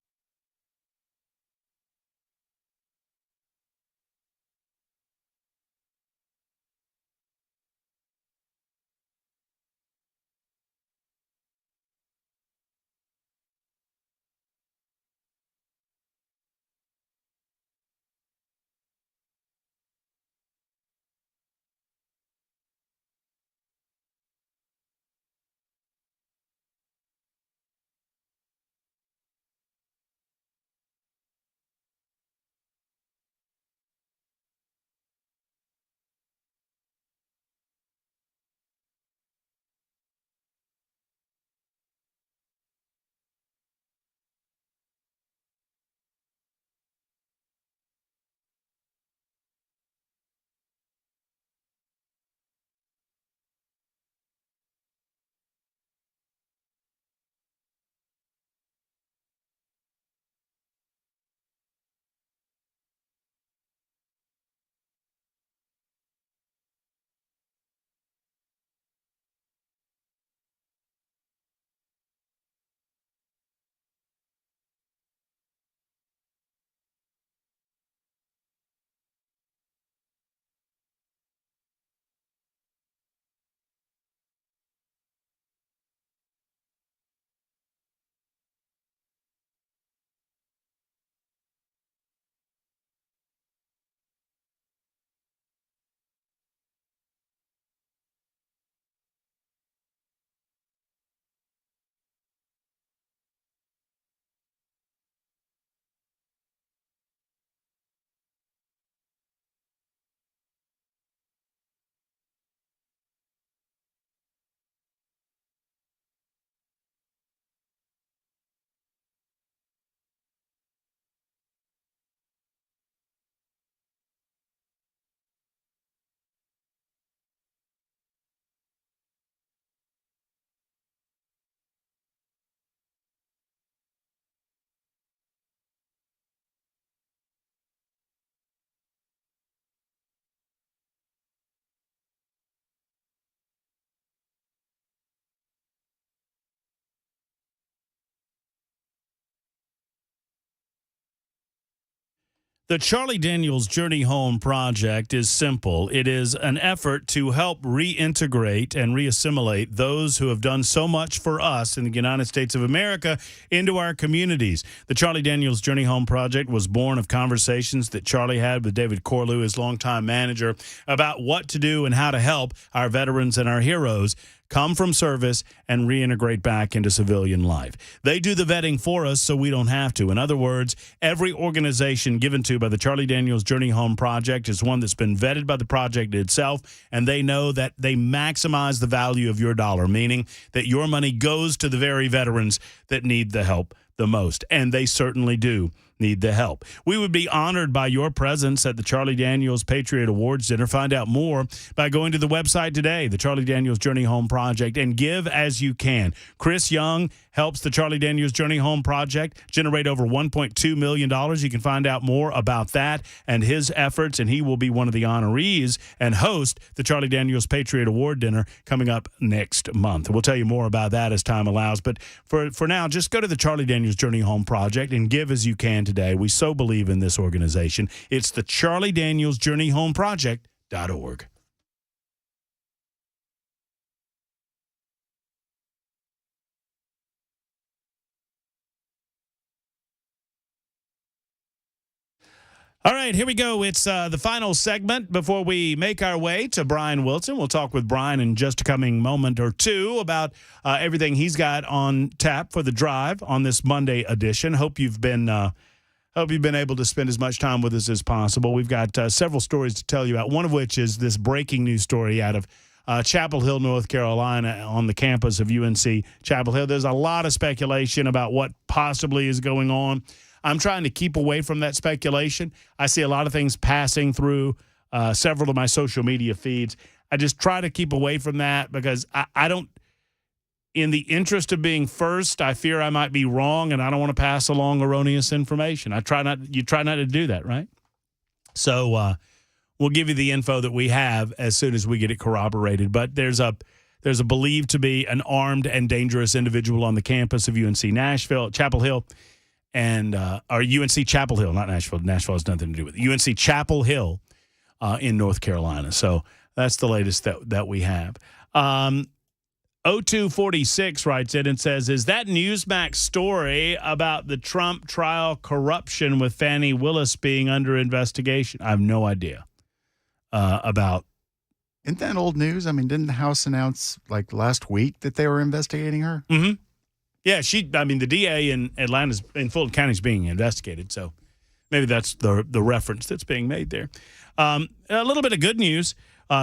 The Charlie Daniels Journey Home Project is simple. It is an effort to help reintegrate and reassimilate those who have done so much for us in the United States of America into our communities. The Charlie Daniels Journey Home Project was born of conversations that Charlie had with David Corlew, his longtime manager, about what to do and how to help our veterans and our heroes come from service and reintegrate back into civilian life. They do the vetting for us so we don't have to. In other words, every organization given to by the Charlie Daniels Journey Home Project is one that's been vetted by the project itself, and they know that they maximize the value of your dollar, meaning that your money goes to the very veterans that need the help the most, and they certainly do need the help. We would be honored by your presence at the Charlie Daniels Patriot Awards Dinner. Find out more by going to the website today, the Charlie Daniels Journey Home Project, and give as you can. Chris Young helps the Charlie Daniels Journey Home Project generate over $1.2 million. You can find out more about that and his efforts, and he will be one of the honorees and host the Charlie Daniels Patriot Award Dinner coming up next month. We'll tell you more about that as time allows, but for now, just go to the Charlie Daniels Journey Home Project and give as you can today. We so believe in this organization. It's the Charlie Daniels Journey Home Project.org. All right, here we go. It's the final segment before we make our way to Brian Wilson. We'll talk with Brian in just a coming moment or two about everything he's got on tap for the drive on this Monday edition. Hope you've been able to spend as much time with us as possible. We've got several stories to tell you about, one of which is this breaking news story out of Chapel Hill, North Carolina, on the campus of UNC Chapel Hill. There's a lot of speculation about what possibly is going on. I'm trying to keep away from that speculation. I see a lot of things passing through several of my social media feeds. I just try to keep away from that because I don't, in the interest of being first, I fear I might be wrong, and I don't want to pass along erroneous information. You try not to do that, right? So we'll give you the info that we have as soon as we get it corroborated. But there's a believed to be an armed and dangerous individual on the campus of UNC Chapel Hill. And or UNC Chapel Hill, not Nashville. Nashville has nothing to do with it. UNC Chapel Hill in North Carolina. So that's the latest that we have. 0246 writes in and says, is that Newsmax story about the Trump trial corruption with Fani Willis being under investigation? I have no idea about. Isn't that old news? I mean, didn't the House announce like last week that they were investigating her? Mm-hmm. Yeah, the DA in Atlanta's, in Fulton County, is being investigated, so maybe that's the reference that's being made there. A little bit of good news.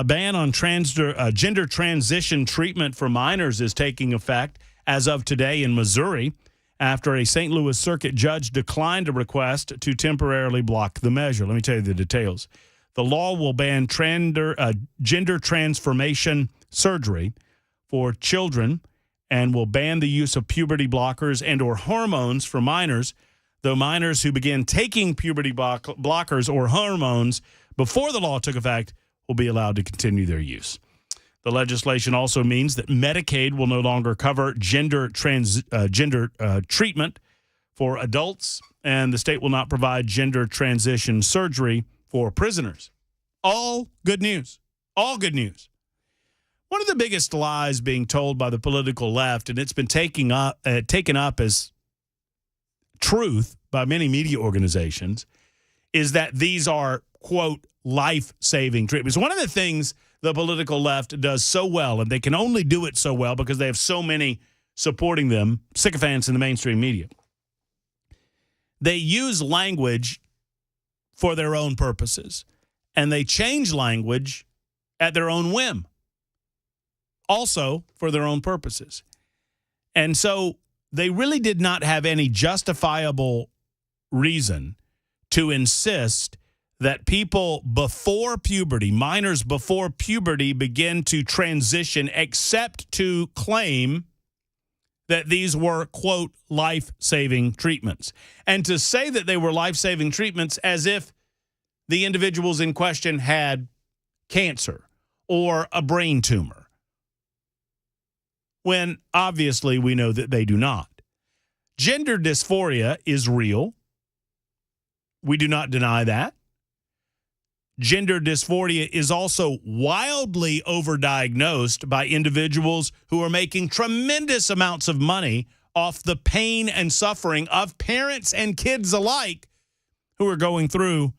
Ban on gender transition treatment for minors is taking effect as of today in Missouri after a St. Louis Circuit judge declined a request to temporarily block the measure. Let me tell you the details. The law will ban gender transformation surgery for children and will ban the use of puberty blockers and or hormones for minors, though minors who begin taking puberty blockers or hormones before the law took effect will be allowed to continue their use. The legislation also means that Medicaid will no longer cover gender treatment for adults, and the state will not provide gender transition surgery for prisoners. All good news. All good news. One of the biggest lies being told by the political left, and it's been taken up as truth by many media organizations, is that these are, quote, life-saving treatments. One of the things the political left does so well, and they can only do it so well because they have so many supporting them, sycophants in the mainstream media, they use language for their own purposes, and they change language at their own whim, also for their own purposes. And so they really did not have any justifiable reason to insist that people before puberty, minors before puberty, begin to transition, except to claim that these were, quote, life-saving treatments. And to say that they were life-saving treatments as if the individuals in question had cancer or a brain tumor, when obviously we know that they do not. Gender dysphoria is real. We do not deny that. Gender dysphoria is also wildly overdiagnosed by individuals who are making tremendous amounts of money off the pain and suffering of parents and kids alike who are going through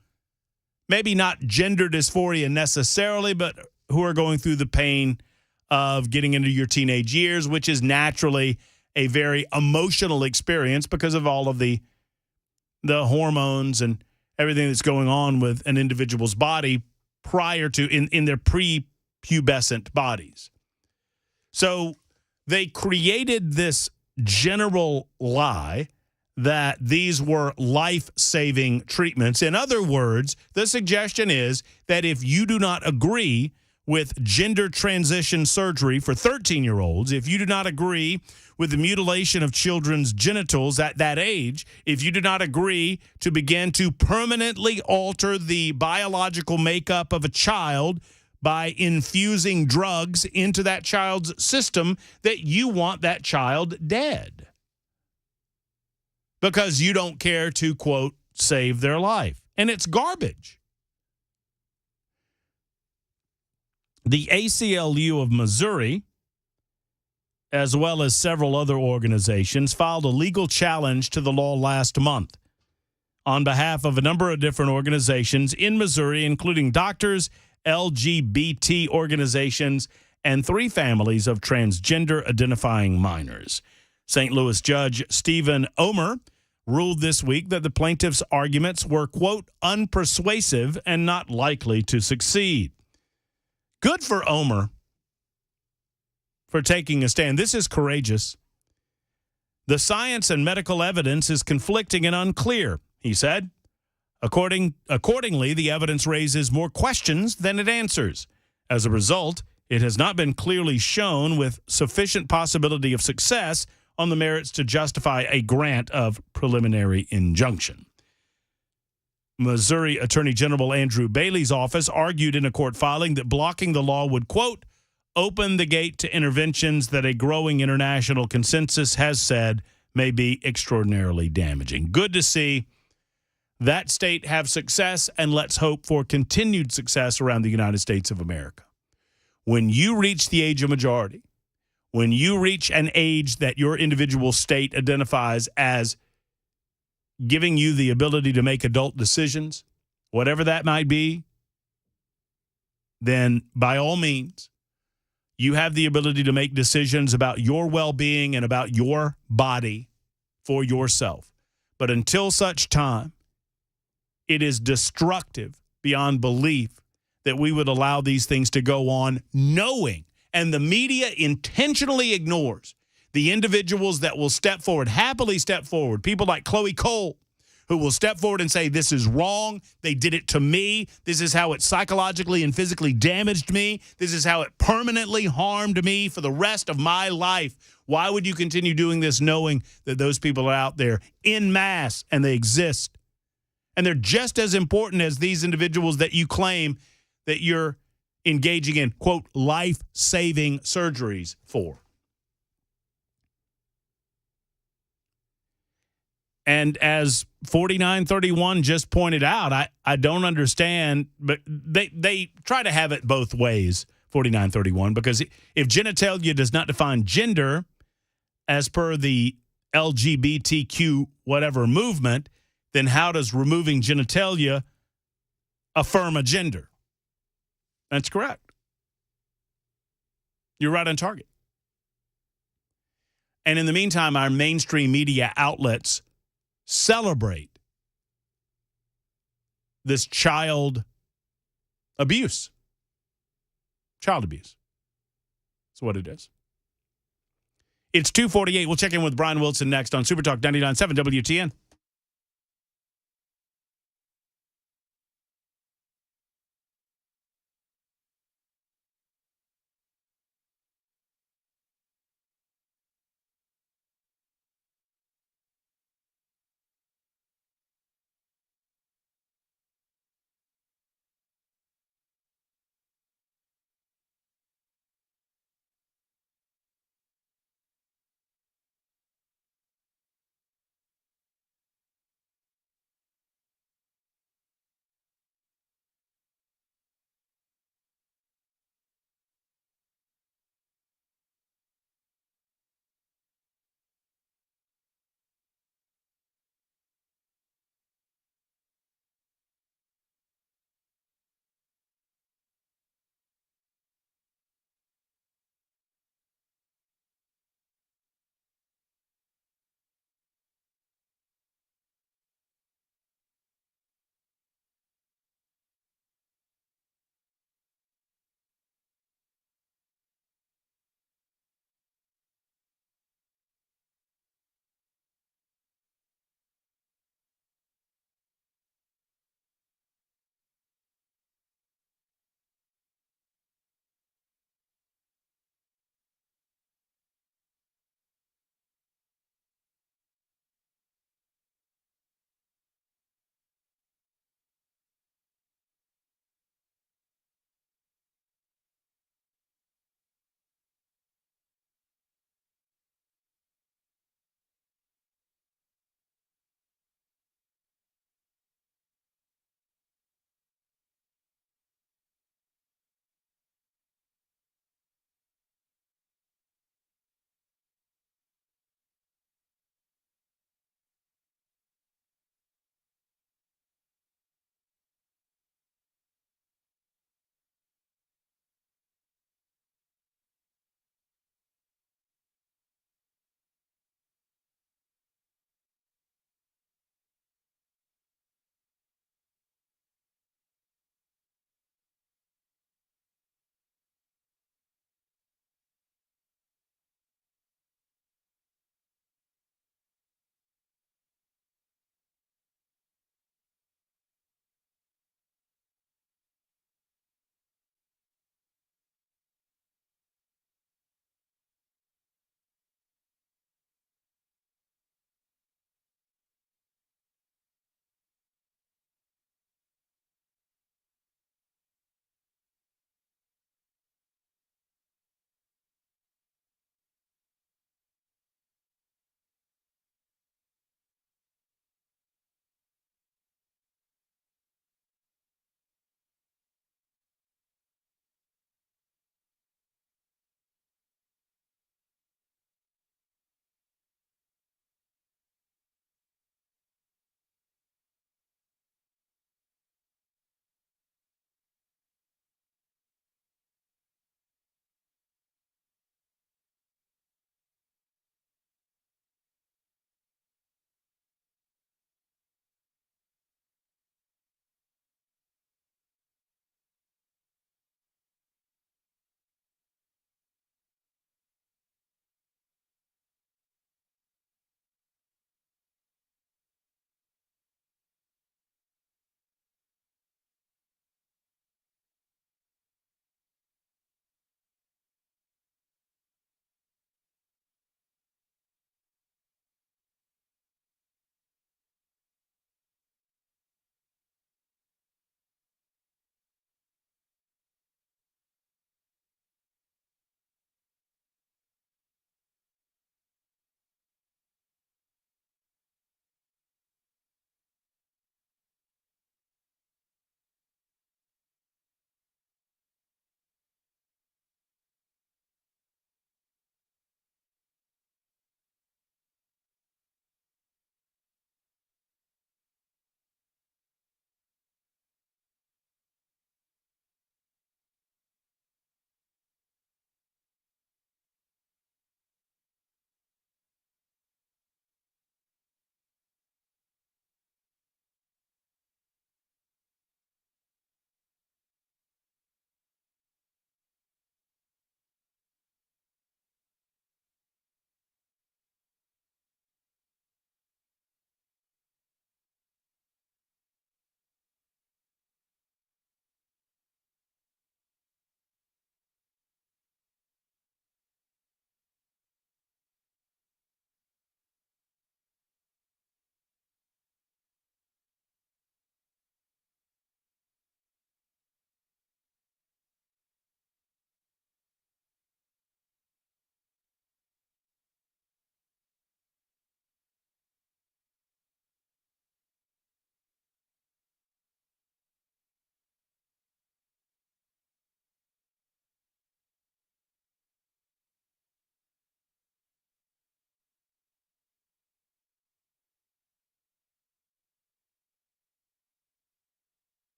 maybe not gender dysphoria necessarily, but who are going through the pain of getting into your teenage years, which is naturally a very emotional experience because of all of the hormones and everything that's going on with an individual's body prior to in their prepubescent bodies. So they created this general lie that these were life-saving treatments. In other words, the suggestion is that if you do not agree with gender transition surgery for 13-year-olds, if you do not agree with the mutilation of children's genitals at that age, if you do not agree to begin to permanently alter the biological makeup of a child by infusing drugs into that child's system, that you want that child dead because you don't care to, quote, save their life. And it's garbage. The ACLU of Missouri, as well as several other organizations, filed a legal challenge to the law last month on behalf of a number of different organizations in Missouri, including doctors, LGBT organizations, and 3 families of transgender identifying minors. St. Louis Judge Stephen Omer ruled this week that the plaintiffs' arguments were, quote, unpersuasive and not likely to succeed. Good for Omer for taking a stand. This is courageous. The science and medical evidence is conflicting and unclear, he said. Accordingly, the evidence raises more questions than it answers. As a result, it has not been clearly shown with sufficient possibility of success on the merits to justify a grant of preliminary injunction. Missouri Attorney General Andrew Bailey's office argued in a court filing that blocking the law would, quote, open the gate to interventions that a growing international consensus has said may be extraordinarily damaging. Good to see that state have success, and let's hope for continued success around the United States of America. When you reach the age of majority, when you reach an age that your individual state identifies as giving you the ability to make adult decisions, whatever that might be, then by all means, you have the ability to make decisions about your well-being and about your body for yourself. But until such time, it is destructive beyond belief that we would allow these things to go on knowing, and the media intentionally ignores the individuals that will step forward, happily step forward, people like Chloe Cole, who will step forward and say, this is wrong, they did it to me, this is how it psychologically and physically damaged me, this is how it permanently harmed me for the rest of my life. Why would you continue doing this knowing that those people are out there en masse and they exist? And they're just as important as these individuals that you claim that you're engaging in, quote, life-saving surgeries for. And as 4931 just pointed out, I don't understand, but they try to have it both ways, 4931, because if genitalia does not define gender as per the LGBTQ whatever movement, then how does removing genitalia affirm a gender? That's correct. You're right on target. And in the meantime, our mainstream media outlets celebrate this child abuse. Child abuse. That's what it is. It's 2:48. We'll check in with Brian Wilson next on Super Talk 99.7 WTN.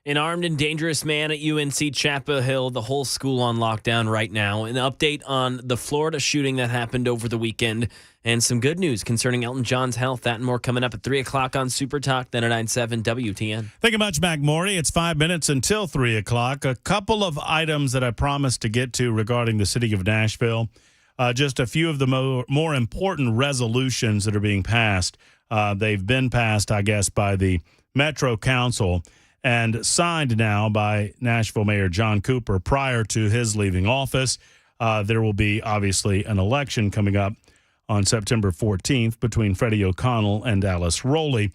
An armed and dangerous man at UNC Chapel Hill, the whole school on lockdown right now. An update on the Florida shooting that happened over the weekend. And some good news concerning Elton John's health. That and more coming up at 3 o'clock on Super Talk 99.7 WTN. Thank you much, Mac Morey. It's 5 minutes until 3 o'clock. A couple of items that I promised to get to regarding the city of Nashville. Just a few of the more important resolutions that are being passed. They've been passed, I guess, by the Metro Council and signed now by Nashville Mayor John Cooper prior to his leaving office. There will be, obviously, an election coming up on September 14th between Freddie O'Connell and Alice Rowley.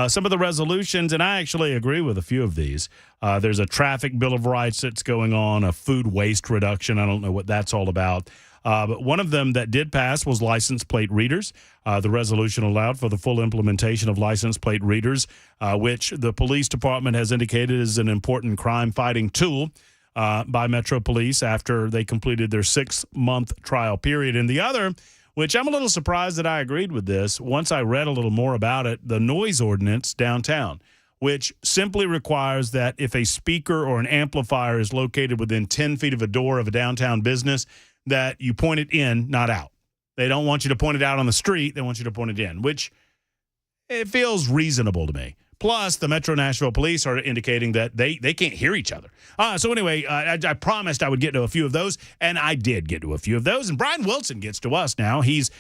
Some of the resolutions, and I actually agree with a few of these. There's a traffic bill of rights that's going on, a food waste reduction. I don't know what that's all about. But one of them that did pass was license plate readers. The resolution allowed for the full implementation of license plate readers, which the police department has indicated is an important crime-fighting tool by Metro Police after they completed their 6-month trial period. And the other, which I'm a little surprised that I agreed with this, once I read a little more about it, the noise ordinance downtown, which simply requires that if a speaker or an amplifier is located within 10 feet of a door of a downtown business, that you point it in, not out. They don't want you to point it out on the street. They want you to point it in, which it feels reasonable to me. Plus, the Metro Nashville Police are indicating that they can't hear each other. So anyway, I promised I would get to a few of those, and I did get to a few of those. And Brian Wilson gets to us now. He's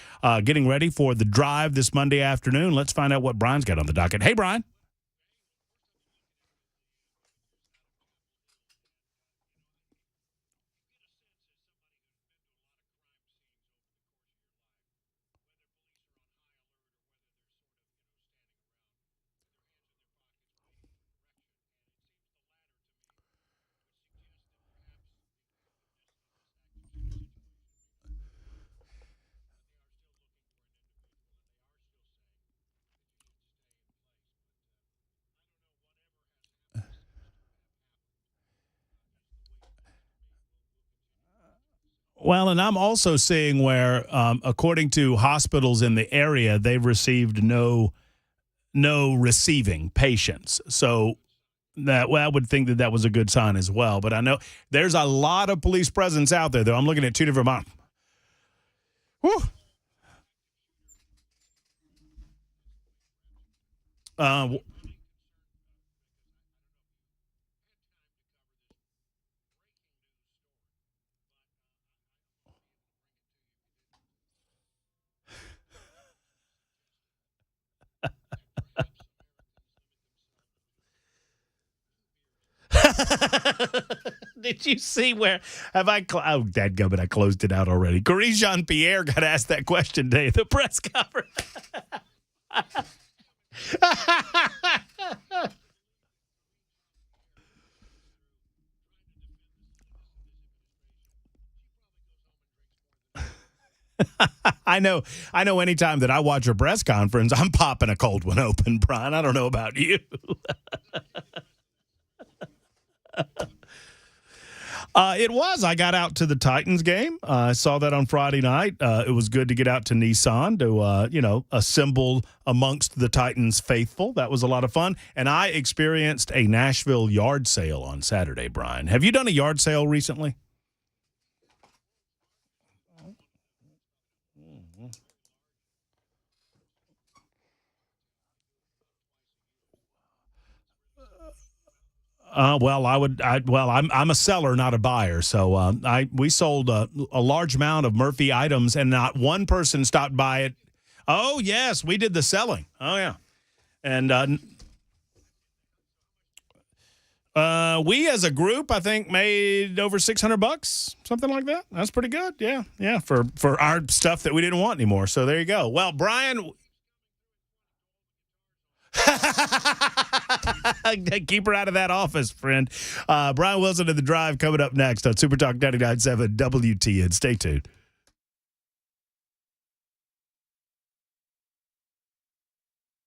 getting ready for the drive this Monday afternoon. Let's find out what Brian's got on the docket. Hey, Brian. Well, and I'm also seeing where, according to hospitals in the area, they've received no receiving patients. So I would think that was a good sign as well. But I know there's a lot of police presence out there, though. I'm looking at two different models. Whew. Did you see where have I? Dadgummit, I closed it out already. Corey Jean-Pierre got asked that question today at the press conference. I know anytime that I watch a press conference, I'm popping a cold one open, Brian. I don't know about you. It was. I got out to the Titans game. I saw that on Friday night. It was good to get out to Nissan to, assemble amongst the Titans faithful. That was a lot of fun. And I experienced a Nashville yard sale on Saturday, Brian. Have you done a yard sale recently? I'm a seller, not a buyer. So we sold a large amount of Murphy items, and not one person stopped by it. Oh yes, we did the selling. Oh yeah, and we as a group, I think, made over $600, something like that. That's pretty good. Yeah, for our stuff that we didn't want anymore. So there you go. Well, Brian. Keep her out of that office, friend. Brian Wilson in the drive coming up next on Super Talk 99.7 WTN. Stay tuned.